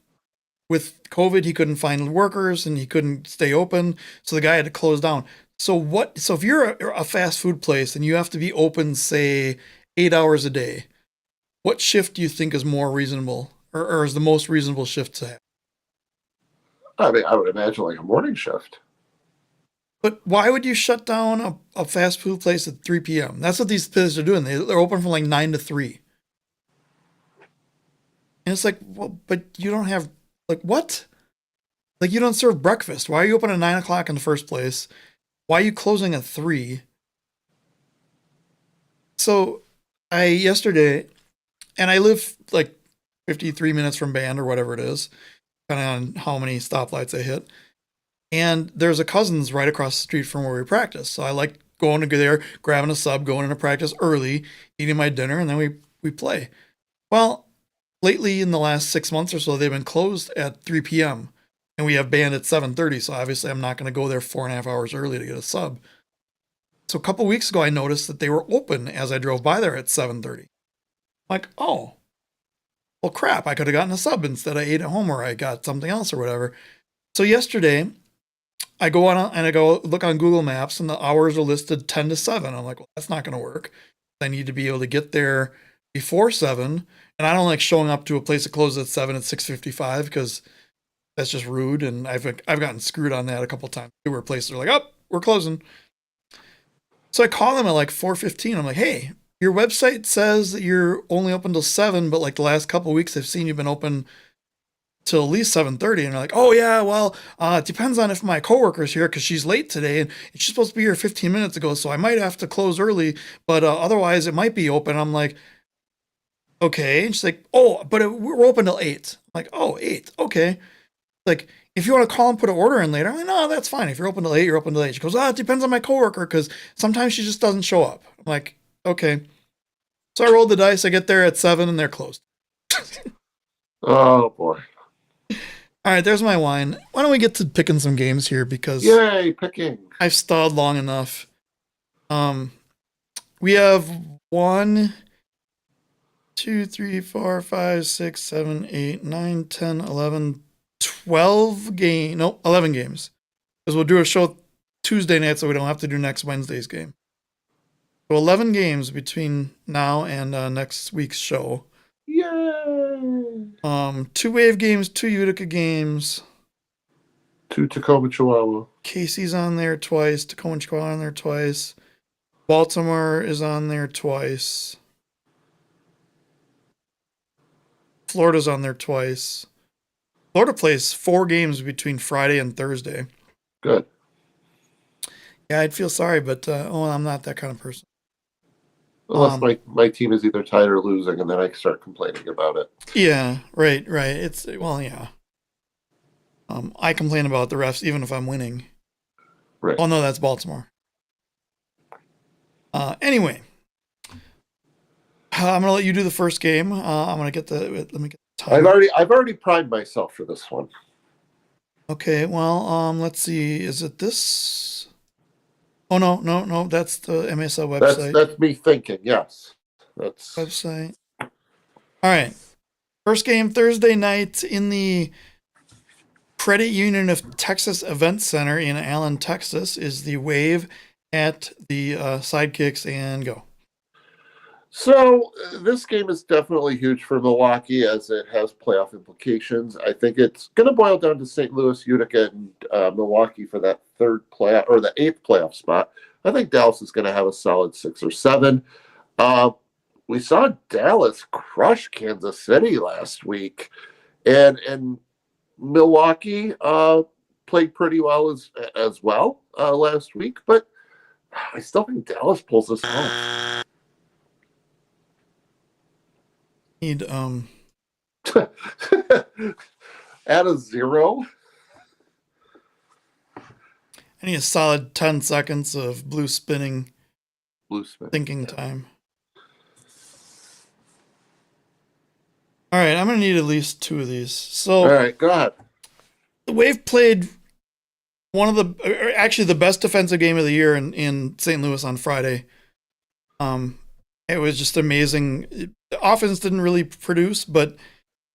Speaker 3: with COVID, he couldn't find workers and he couldn't stay open, so the guy had to close down. So if you're a fast food place and you have to be open, say 8 hours a day, what shift do you think is more reasonable, or is the most reasonable shift to have?
Speaker 2: I mean, I would imagine like a morning shift.
Speaker 3: But why would you shut down a fast food place at 3 p.m.? That's what these places are doing. They're open from like 9 to 3. And it's like, well, but you don't have, like, what? Like, you don't serve breakfast. Why are you open at 9 o'clock in the first place? Why are you closing at 3? So, yesterday, and I live like 53 minutes from band or whatever it is, depending on how many stoplights I hit. And there's a Cousins right across the street from where we practice. So I like going to go there, grabbing a sub, going into practice early, eating my dinner, and then we play. Well, lately in the last 6 months or so, they've been closed at 3 p.m. and we have band at 7:30. So obviously I'm not going to go there 4.5 hours early to get a sub. So a couple weeks ago, I noticed that they were open as I drove by there at 7:30. Like, oh, well, crap, I could have gotten a sub instead. I ate at home or I got something else or whatever. So yesterday, I go on and I go look on Google Maps and the hours are listed 10 to 7. I'm like, well, that's not going to work. I need to be able to get there before 7. And I don't like showing up to a place that closes at 7 at 6:55 because that's just rude. And I've gotten screwed on that a couple times. Where places are like, oh, we're closing. So I call them at like 4:15. I'm like, hey, your website says that you're only open till 7, but like the last couple of weeks I've seen you've been open till at least 7:30. And they're like, oh yeah, well, it depends on if my coworker's here because she's late today and she's supposed to be here 15 minutes ago, so I might have to close early, but otherwise it might be open. I'm like, okay. And she's like, oh, but we're open till 8. I'm like, oh, 8, okay. Like, if you want to call and put an order in later, I'm like, no, that's fine. If you're open till 8, you're open till 8. She goes, it depends on my coworker because sometimes she just doesn't show up. I'm like, okay. So I rolled the dice. I get there at 7 and they're closed.
Speaker 2: Oh boy.
Speaker 3: All right, there's my wine. Why don't we get to picking some games here because
Speaker 2: yay, picking.
Speaker 3: I've stalled long enough. We have 1, 2, 3, 4, 5, 6, 7, 8, 9, 10, 11, 12 games. Nope, 11 games. Because we'll do a show Tuesday night so we don't have to do next Wednesday's game. So 11 games between now and next week's show.
Speaker 2: Yay!
Speaker 3: 2 Wave games, 2 Utica games.
Speaker 2: 2 Tacoma Chihuahua.
Speaker 3: Casey's on there twice. Tacoma Chihuahua on there twice. Baltimore is on there twice. Florida's on there twice. Florida plays 4 games between Friday and Thursday.
Speaker 2: Good.
Speaker 3: Yeah, I'd feel sorry, but I'm not that kind of person.
Speaker 2: Unless my team is either tied or losing, and then I start complaining about it.
Speaker 3: Yeah, right. Yeah. I complain about the refs even if I'm winning.
Speaker 2: Right.
Speaker 3: Oh no, that's Baltimore. Anyway, I'm gonna let you do the first game. I'm gonna get let me get the time.
Speaker 2: I've already primed myself for this one.
Speaker 3: Okay, well, let's see. Is it this? Oh no, that's the MASL website.
Speaker 2: That's me thinking. Yes, that's
Speaker 3: website. All right, first game Thursday night in the Credit Union of Texas Event Center in Allen, Texas, is the Wave at the Sidekicks and go.
Speaker 2: So this game is definitely huge for Milwaukee as it has playoff implications. I think it's going to boil down to St. Louis, Utica, and Milwaukee for that third playoff or the 8th playoff spot. I think Dallas is going to have a solid 6 or 7. We saw Dallas crush Kansas City last week, and Milwaukee played pretty well as well. last week, but I still think Dallas pulls this off.
Speaker 3: Need
Speaker 2: At a 0.
Speaker 3: I need a solid 10 seconds of blue spin thinking
Speaker 2: Yeah.
Speaker 3: time. All right, I'm going to need at least 2 of these. So,
Speaker 2: all right, go ahead.
Speaker 3: The Wave played actually the best defensive game of the year in St. Louis on Friday. It was just amazing. The offense didn't really produce, but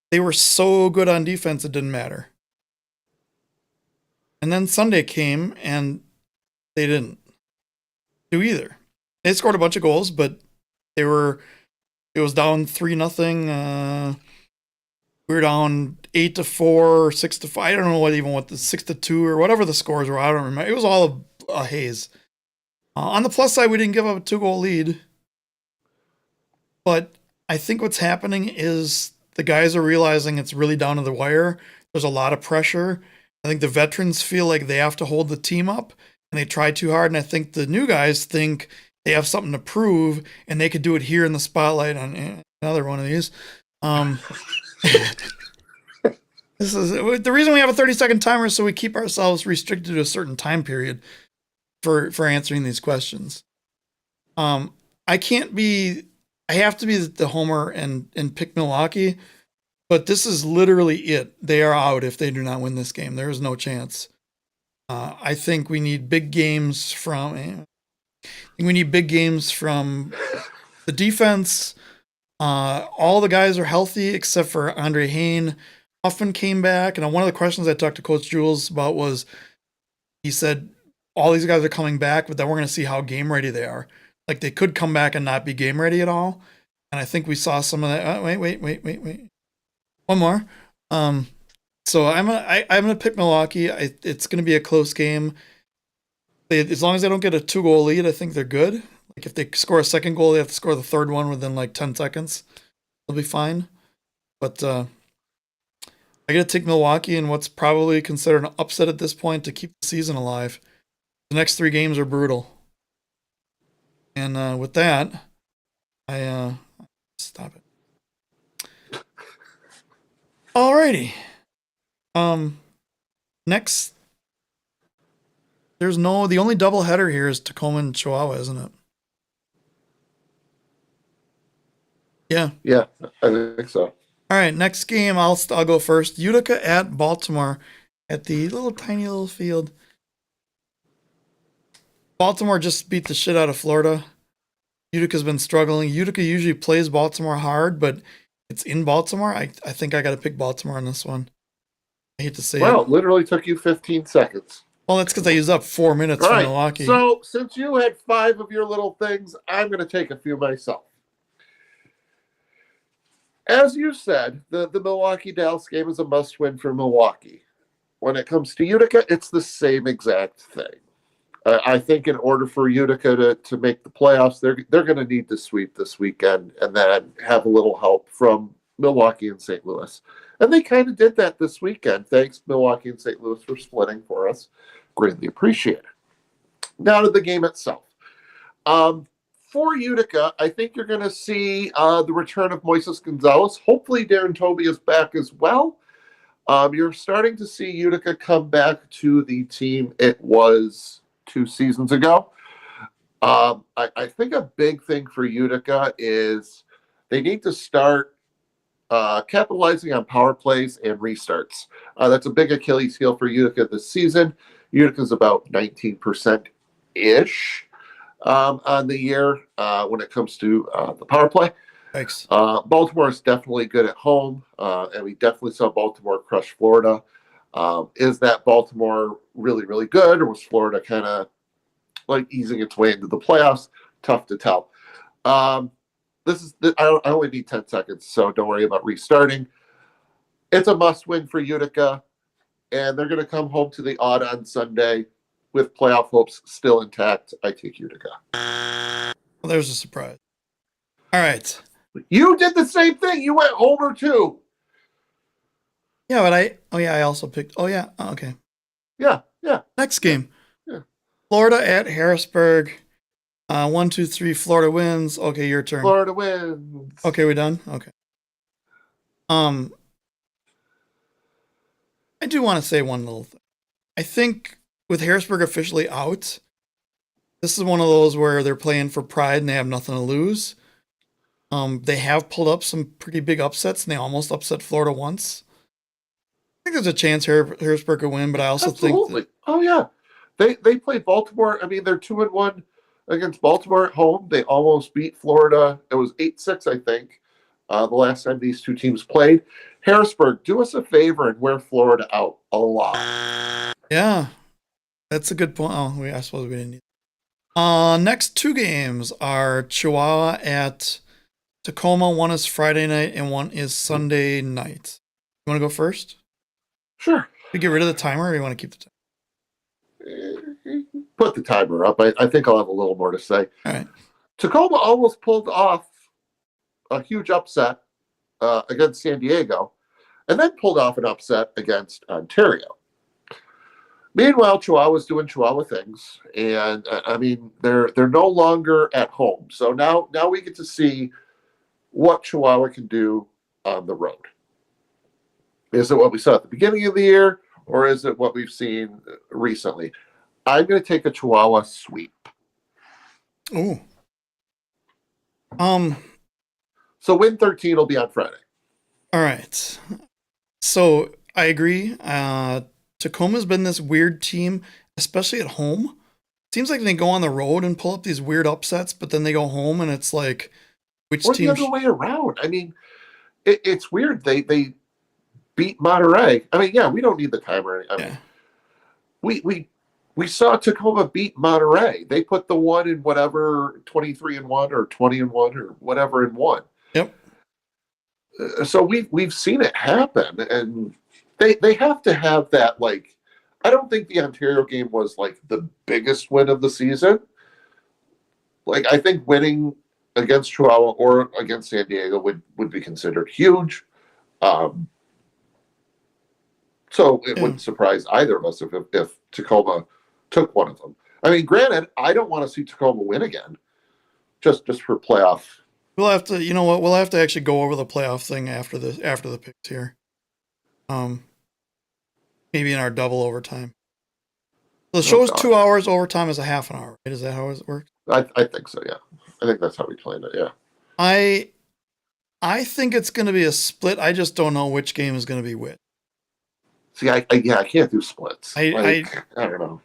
Speaker 3: they were so good on defense, it didn't matter. And then Sunday came, and they didn't do either. They scored a bunch of goals, but it was down 3-0. We were down 8-4, 6-5. I don't know what the 6-2 or whatever the scores were. I don't remember. It was all a haze. On the plus side, we didn't give up a 2-goal lead. But I think what's happening is the guys are realizing it's really down to the wire. There's a lot of pressure. I think the veterans feel like they have to hold the team up, and they try too hard. And I think the new guys think they have something to prove, and they could do it here in the spotlight on another one of these. This is the reason we have a 30-second timer, so we keep ourselves restricted to a certain time period for answering these questions. I have to be the homer and pick Milwaukee, but this is literally it. They are out if they do not win this game. There is no chance. I think we need big games from the defense. All the guys are healthy except for Andre Hain. Huffman came back, and one of the questions I talked to Coach Jules about was, he said all these guys are coming back, but then we're going to see how game ready they are. Like, they could come back and not be game ready at all. And I think we saw some of that. Wait. One more. So I'm gonna pick Milwaukee. It's gonna be a close game. As long as they don't get a 2-goal lead, I think they're good. Like, if they score a second goal, they have to score the third one within like 10 seconds. They'll be fine. But I gotta take Milwaukee in what's probably considered an upset at this point to keep the season alive. The next 3 games are brutal. And with that, I stop it. Alrighty. Next, the only double header here is Tacoma and Chihuahua, isn't it? Yeah.
Speaker 2: Yeah, I think so.
Speaker 3: All right, next game, I'll go first. Utica at Baltimore at the tiny little field. Baltimore just beat the shit out of Florida. Utica's been struggling. Utica usually plays Baltimore hard, but it's in Baltimore. I think I got to pick Baltimore on this one. I hate to say it.
Speaker 2: Wow, it literally took you 15 seconds.
Speaker 3: Well, that's because I used up 4 minutes for Milwaukee.
Speaker 2: So since you had 5 of your little things, I'm going to take a few myself. As you said, the Milwaukee-Dallas game is a must-win for Milwaukee. When it comes to Utica, it's the same exact thing. I think in order for Utica to make the playoffs, they're going to need to sweep this weekend and then have a little help from Milwaukee and St. Louis. And they kind of did that this weekend. Thanks, Milwaukee and St. Louis, for splitting for us. Greatly appreciate it. Now to the game itself. For Utica, I think you're going to see the return of Moises Gonzalez. Hopefully Darren Toby is back as well. You're starting to see Utica come back to the team it was 2 seasons ago. I think a big thing for Utica is they need to start capitalizing on power plays and restarts. That's a big Achilles heel for Utica this season. Utica's about 19%-ish on the year when it comes to the power play.
Speaker 3: Thanks.
Speaker 2: Baltimore is definitely good at home, and we definitely saw Baltimore crush Florida. Is that Baltimore really, really good, or was Florida kind of like easing its way into the playoffs? Tough to tell. I only need 10 seconds, so don't worry about restarting. It's a must-win for Utica, and they're going to come home to the odd on Sunday with playoff hopes still intact. I take Utica.
Speaker 3: Well, there's a surprise. All right.
Speaker 2: You did the same thing. You went Homer too.
Speaker 3: Yeah, but I also picked. Oh, yeah. Oh, okay.
Speaker 2: Yeah.
Speaker 3: Next game.
Speaker 2: Yeah.
Speaker 3: Florida at Harrisburg. 1, 2, 3. Florida wins. Okay, your turn.
Speaker 2: Florida wins.
Speaker 3: Okay, we done? Okay. I do want to say one little thing. I think with Harrisburg officially out, this is one of those where they're playing for pride and they have nothing to lose. They have pulled up some pretty big upsets and they almost upset Florida once. I think there's a chance Harrisburg could win, but I also think that,
Speaker 2: oh yeah, they played Baltimore. I mean, they're 2-1 against Baltimore at home. They almost beat Florida. It was 8-6, I think, the last time these two teams played. Harrisburg, do us a favor and wear Florida out a lot.
Speaker 3: yeah, that's a good point. Oh, I suppose we didn't need. Next two games are Chihuahua at Tacoma. One is Friday night and one is Sunday night. You want to go first?
Speaker 2: Sure.
Speaker 3: You get rid of the timer, or you want to keep the timer?
Speaker 2: Put the timer up. I think I'll have a little more to say.
Speaker 3: All right.
Speaker 2: Tacoma almost pulled off a huge upset against San Diego, and then pulled off an upset against Ontario. Meanwhile, Chihuahua's doing Chihuahua things, and I mean they're no longer at home. So now we get to see what Chihuahua can do on the road. Is it what we saw at the beginning of the year, or is it what we've seen recently? I'm going to take a Chihuahua sweep.
Speaker 3: Ooh.
Speaker 2: So win 13 will be on Friday.
Speaker 3: All right. So I agree. Tacoma's been this weird team, especially at home. Seems like they go on the road and pull up these weird upsets, but then they go home and it's like, which team?
Speaker 2: Or the other way around. I mean, it's weird. They beat Monterey. I mean, yeah, we don't need the timer. I mean, we saw Tacoma beat Monterey. They put the one in whatever 23-1 or 20-1 or whatever in one.
Speaker 3: Yep.
Speaker 2: So we've seen it happen, and they have to have that. Like, I don't think the Ontario game was like the biggest win of the season. Like, I think winning against Chihuahua or against San Diego would be considered huge. So it wouldn't surprise either of us if Tacoma took one of them. I mean, granted, I don't want to see Tacoma win again, just for playoff.
Speaker 3: We'll have to, you know what? We'll have to actually go over the playoff thing after the picks here. Maybe in our double overtime. So the show's 2 hours. Overtime is a half an hour. Right? Is that how it works?
Speaker 2: I think so. Yeah, I think that's how we planned it. Yeah.
Speaker 3: I think it's going to be a split. I just don't know which game is going to be which. See,
Speaker 2: I can't do splits. I don't know.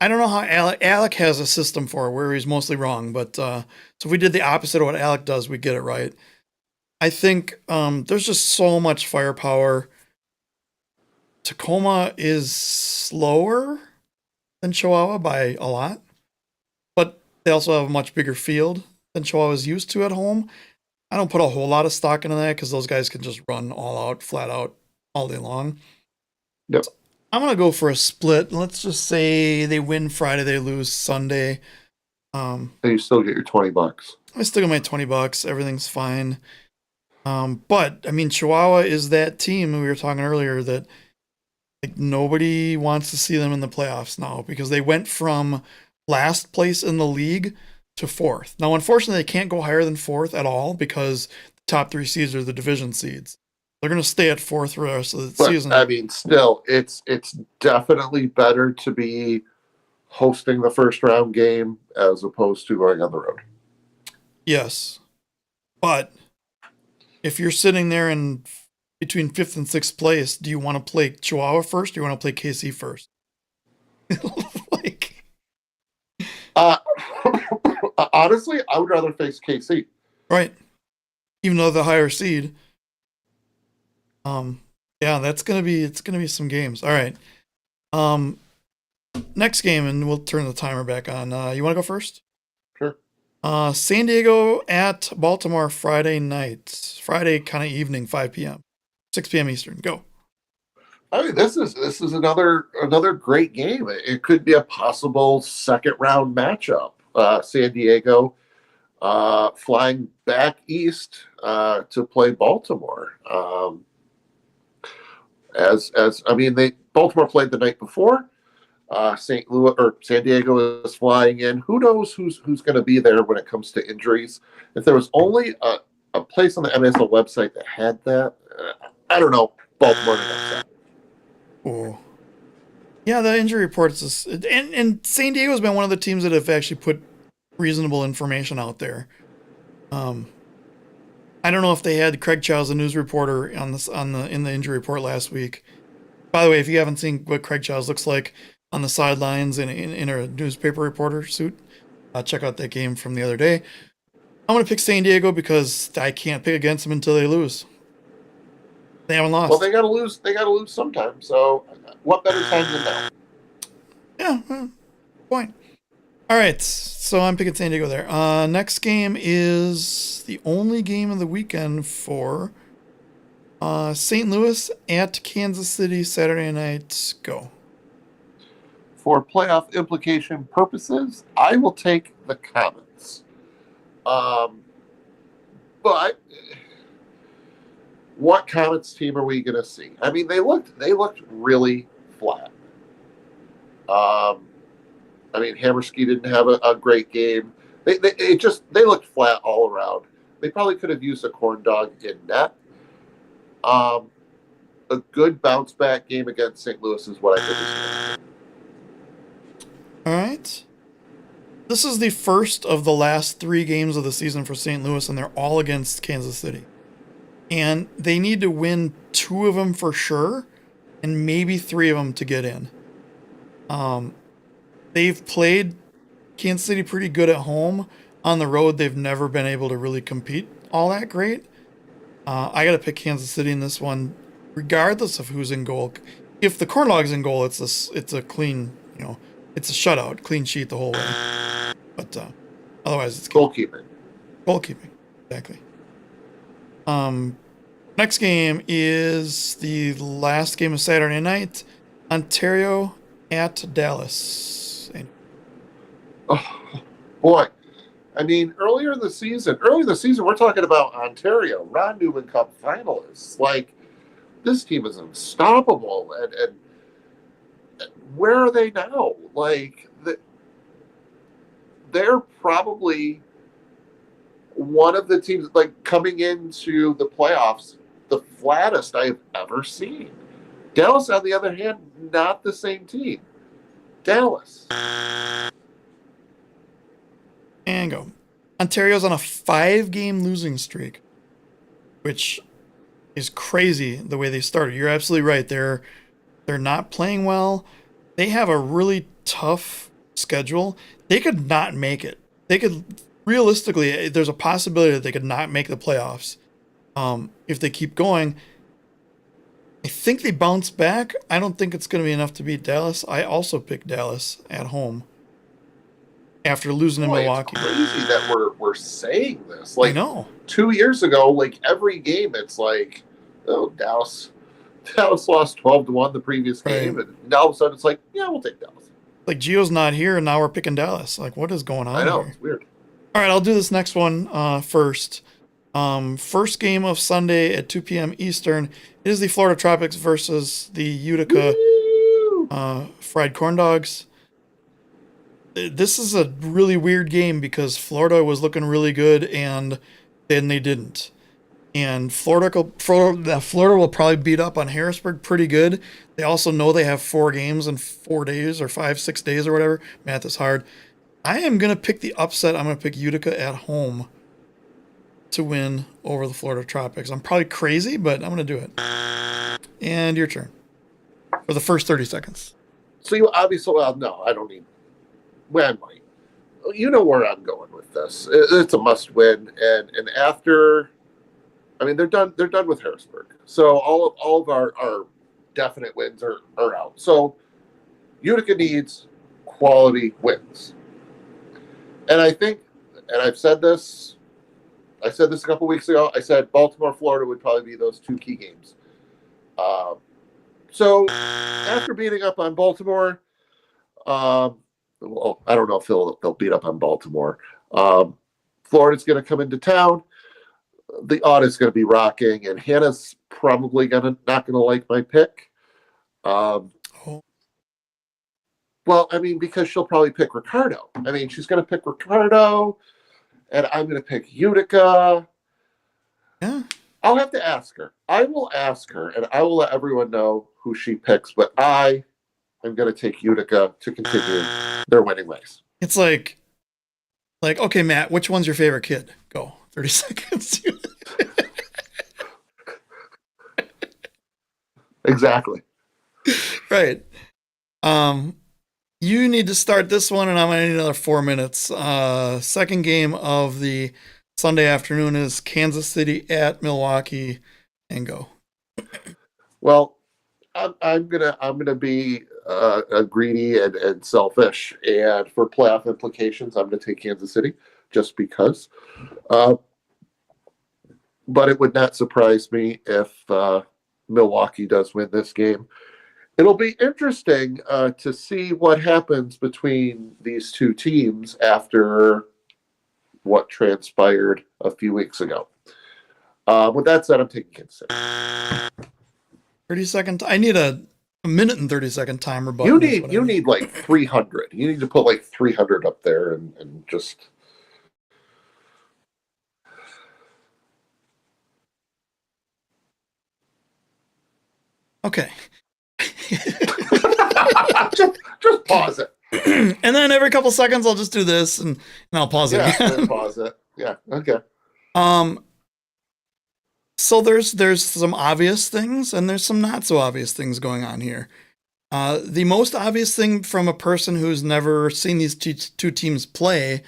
Speaker 3: I don't know how Alec has a system for it where he's mostly wrong, but so if we did the opposite of what Alec does, we get it right. I think there's just so much firepower. Tacoma is slower than Chihuahua by a lot, but they also have a much bigger field than Chihuahua is used to at home. I don't put a whole lot of stock into that because those guys can just run all out, flat out, all day long.
Speaker 2: Yep.
Speaker 3: So I'm going to go for a split. Let's just say they win Friday, they lose Sunday.
Speaker 2: And you still get your $20.
Speaker 3: I still get my $20. Everything's fine. But I mean, Chihuahua is that team we were talking earlier that like nobody wants to see them in the playoffs now because they went from last place in the league to fourth. Now, unfortunately, they can't go higher than fourth at all because the top three seeds are the division seeds. They're going to stay at fourth for the rest of the season.
Speaker 2: I mean, still, it's definitely better to be hosting the first round game as opposed to going on the road.
Speaker 3: Yes. But if you're sitting there in between fifth and sixth place, do you want to play Chihuahua first or do you want to play KC first?
Speaker 2: Honestly, I would rather face KC.
Speaker 3: Right. Even though the higher seed. Yeah, it's gonna be some games. All right. Next game, and we'll turn the timer back on. You want to go first?
Speaker 2: Sure.
Speaker 3: San Diego at Baltimore Friday night. Friday kind of evening, 5 p.m. 6 p.m. Eastern. Go.
Speaker 2: I mean, this is another great game. It could be a possible second round matchup. San Diego flying back east to play Baltimore. Baltimore played the night before. St. Louis or San Diego is flying in. Who knows who's going to be there when it comes to injuries? If there was only a place on the MASL website that had that, I don't know. Baltimore announced that.
Speaker 3: Oh. Yeah, the injury reports is, and San Diego's been one of the teams that have actually put reasonable information out there. I don't know if they had Craig Childs, the news reporter, in the injury report last week. By the way, if you haven't seen what Craig Childs looks like on the sidelines in a newspaper reporter suit, check out that game from the other day. I'm going to pick San Diego because I can't pick against them until they lose. They haven't lost.
Speaker 2: Well, they got to lose. They got to lose sometime. So, what better time than now?
Speaker 3: Yeah, point. All right, so I'm picking San Diego there. Next game is the only game of the weekend for St. Louis at Kansas City Saturday night. Go.
Speaker 2: For playoff implication purposes, I will take the Comets. But what Comets team are we going to see? I mean, they looked really flat. I mean, Hammerski didn't have a great game. They looked flat all around. They probably could have used a corn dog in net. A good bounce back game against St. Louis is what I think is good.
Speaker 3: All right. This is the first of the last 3 games of the season for St. Louis, and they're all against Kansas City. And they need to win 2 of them for sure, and maybe 3 of them to get in. They've played Kansas City pretty good at home. On the road, they've never been able to really compete all that great. I got to pick Kansas City in this one, regardless of who's in goal. If the corn dog's in goal, it's a clean, it's a shutout, clean sheet the whole way. But otherwise, it's
Speaker 2: goalkeeping.
Speaker 3: Goalkeeping, exactly. Next game is the last game of Saturday night. Ontario at Dallas.
Speaker 2: Oh, boy. I mean, earlier in the season, we're talking about Ontario, Ron Newman Cup finalists. Like, this team is unstoppable. And where are they now? Like, they're probably one of the teams, like, coming into the playoffs, the flattest I've ever seen. Dallas, on the other hand, not the same team. Dallas.
Speaker 3: And go. Ontario's on a 5-game losing streak, which is crazy the way they started. You're absolutely right. They're not playing well. They have a really tough schedule. They could not make it. They could realistically, there's a possibility that they could not make the playoffs if they keep going. I think they bounce back. I don't think it's going to be enough to beat Dallas. I also picked Dallas at home after losing in Milwaukee.
Speaker 2: It's crazy that we're saying this. Like,
Speaker 3: I know.
Speaker 2: 2 years ago, like, every game, it's like, oh, Dallas lost 12-1 the previous game, and now all of a sudden it's like, yeah, we'll take Dallas.
Speaker 3: Like, Gio's not here, and now we're picking Dallas. Like, what is going on
Speaker 2: I know,
Speaker 3: here?
Speaker 2: it's weird.
Speaker 3: All right, I'll do this next one first. First game of Sunday at 2 p.m. Eastern. It is the Florida Tropics versus the Utica Fried Corn Dogs. This is a really weird game because Florida was looking really good, and then they didn't. And Florida will probably beat up on Harrisburg pretty good. They also know they have 4 games in 4 days or 5-6 days or whatever. Math is hard. I am going to pick the upset. I'm going to pick Utica at home to win over the Florida Tropics. I'm probably crazy, but I'm going to do it. And your turn for the first 30 seconds.
Speaker 2: So you obviously, well, no, I don't need. Well, I might. You know where I'm going with this. It's a must-win, and after, I mean, they're done with Harrisburg. So all of our definite wins are out. So Utica needs quality wins, and I think, and I said this a couple weeks ago. I said Baltimore, Florida would probably be those 2 key games. So after beating up on Baltimore, well, I don't know if they'll beat up on Baltimore. Florida's going to come into town. The audit's going to be rocking, and Hannah's probably not going to like my pick. Well, I mean, because she'll probably pick Ricardo. I mean, she's going to pick Ricardo, and I'm going to pick Utica.
Speaker 3: Yeah.
Speaker 2: I'll have to ask her. I will ask her, and I will let everyone know who she picks. But I am going to take Utica to continue their winning ways.
Speaker 3: It's like, okay, Matt, which one's your favorite kid? Go. 30 seconds.
Speaker 2: Exactly.
Speaker 3: Right. You need to start this one, and I'm going to need another 4 minutes. Second game of the Sunday afternoon is Kansas City at Milwaukee, and go.
Speaker 2: Well, I'm gonna be greedy and selfish, and for playoff implications, I'm gonna take Kansas City just because. But it would not surprise me if Milwaukee does win this game. It'll be interesting to see what happens between these two teams after what transpired a few weeks ago. With that said, I'm taking Kansas City.
Speaker 3: 30-second. I need a minute and 30-second timer.
Speaker 2: You need like 300. You need to put like 300 up there and just.
Speaker 3: Okay.
Speaker 2: just pause it.
Speaker 3: And then every couple seconds I'll just do this and I'll pause it again.
Speaker 2: Pause it. Yeah. Okay.
Speaker 3: So there's some obvious things and there's some not so obvious things going on here. The most obvious thing from a person who's never seen these two teams play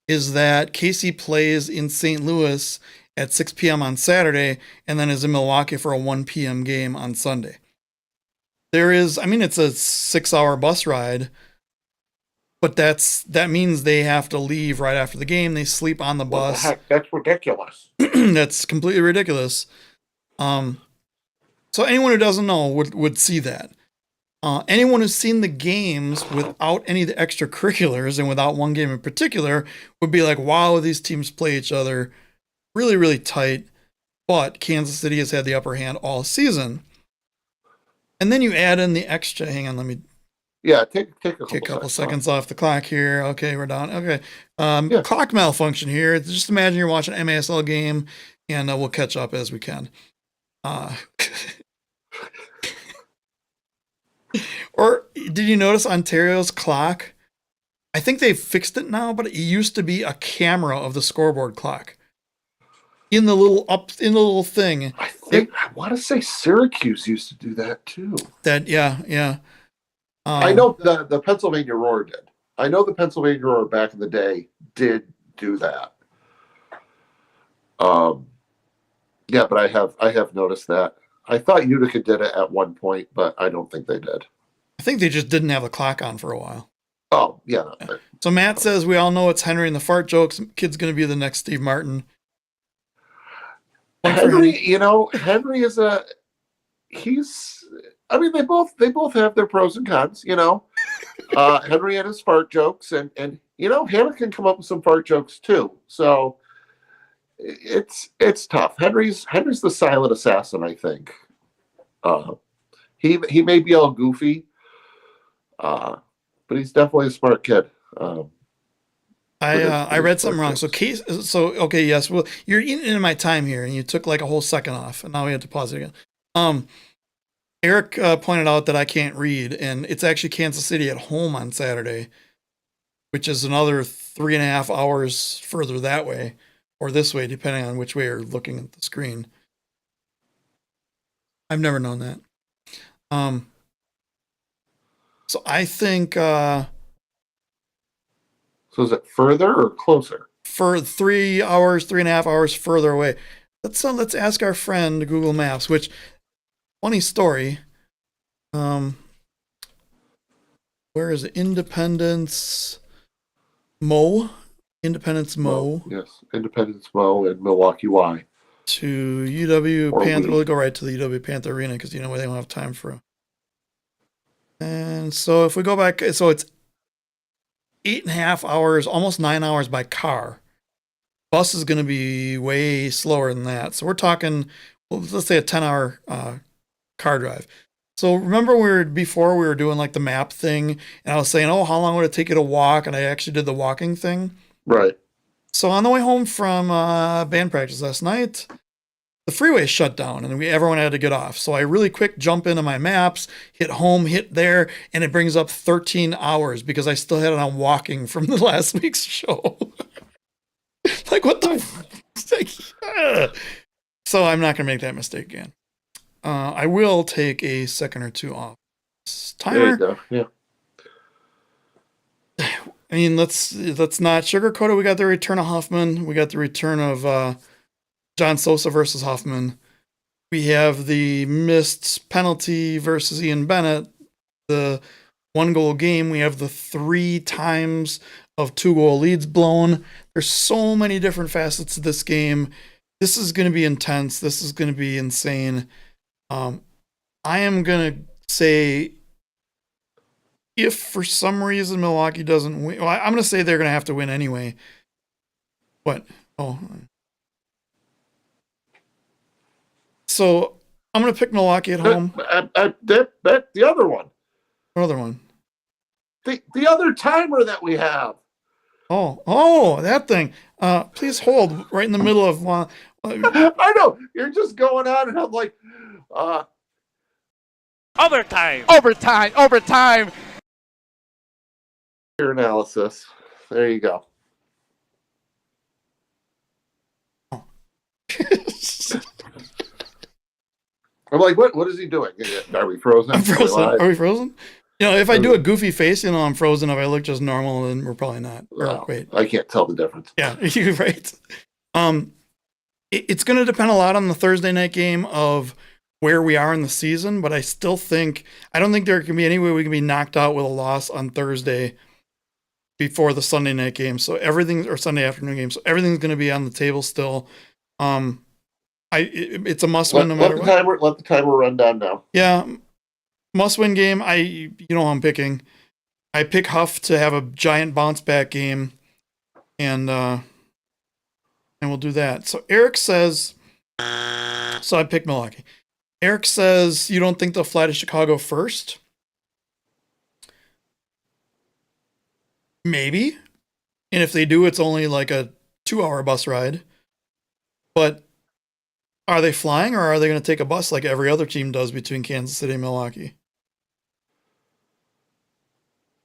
Speaker 3: is that KC plays in St. Louis at 6 p.m. on Saturday and then is in Milwaukee for a 1 p.m. game on Sunday. It's a 6-hour bus ride, but that means they have to leave right after the game. They sleep on the bus.
Speaker 2: What the heck? That's ridiculous.
Speaker 3: That's completely ridiculous. So anyone who doesn't know would see that. Anyone who's seen the games without any of the extracurriculars and without one game in particular would be like, wow, these teams play each other really, really tight. But Kansas City has had the upper hand all season. And then you add in the extra. Hang on, let me.
Speaker 2: Yeah, take a
Speaker 3: couple seconds off the clock here. Okay, we're done. Okay, clock malfunction here. Just imagine you're watching an MASL game, and we'll catch up as we can. Or did you notice Ontario's clock? I think they've fixed it now, but it used to be a camera of the scoreboard clock. In the little thing.
Speaker 2: I want to say Syracuse used to do that too.
Speaker 3: Yeah.
Speaker 2: I know the Pennsylvania Roar did. I know the Pennsylvania Roar back in the day did do that. Yeah, but I have noticed that. I thought Utica did it at one point, but I don't think they did.
Speaker 3: I think they just didn't have the clock on for a while.
Speaker 2: Oh, yeah.
Speaker 3: So Matt says we all know it's Henry and the fart jokes. Kid's going to be the next Steve Martin.
Speaker 2: Henry is they both have their pros and cons, Henry and his fart jokes and Hannah can come up with some fart jokes too. So it's tough. Henry's the silent assassin, I think. He may be all goofy, but he's definitely a smart kid.
Speaker 3: I read something wrong. Okay, yes. Well, you're eating into my time here, and you took like a whole second off, and now we have to pause it again. Eric pointed out that I can't read, and it's actually Kansas City at home on Saturday, which is another 3.5 hours further that way, or this way, depending on which way you're looking at the screen. I've never known that. So I think.
Speaker 2: So is it further or closer?
Speaker 3: For 3.5 hours further away. Let's ask our friend Google Maps, which, funny story. Where is it? Independence Mo? Independence Mo.
Speaker 2: Yes, Independence Mo and Milwaukee Y.
Speaker 3: To UW Panther. We'll go right to the UW Panther Arena because they don't have time for. And so if we go back, so it's 8.5 hours, almost 9 hours by car. Bus is going to be way slower than that. So we're talking, let's say a 10-hour car drive. So remember before we were doing like the map thing, and I was saying, oh, how long would it take you to walk? And I actually did the walking thing.
Speaker 2: Right.
Speaker 3: So on the way home from band practice last night, the freeway shut down and everyone had to get off. So I really quick jump into my maps, hit home, hit there, and it brings up 13 hours because I still had it on walking from the last week's show. Like, what the like, So I'm not going to make that mistake again. I will take a second or two off. Timer.
Speaker 2: There you go. Yeah.
Speaker 3: I mean, let's not sugarcoat it. We got the return of Huffman. We got the return of John Sosa versus Huffman. We have the missed penalty versus Ian Bennett. The 1-goal game. We have the 3 times of 2-goal leads blown. There's so many different facets to this game. This is going to be intense. This is going to be insane. I am going to say, if for some reason Milwaukee doesn't win, well, I'm going to say they're going to have to win anyway. What? Oh. So I'm going to pick Milwaukee at home.
Speaker 2: The other one.
Speaker 3: Another one.
Speaker 2: The other timer that we have.
Speaker 3: Oh, that thing. Please hold right in the middle of one.
Speaker 2: I know. You're just going on, and I'm like,
Speaker 4: Overtime.
Speaker 2: Your analysis. There you go. I'm like, what is he doing? Are we frozen?
Speaker 3: I'm frozen. Are we frozen? You know, if I do a goofy face, you know, I'm frozen. If I look just normal, then we're probably not.
Speaker 2: Well,
Speaker 3: wait.
Speaker 2: I can't tell the difference.
Speaker 3: Yeah, you're right. It's going to depend a lot on the Thursday night game of where we are in the season, but I don't think there can be any way we can be knocked out with a loss on Thursday before the Sunday night game. So or Sunday afternoon game. So everything's going to be on the table still. It's a must win no matter what.
Speaker 2: Let the timer run down now.
Speaker 3: Yeah. Must win game. You know who I'm picking. I pick Huff to have a giant bounce back game, and we'll do that. So Eric says, so I pick Milwaukee. Eric says you don't think they'll fly to Chicago first? Maybe. And if they do, it's only like a 2-hour bus ride. But are they flying, or are they going to take a bus like every other team does between Kansas City and Milwaukee?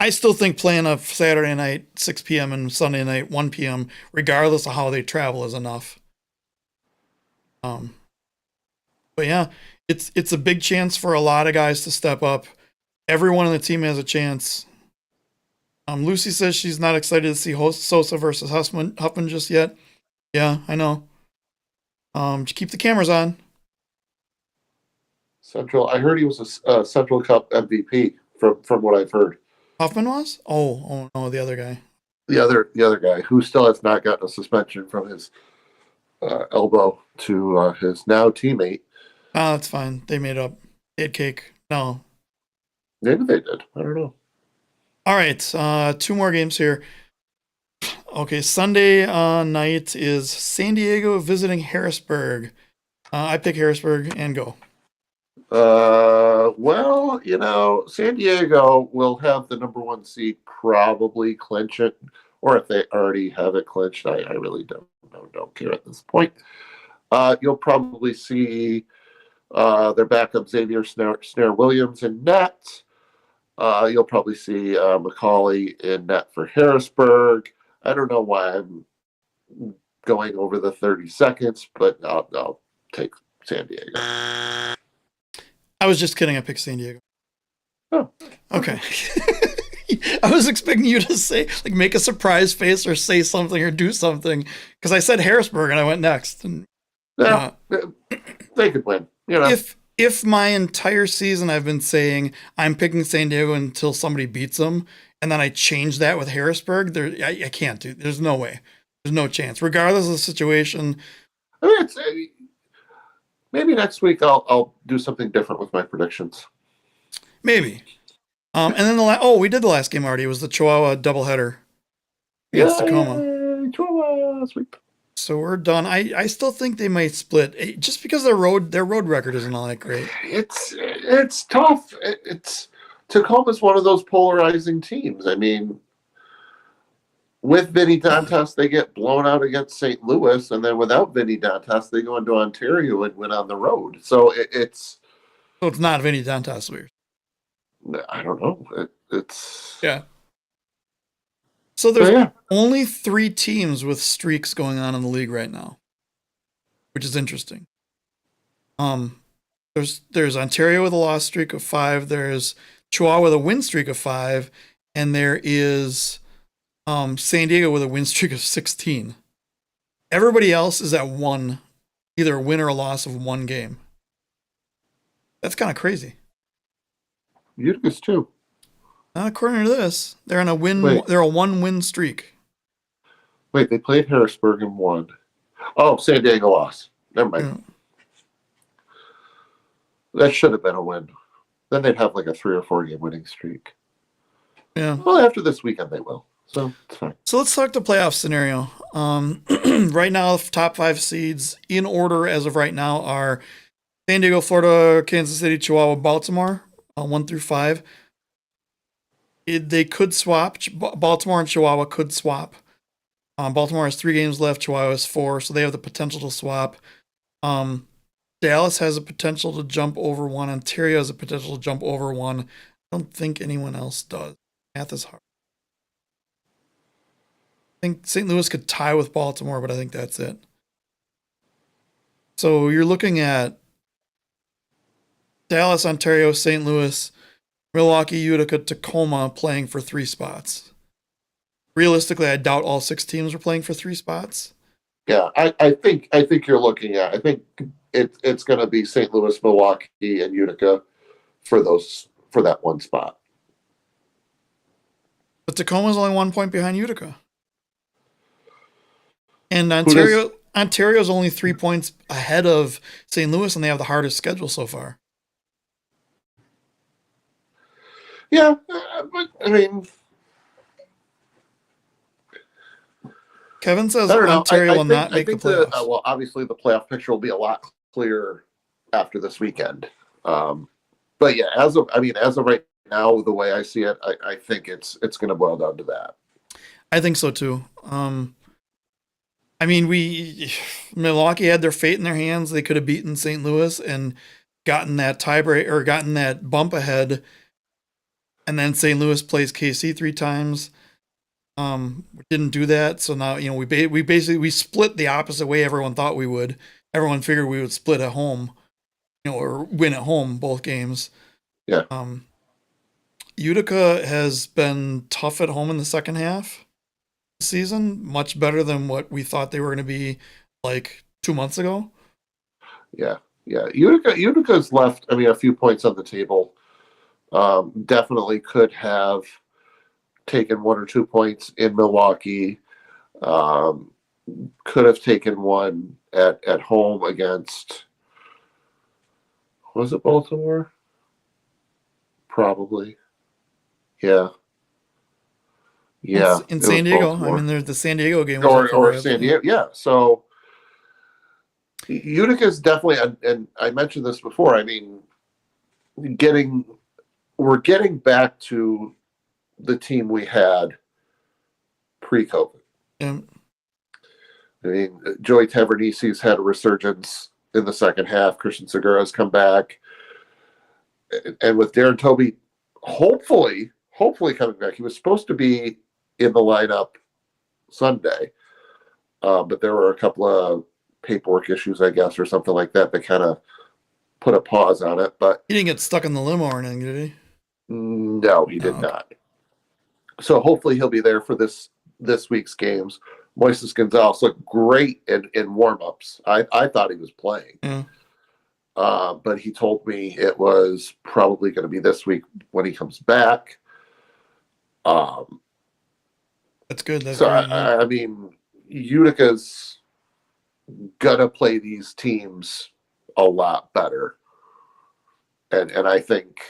Speaker 3: I still think playing a Saturday night 6 p.m. and Sunday night 1 p.m., regardless of how they travel, is enough. But yeah, it's a big chance for a lot of guys to step up. Everyone on the team has a chance. Lucy says she's not excited to see Sosa versus Huffman just yet. Yeah, I know. Just keep the cameras on.
Speaker 2: Central. I heard he was a Central Cup MVP from what I've heard.
Speaker 3: Huffman was? Oh no, the other guy.
Speaker 2: The other guy who still has not gotten a suspension from his elbow to his now teammate.
Speaker 3: Oh, that's fine. They made up. They had cake. No.
Speaker 2: Maybe they did. I don't know.
Speaker 3: All right. 2 more games here. Okay, Sunday night is San Diego visiting Harrisburg. I pick Harrisburg and go.
Speaker 2: Well, you know, San Diego will have the number 1 seed probably clinch it, or if they already have it clinched, I really don't care at this point. You'll probably see their backup Xavier Snare Williams in net. You'll probably see Macaulay in net for Harrisburg. I don't know why I'm going over the 30 seconds, but I'll take San Diego.
Speaker 3: I was just kidding. I picked San Diego.
Speaker 2: Oh.
Speaker 3: Okay. I was expecting you to say, like, make a surprise face or say something or do something, because I said Harrisburg and I went next. And
Speaker 2: yeah, they could win. You know,
Speaker 3: if my entire season I've been saying I'm picking San Diego until somebody beats them, and then I change that with Harrisburg, I can't do. There's no way. There's no chance, regardless of the situation.
Speaker 2: I mean, maybe next week I'll do something different with my predictions.
Speaker 3: Maybe. And then we did the last game already. It was the Chihuahua doubleheader against Tacoma.
Speaker 2: Chihuahua sweep.
Speaker 3: So we're done. I still think they might split just because their road record isn't all that great.
Speaker 2: It's tough. Tacoma's one of those polarizing teams. I mean, with Vinny Dantas, they get blown out against St. Louis, and then without Vinny Dantas, they go into Ontario and win on the road. So it's
Speaker 3: not Vinny Dantas weird.
Speaker 2: I don't know. It's
Speaker 3: yeah. So there's only 3 teams with streaks going on in the league right now, which is interesting. There's Ontario with a loss streak of 5. There's Chihuahua with a win streak of 5, and there is San Diego with a win streak of 16. Everybody else is at 1, either a win or a loss of 1 game. That's kind of crazy.
Speaker 2: Utica's too.
Speaker 3: Not according to this. They're on a win. They're a 1-win streak.
Speaker 2: Wait, they played Harrisburg and won. Oh, San Diego lost. Never mind.
Speaker 3: Yeah.
Speaker 2: That should have been a win. Then they'd have like a 3 or 4 game winning streak.
Speaker 3: Yeah.
Speaker 2: Well, after this weekend they will. So it's fine.
Speaker 3: So let's talk the playoff scenario. Right now, top 5 seeds in order as of right now are San Diego, Florida, Kansas City, Chihuahua, Baltimore, 1 through 5. They could swap. Baltimore and Chihuahua could swap. Baltimore has 3 games left. Chihuahua has 4, so they have the potential to swap. Dallas has a potential to jump over 1. Ontario has a potential to jump over 1. I don't think anyone else does. Math is hard. I think St. Louis could tie with Baltimore, but I think that's it. So you're looking at Dallas, Ontario, St. Louis, Milwaukee, Utica, Tacoma playing for 3 spots. Realistically, I doubt all 6 teams are playing for 3 spots.
Speaker 2: Yeah, I think you're looking at. I think it's going to be St. Louis, Milwaukee, and Utica for that 1 spot.
Speaker 3: But Tacoma's only 1 point behind Utica, and Ontario's only 3 points ahead of St. Louis, and they have the hardest schedule so far.
Speaker 2: Yeah, but I mean,
Speaker 3: Kevin says
Speaker 2: I don't know.
Speaker 3: Ontario will not make the playoffs.
Speaker 2: Well, obviously the playoff picture will be a lot clearer after this weekend. But yeah, as of right now, the way I see it, I think it's going to boil down to that.
Speaker 3: I think so too. I mean, Milwaukee had their fate in their hands. They could have beaten St. Louis and gotten that tiebreak or gotten that bump ahead. And then St. Louis plays KC 3 times. Didn't do that. So now, we basically split the opposite way everyone thought we would. Everyone figured we would split at home, or win at home both games.
Speaker 2: Yeah.
Speaker 3: Utica has been tough at home in the second half this season, much better than what we thought they were going to be like 2 months ago.
Speaker 2: Yeah. Utica's left, a few points on the table. Definitely could have taken 1 or 2 points in Milwaukee. Could have taken 1 at home against, was it Baltimore? Probably. Yeah. Yeah.
Speaker 3: In San Diego. Baltimore. There's the San Diego game.
Speaker 2: Or San Diego. Yeah. So Utica is definitely, and I mentioned this before, we're getting back to the team we had pre-COVID.
Speaker 3: Yeah.
Speaker 2: Joey Tavernisi's had a resurgence in the second half. Christian Segura's come back. And with Darren Toby hopefully coming back. He was supposed to be in the lineup Sunday, but there were a couple of paperwork issues, I guess, or something like that kind of put a pause on it. But
Speaker 3: he didn't get stuck in the limo or anything, did he?
Speaker 2: No, he did not. So hopefully he'll be there for this week's games. Moises Gonzalez looked great in warm-ups. I thought he was playing.
Speaker 3: Yeah.
Speaker 2: But he told me it was probably going to be this week when he comes back.
Speaker 3: That's good. That's
Speaker 2: so,
Speaker 3: great.
Speaker 2: Utica's going to play these teams a lot better. And I think,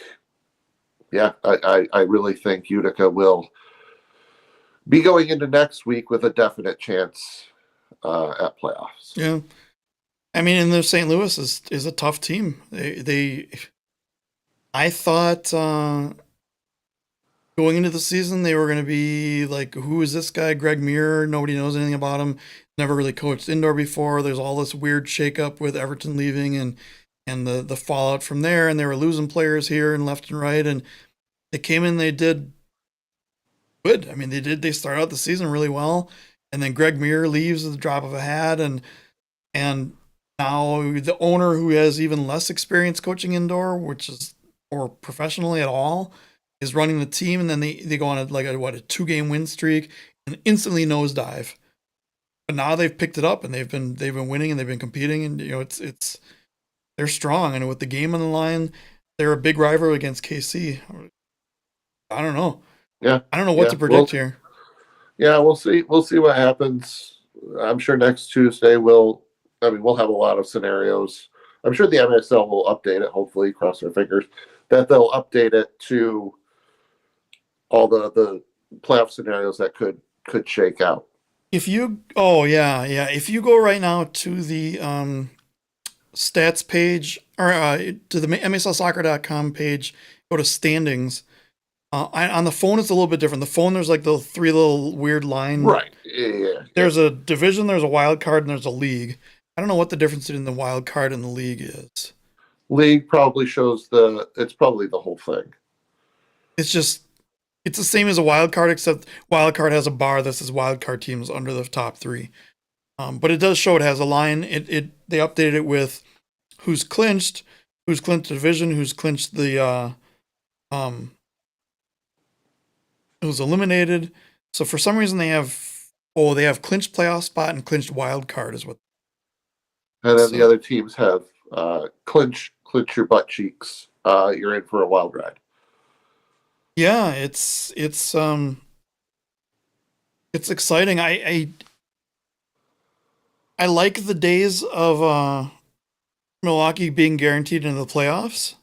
Speaker 2: I really think Utica will be going into next week with a definite chance at playoffs.
Speaker 3: Yeah. I mean, and the St. Louis is a tough team. I thought going into the season they were going to be like, who is this guy, Greg Muir? Nobody knows anything about him. Never really coached indoor before. There's all this weird shakeup with Everton leaving and the fallout from there, and they were losing players here and left and right, and they came in, they did good. I mean, they started out the season really well, and then Greg Muir leaves at the drop of a hat, and now the owner, who has even less experience coaching indoor, or professionally at all, is running the team, and then they go on a 2-game win streak and instantly nosedive. But now they've picked it up, and they've been winning, and they've been competing, and they're strong, and with the game on the line, they're a big rival against KC. I don't know.
Speaker 2: Yeah,
Speaker 3: I don't know what to predict here.
Speaker 2: Yeah, we'll see. We'll see what happens. I'm sure next Tuesday we'll have a lot of scenarios. I'm sure the MASL will update it. Hopefully, cross our fingers that they'll update it to all the playoff scenarios that could shake out.
Speaker 3: If you go right now to the stats page, or to the MASLsoccer.com page, go to standings. On the phone, it's a little bit different. The phone, there's like the 3 little weird lines.
Speaker 2: Right. Yeah.
Speaker 3: There's a division, there's a wild card, and there's a league. I don't know what the difference between the wild card and the league is.
Speaker 2: League probably shows it's probably the whole thing.
Speaker 3: It's the same as a wild card, except wild card has a bar that says wild card teams under the top 3. But it does show it has a line. They updated it with who's clinched the division, who's clinched the who's eliminated. So for some reason they have clinched playoff spot and clinched wild card is what.
Speaker 2: And then the other teams have clinch your butt cheeks. You're in for a wild ride.
Speaker 3: Yeah, it's exciting. I like the days of Milwaukee being guaranteed into the playoffs.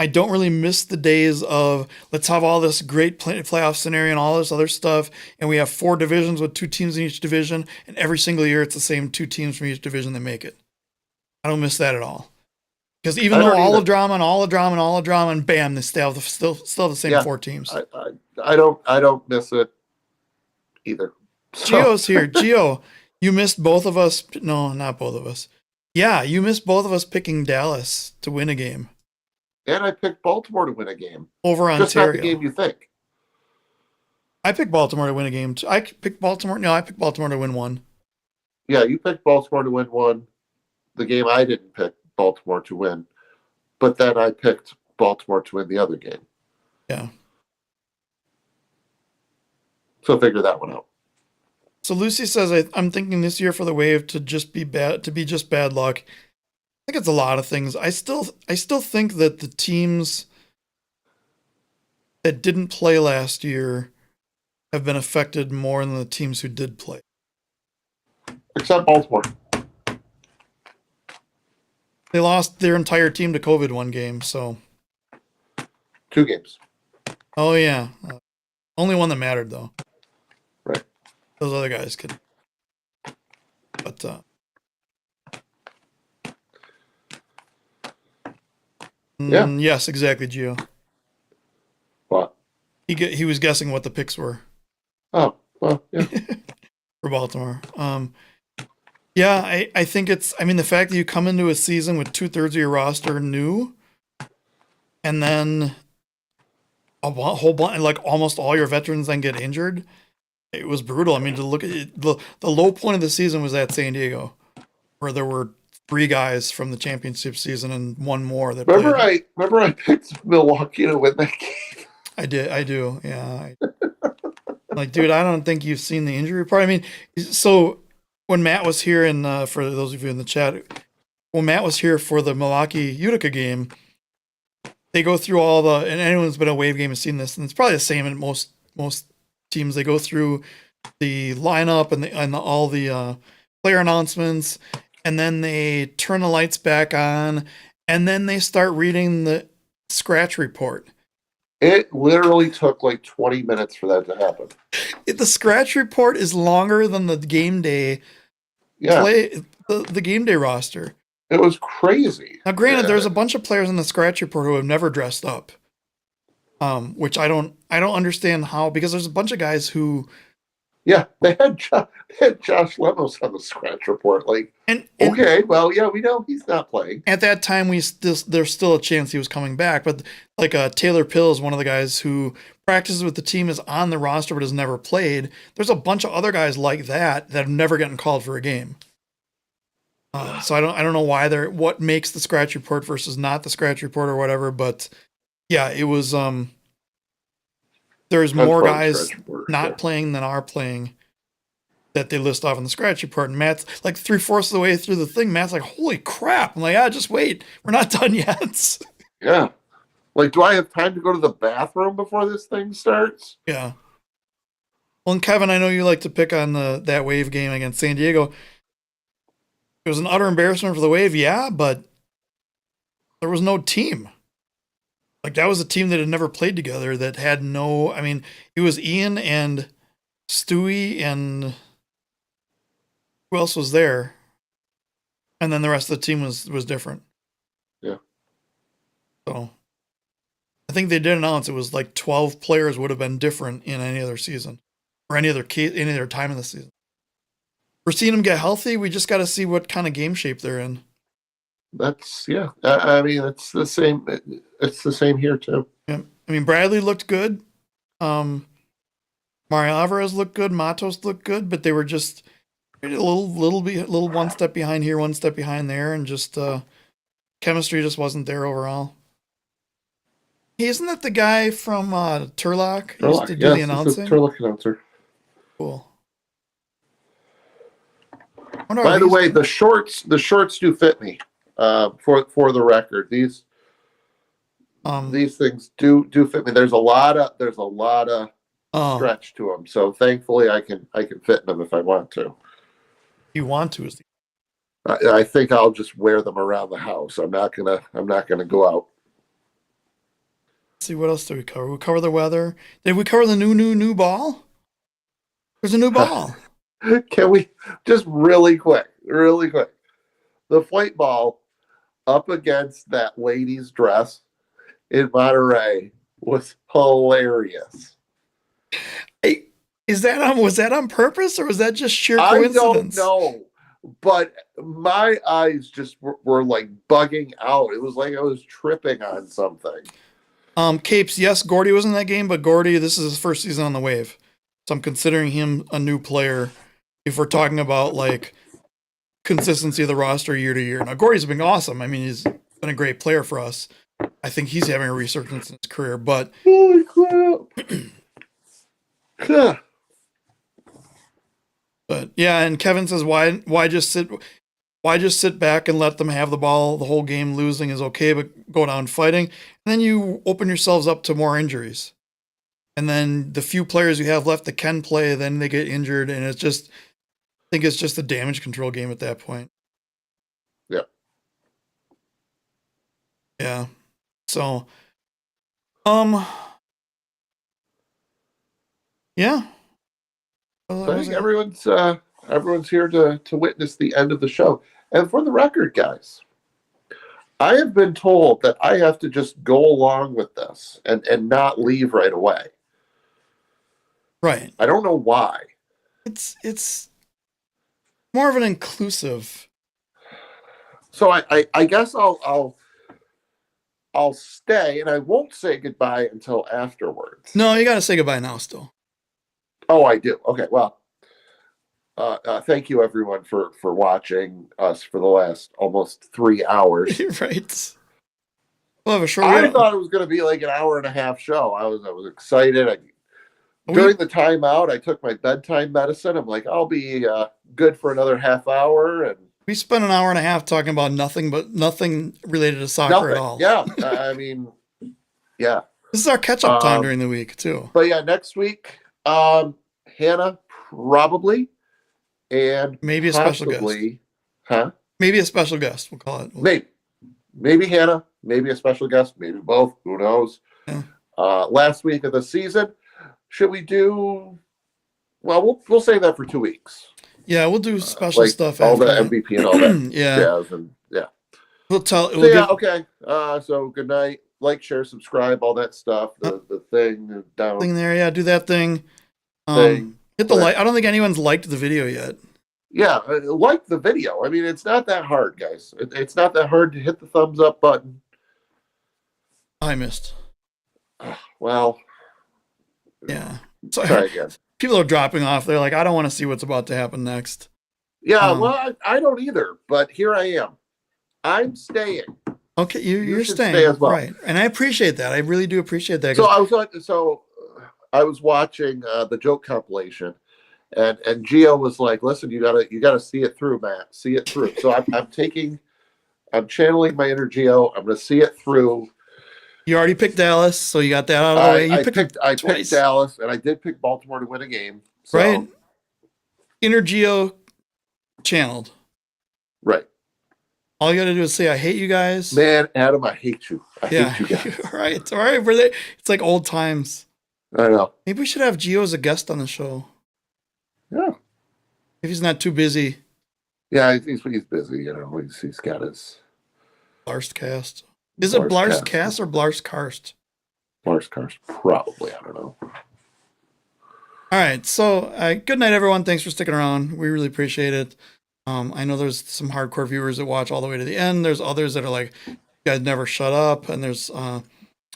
Speaker 3: I don't really miss the days of let's have all this great playoff scenario and all this other stuff, and we have 4 divisions with 2 teams in each division, and every single year it's the same 2 teams from each division that make it. I don't miss that at all. Because even though all the drama, and bam, they still have the same 4 teams.
Speaker 2: I don't miss it either. So.
Speaker 3: Gio's here. Gio, you missed both of us. No, not both of us. Yeah, you missed both of us picking Dallas to win a game.
Speaker 2: And I picked Baltimore to win a game.
Speaker 3: Over Ontario.
Speaker 2: Just not the game you think.
Speaker 3: I picked Baltimore to win a game. I picked Baltimore to win 1.
Speaker 2: Yeah, you picked Baltimore to win 1. The game I didn't pick Baltimore to win. But then I picked Baltimore to win the other game.
Speaker 3: Yeah.
Speaker 2: So figure that one out.
Speaker 3: So Lucy says, I'm thinking this year for the Wave to be just bad luck. I think it's a lot of things. I still think that the teams that didn't play last year have been affected more than the teams who did play.
Speaker 2: Except Baltimore.
Speaker 3: They lost their entire team to COVID 1 game, so
Speaker 2: 2 games.
Speaker 3: Oh yeah. Only one that mattered though.
Speaker 2: Right.
Speaker 3: Those other guys could. But
Speaker 2: yeah.
Speaker 3: Yes, exactly, Gio.
Speaker 2: What?
Speaker 3: He was guessing what the picks were.
Speaker 2: Oh, well, yeah.
Speaker 3: For Baltimore. Yeah, I think the fact that you come into a season with 2/3 of your roster new, and then a whole bunch, like almost all your veterans then get injured, it was brutal. I mean, to look at it, the low point of the season was at San Diego, where there were 3 guys from the championship season and 1 more that
Speaker 2: remember I picked Milwaukee to win that game.
Speaker 3: I do. Yeah. Like, dude, I don't think you've seen the injury report. I mean, so when Matt was here, and for those of you in the chat, when Matt was here for the Milwaukee Utica game, they go through and anyone's been a Wave game has seen this, and it's probably the same in most teams. They go through the lineup and all the player announcements, and then they turn the lights back on, and then they start reading the scratch report.
Speaker 2: It literally took like 20 minutes for that to happen.
Speaker 3: The scratch report is longer than the game day play the game day roster.
Speaker 2: It was crazy.
Speaker 3: Now, granted, there's a bunch of players in the scratch report who have never dressed up, which I don't understand how, because there's a bunch of guys who.
Speaker 2: Yeah, they had Josh Lemos on the scratch report. Like, okay, well, yeah, we know he's not playing.
Speaker 3: At that time, there's still a chance he was coming back, but like Taylor Pills, one of the guys who practices with the team, is on the roster but has never played. There's a bunch of other guys like that have never gotten called for a game. So I don't know what makes the scratch report versus not the scratch report or whatever, but yeah, it was there's more guys not playing than are playing that they list off in the scratch report. And Matt's like 3/4 of the way through the thing. Matt's like, holy crap. I'm like, just wait. We're not done yet.
Speaker 2: Yeah. Like, do I have time to go to the bathroom before this thing starts?
Speaker 3: Yeah. Well, and Kevin, I know you like to pick on that Wave game against San Diego. It was an utter embarrassment for the Wave, yeah, but there was no team. Like, that was a team that had never played together, that had no, I mean, it was Ian and Stewie and who else was there? And then the rest of the team was different.
Speaker 2: Yeah.
Speaker 3: So I think they did announce it was like 12 players would have been different in any other season or any other time in the season. We're seeing them get healthy. We just got to see what kind of game shape they're in.
Speaker 2: That's, yeah. I mean, it's the same. It's the same here too.
Speaker 3: Yeah. I mean, Bradley looked good. Mario Alvarez looked good. Matos looked good, but they were just a little one step behind here, one step behind there, and just chemistry just wasn't there overall. Hey, isn't that the guy from Turlock? He used to do the announcing?
Speaker 2: Turlock announcer.
Speaker 3: Cool.
Speaker 2: By the way, the shorts do fit me. For the record, these things do fit me. There's a lot of stretch to them, so thankfully I can fit in them if I want to.
Speaker 3: You want to?
Speaker 2: I think I'll just wear them around the house. I'm not gonna go out.
Speaker 3: Let's see, what else did we cover? We cover the weather. Did we cover the new ball? There's a new ball.
Speaker 2: Can we just really quick? The flight ball up against that lady's dress in Monterey was hilarious.
Speaker 3: Hey, was that on purpose or was that just sheer coincidence?
Speaker 2: I don't know, but my eyes just were like bugging out. It was like I was tripping on something.
Speaker 3: Capes, yes, Gordy was in that game, but Gordy, this is his first season on the Wave. So I'm considering him a new player if we're talking about like consistency of the roster year to year. Now, Gordy's been awesome. I mean, he's been a great player for us. I think he's having a resurgence in his career, but
Speaker 2: holy crap.
Speaker 3: But yeah, and Kevin says, why just sit back and let them have the ball the whole game? Losing is okay, but go down fighting. And then you open yourselves up to more injuries. And then the few players you have left that can play, then they get injured. And I think it's just a damage control game at that point.
Speaker 2: Yeah.
Speaker 3: Yeah. So, yeah.
Speaker 2: So I think everyone's here to witness the end of the show. And for the record, guys, I have been told that I have to just go along with this and not leave right away.
Speaker 3: Right.
Speaker 2: I don't know why.
Speaker 3: It's more of an inclusive.
Speaker 2: So I guess I'll stay and I won't say goodbye until afterwards.
Speaker 3: No, you got to say goodbye now still.
Speaker 2: Oh, I do. Okay, well, thank you everyone for watching us for the last almost 3 hours.
Speaker 3: Right. We'll have a short.
Speaker 2: I thought it was going to be like an hour and a half show. I was excited. During the timeout, I took my bedtime medicine. I'm like, I'll be good for another half hour. And
Speaker 3: we spent an hour and a half talking about nothing related to soccer at all.
Speaker 2: Yeah, I mean, yeah.
Speaker 3: This is our catch-up time during the week too.
Speaker 2: But yeah, next week, Hannah probably, and
Speaker 3: maybe a special guest.
Speaker 2: Huh?
Speaker 3: Maybe a special guest. We'll call
Speaker 2: it. Maybe Hannah. Maybe a special guest. Maybe both. Who knows?
Speaker 3: Yeah.
Speaker 2: Last week of the season. Should we do? Well, we'll save that for 2 weeks.
Speaker 3: Yeah, we'll do special stuff
Speaker 2: all
Speaker 3: after
Speaker 2: the
Speaker 3: that.
Speaker 2: MVP and all that
Speaker 3: Yeah.
Speaker 2: jazz, and yeah.
Speaker 3: We'll tell.
Speaker 2: So
Speaker 3: We'll
Speaker 2: yeah,
Speaker 3: give,
Speaker 2: okay. So good night. Like, share, subscribe, all that stuff. The thing down
Speaker 3: thing there. Yeah, do that thing.
Speaker 2: thing.
Speaker 3: Hit the like. I don't think anyone's liked the video yet.
Speaker 2: Yeah, like the video. I mean, it's not that hard, guys. It's not that hard to hit the thumbs up button.
Speaker 3: I missed.
Speaker 2: Well,
Speaker 3: Yeah. So
Speaker 2: try again.
Speaker 3: people are dropping off. They're like, I don't want to see what's about to happen next.
Speaker 2: Yeah, well, I don't either, but here I am. I'm staying.
Speaker 3: Okay, you're
Speaker 2: should
Speaker 3: staying,
Speaker 2: stay as well.
Speaker 3: right? And I appreciate that. I really do appreciate that.
Speaker 2: So I was watching the joke compilation, and Gio was like, "Listen, you gotta see it through, Matt. See it through." So I'm channeling my inner Gio. I'm gonna see it through.
Speaker 3: You already picked Dallas, so you got that out of the way.
Speaker 2: I picked Dallas, and I did pick Baltimore to win a game. So,
Speaker 3: right? Inner Geo channeled.
Speaker 2: Right.
Speaker 3: All you got to do is say, "I hate you guys."
Speaker 2: Man, Adam, I hate you. I hate you guys.
Speaker 3: All right. All right. It's like old times.
Speaker 2: I know.
Speaker 3: Maybe we should have Geo as a guest on the show.
Speaker 2: Yeah.
Speaker 3: If he's not too busy.
Speaker 2: Yeah, he's busy. You know, he's got his
Speaker 3: Blarst cast. Is it Blarst cast or Blarst karst?
Speaker 2: Blarst karst, probably. I don't know.
Speaker 3: All right. So, good night, everyone. Thanks for sticking around. We really appreciate it. I know there's some hardcore viewers that watch all the way to the end. There's others that are like, you guys never shut up. And there's, well,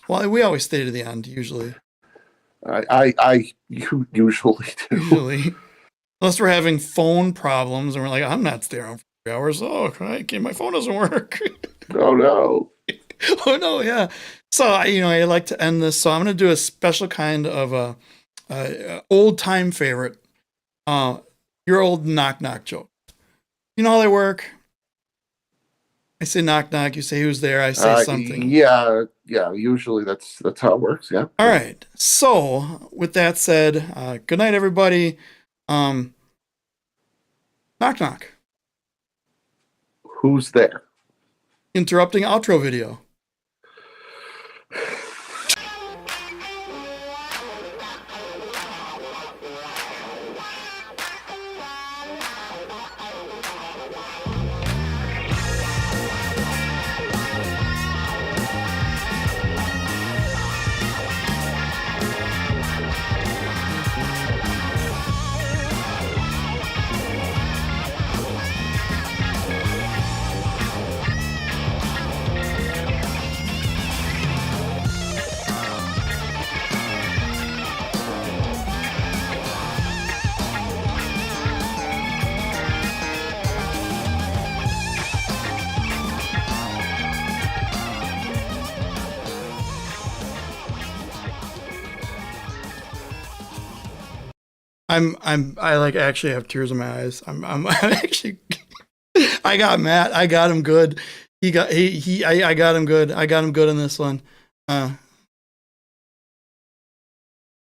Speaker 3: we always stay to the end, usually.
Speaker 2: I usually do.
Speaker 3: Usually. Unless we're having phone problems and we're like, I'm not staying on for 3 hours. Oh, crikey, my phone doesn't work.
Speaker 2: Oh, no.
Speaker 3: Oh, no, yeah. So, I like to end this. So I'm going to do a special kind of old-time favorite. Your old knock-knock joke. You know how they work? I say knock-knock. You say who's there. I say something.
Speaker 2: Yeah. Usually that's how it works. Yeah.
Speaker 3: All right. So with that said, good night, everybody. Knock-knock.
Speaker 2: Who's there?
Speaker 3: Interrupting outro video. I like actually have tears in my eyes. I'm actually, I got Matt. I got him good. I got him good. I got him good in this one.